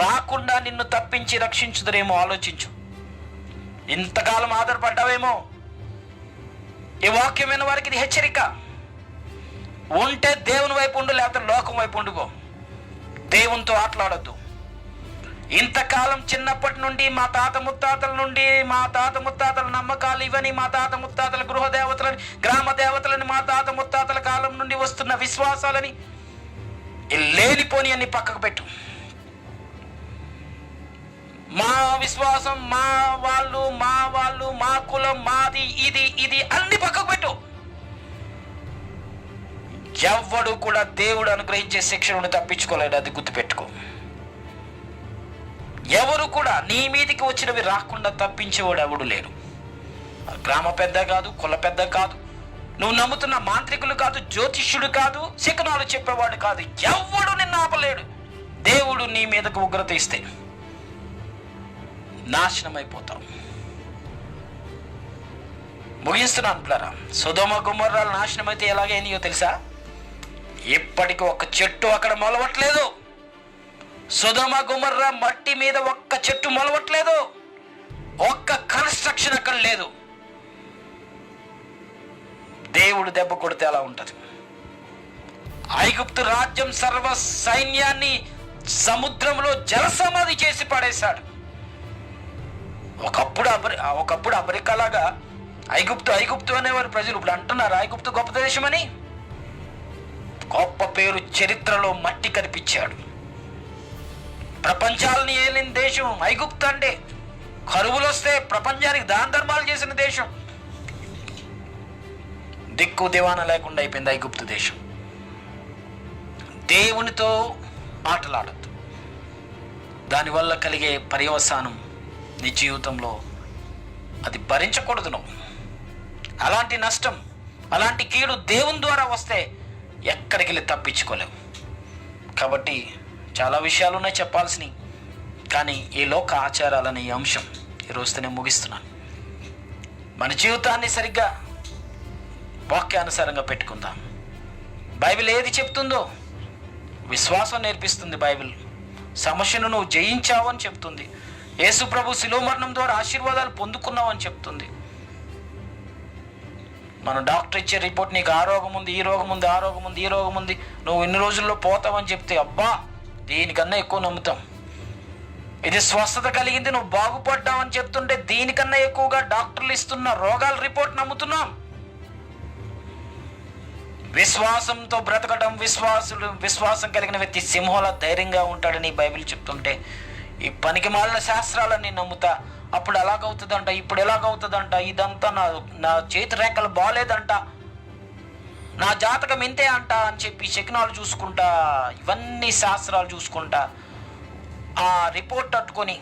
రాకుండా నిన్ను తప్పించి రక్షించుదురేమో. ఆలోచించు. ఇంతకాలం ఆధారపడ్డావేమో. ఈ వాక్యమైన వారికి ఇది హెచ్చరిక. ఉంటే దేవుని వైపు ఉండు, లేకపోతే లోకం వైపు ఉండుకో. దేవునితో ఆటలాడొద్దు. ఇంతకాలం చిన్నప్పటి నుండి మా తాత ముత్తాతల నమ్మకాలు ఇవని, మా తాత ముత్తాతల గృహ దేవతలని, గ్రామ దేవతలని, మా తాత ముత్తాతల కాలం నుండి వస్తున్న విశ్వాసాలని లేనిపోని అన్ని పక్కకు పెట్టు. మా విశ్వాసం, మా వాళ్ళు, మా కులం, మాది, ఇది అన్ని పక్కకు పెట్టు. ఎవ్వడు కూడా దేవుడు అనుగ్రహించే శిక్ష నుండి తప్పించుకోలేడు, అది గుర్తుపెట్టుకో. ఎవరు కూడా నీ మీదికి వచ్చినవి రాకుండా తప్పించేవాడు ఎవడు లేడు. గ్రామ పెద్ద కాదు, కుల పెద్ద కాదు, నువ్వు నమ్ముతున్న మాంత్రికులు కాదు, జ్యోతిష్యుడు కాదు, శకునాలు చెప్పేవాడు కాదు, ఎవడు నిన్ను ఆపలేడు. దేవుడు నీ మీదకు ఉగ్రత ఇస్తే నాశనం అయిపోతావు. ముగిస్తున్నాను పిల్లరా. సొదొమ గొమొర్రాలు నాశనం అయితే ఎలాగైనాయో తెలుసా? ఇప్పటికి ఒక చెట్టు అక్కడ మొలవట్లేదు. సొదొమ గొమొర్రా మట్టి మీద ఒక్క చెట్టు మొలవట్లేదు. ఒక్క కన్స్ట్రక్షన్ అక్కడ లేదు. దేవుడు దెబ్బ కొడితే అలా ఉంటుంది. ఐగుప్తు రాజ్యం సర్వ సైన్యాన్ని సముద్రంలో జలసమాధి చేసి పడేశాడు. ఒకప్పుడు అమెరికాలాగా ఐగుప్తు అనేవారు ప్రజలు. ఇప్పుడు అంటున్నారు ఐగుప్తు గొప్ప దేశం అని. గొప్ప పేరు చరిత్రలో మట్టి కనిపించాడు. ప్రపంచాలని ఏలిన దేశం ఐగుప్తు. అంటే కరువులు వస్తే ప్రపంచానికి దాన ధర్మాలు చేసిన దేశం. దిక్కు దివాన లేకుండా అయిపోయింది ఐగుప్తు దేశం. దేవునితో ఆటలాడద్దు. దానివల్ల కలిగే పర్యవసానం నీ జీవితంలో అది భరించకూడదు. నువ్వు అలాంటి నష్టం, అలాంటి కీడు దేవుని ద్వారా వస్తే ఎక్కడికి వెళ్ళి తప్పించుకోలేవు. కాబట్టి చాలా విషయాలు ఉన్నాయి చెప్పాల్సినవి, కానీ ఈ లోక ఆచారాలనే ఈ అంశం ఈరోజుతో నేను ముగిస్తున్నాను. మన జీవితాన్ని సరిగ్గా వాక్యానుసారంగా పెట్టుకుందాం. బైబిల్ ఏది చెప్తుందో విశ్వాసం నేర్పిస్తుంది. బైబిల్ సమస్యను నువ్వు జయించావు అని చెప్తుంది. యేసు ప్రభు శిలువ మరణం ద్వారా ఆశీర్వాదాలు పొందుకున్నావు అని చెప్తుంది. మన డాక్టర్ ఇచ్చే రిపోర్ట్ నీకు ఆ రోగం ఉంది, ఈ రోగం ఉంది, ఆ రోగం ఉంది, ఈ రోగం ఉంది, నువ్వు ఇన్ని రోజుల్లో పోతావని చెప్తే అబ్బా దీనికన్నా ఎక్కువ నమ్ముతాం. ఇది స్వస్థత కలిగింది, నువ్వు బాగుపడ్డావని చెప్తుంటే దీనికన్నా ఎక్కువగా డాక్టర్లు ఇస్తున్న రోగాల రిపోర్ట్ నమ్ముతున్నాం. విశ్వాసంతో బ్రతకడం, విశ్వాసం కలిగిన వ్యక్తి సింహంలా ధైర్యంగా ఉంటాడని బైబిల్ చెప్తుంటే ఈ పనికి మాలిన శాస్త్రాలన్నీ నమ్ముతా. అప్పుడు ఎలాగవుతుందంట, ఇప్పుడు ఎలాగవుతుందంట, ఇదంతా నా చేతి రేఖలు బాగాలేదంట, నా జాతకం ఇంతే అంట అని చెప్పి శకునాలు చూసుకుంటా, ఇవన్నీ శాస్త్రాలు చూసుకుంటా ఆ రిపోర్ట్ అట్టుకొని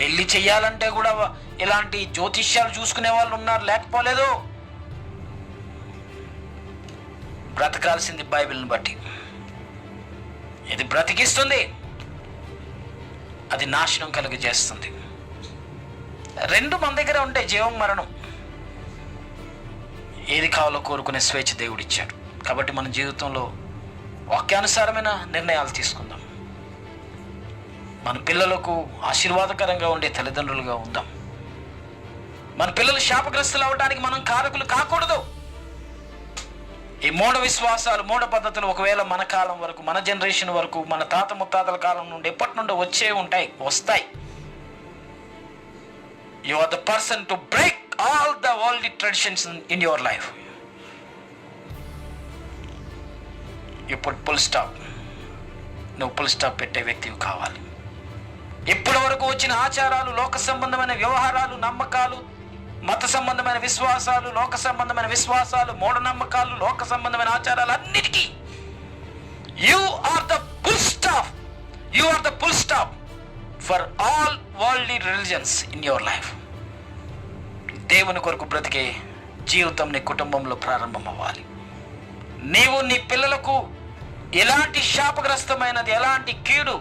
పెళ్లి చెయ్యాలంటే కూడా ఇలాంటి జ్యోతిష్యాలు చూసుకునే వాళ్ళు ఉన్నారు, లేకపోలేదు. బ్రతకాల్సింది బైబిల్ని బట్టి. ఇది బ్రతికిస్తుంది, అది నాశనం కలిగజేస్తుంది. రెండు మన దగ్గర ఉంటాయి, జీవం మరణం. ఏది కావాలో కోరుకునే స్వేచ్ఛ దేవుడిచ్చాడు. కాబట్టి మన జీవితంలో వాక్యానుసారమైన నిర్ణయాలు తీసుకుందాం. మన పిల్లలకు ఆశీర్వాదకరంగా ఉండే తల్లిదండ్రులుగా ఉందాం. మన పిల్లలు శాపగ్రస్తులు అవడానికి మనం కారకులు కాకూడదు. ఈ మూఢ విశ్వాసాలు, మూఢ పద్ధతులు ఒకవేళ మన కాలం వరకు, మన జనరేషన్ వరకు, మన తాత ముత్తాతల కాలం నుండి ఎప్పటి నుండి వస్తాయి. You are the person to break all the worldly traditions in your life. You put full stop. నువ్వు full stop పెట్టే వ్యక్తివి కావాలి. ఇప్పటి వరకు వచ్చిన ఆచారాలు, లోక సంబంధమైన వ్యవహారాలు, నమ్మకాలు, మత సంబంధమైన విశ్వాసాలు, లోక సంబంధమైన విశ్వాసాలు, మూఢనమ్మకాలు, లోక సంబంధమైన ఆచారాలు అన్నిటికీ you are the full stop. You are the full stop for all worldly religions in your life. దేవుని కొరకు బ్రతికే జీవితం నీ కుటుంబంలో ప్రారంభం అవ్వాలి. నీవు నీ పిల్లలకు ఎలాంటి శాపగ్రస్తమైనది, ఎలాంటి కీడు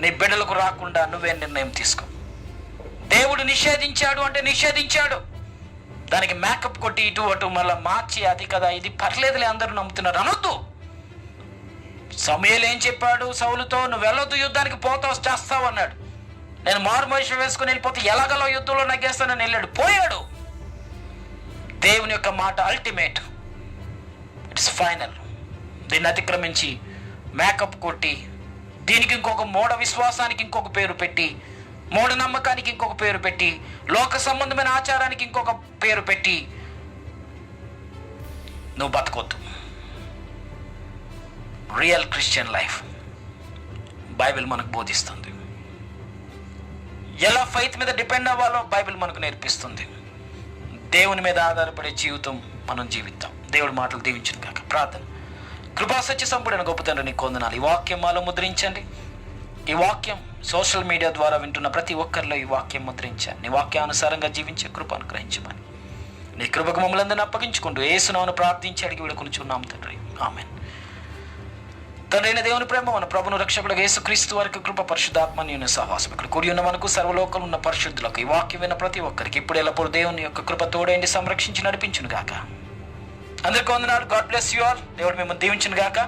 నీ బిడ్డలకు రాకుండా నువ్వే నిర్ణయం తీసుకో. దేవుడు నిషేధించాడు అంటే నిషేధించాడు. దానికి మేకప్ కొట్టి ఇటు అటు మళ్ళీ మార్చి అది కదా ఇది పర్లేదులే అందరూ నమ్ముతున్నారు అనొద్దు. సమూయేలు ఏం చెప్పాడు సౌలుతో? నువ్వు వెళ్ళొద్దు, యుద్ధానికి పోతావు, చేస్తావు అన్నాడు. నేను మారుమోషం వేసుకుని వెళ్ళిపోతే ఎలాగలో యుద్ధంలో నగ్గేస్తానని వెళ్ళాడు, పోయాడు. దేవుని యొక్క మాట అల్టిమేట్, ఇట్స్ ఫైనల్. దీన్ని అతిక్రమించి మేకప్ కొట్టి దీనికి ఇంకొక మూఢ విశ్వాసానికి ఇంకొక పేరు పెట్టి, మూఢ నమ్మకానికి ఇంకొక పేరు పెట్టి, లోక సంబంధమైన ఆచారానికి ఇంకొక పేరు పెట్టి నువ్వు బతకొద్దు. రియల్ క్రిస్టియన్ లైఫ్ బైబిల్ మనకు బోధిస్తుంది. ఎలా ఫెయిత్ మీద డిపెండ్ అవ్వాలో బైబిల్ మనకు నేర్పిస్తుంది. దేవుని మీద ఆధారపడే జీవితం మనం జీవిద్దాం. దేవుడి మాటలు దీవించును కాక. ప్రార్థన. కృపా సత్య సంపూర్ణ గొప్ప తండ్రి నీకు వందనాలు. ఈ వాక్యం మాలో ముద్రించండి. ఈ వాక్యం సోషల్ మీడియా ద్వారా వింటున్న ప్రతి ఒక్కరిలో ఈ వాక్యం ముద్రించండి. నీ వాక్యానుసారంగా జీవించే కృప అనుగ్రహించమని నీ కృపకు మమ్మల్ని అందరినీ అప్పగించుకుంటూ యేసునామమున ప్రార్థించి అడిగి వేడుకొనుచున్నాం తండ్రి, ఆమేన్. తండ్రి అయిన దేవుని ప్రేమ, మన ప్రభువును రక్షకుడు యేసుక్రీస్తు వారికి కృప, పరిశుద్ధాత్మ అన్యోన్య సహవాసం ఇక్కడ కూడి ఉన్న మనకు సర్వలోకంలో ఉన్న పరిశుద్ధులకు ఈ వాక్యం విన్న ప్రతి ఒక్కరికి ఇప్పుడు ఎల్లప్పుడు దేవుని యొక్క కృప తోడైండి సంరక్షించి నడిపించును గాక. అందరికీ వందనాలు. God bless you all. దేవుడు మిమ్మల్ని దీవించును గాక.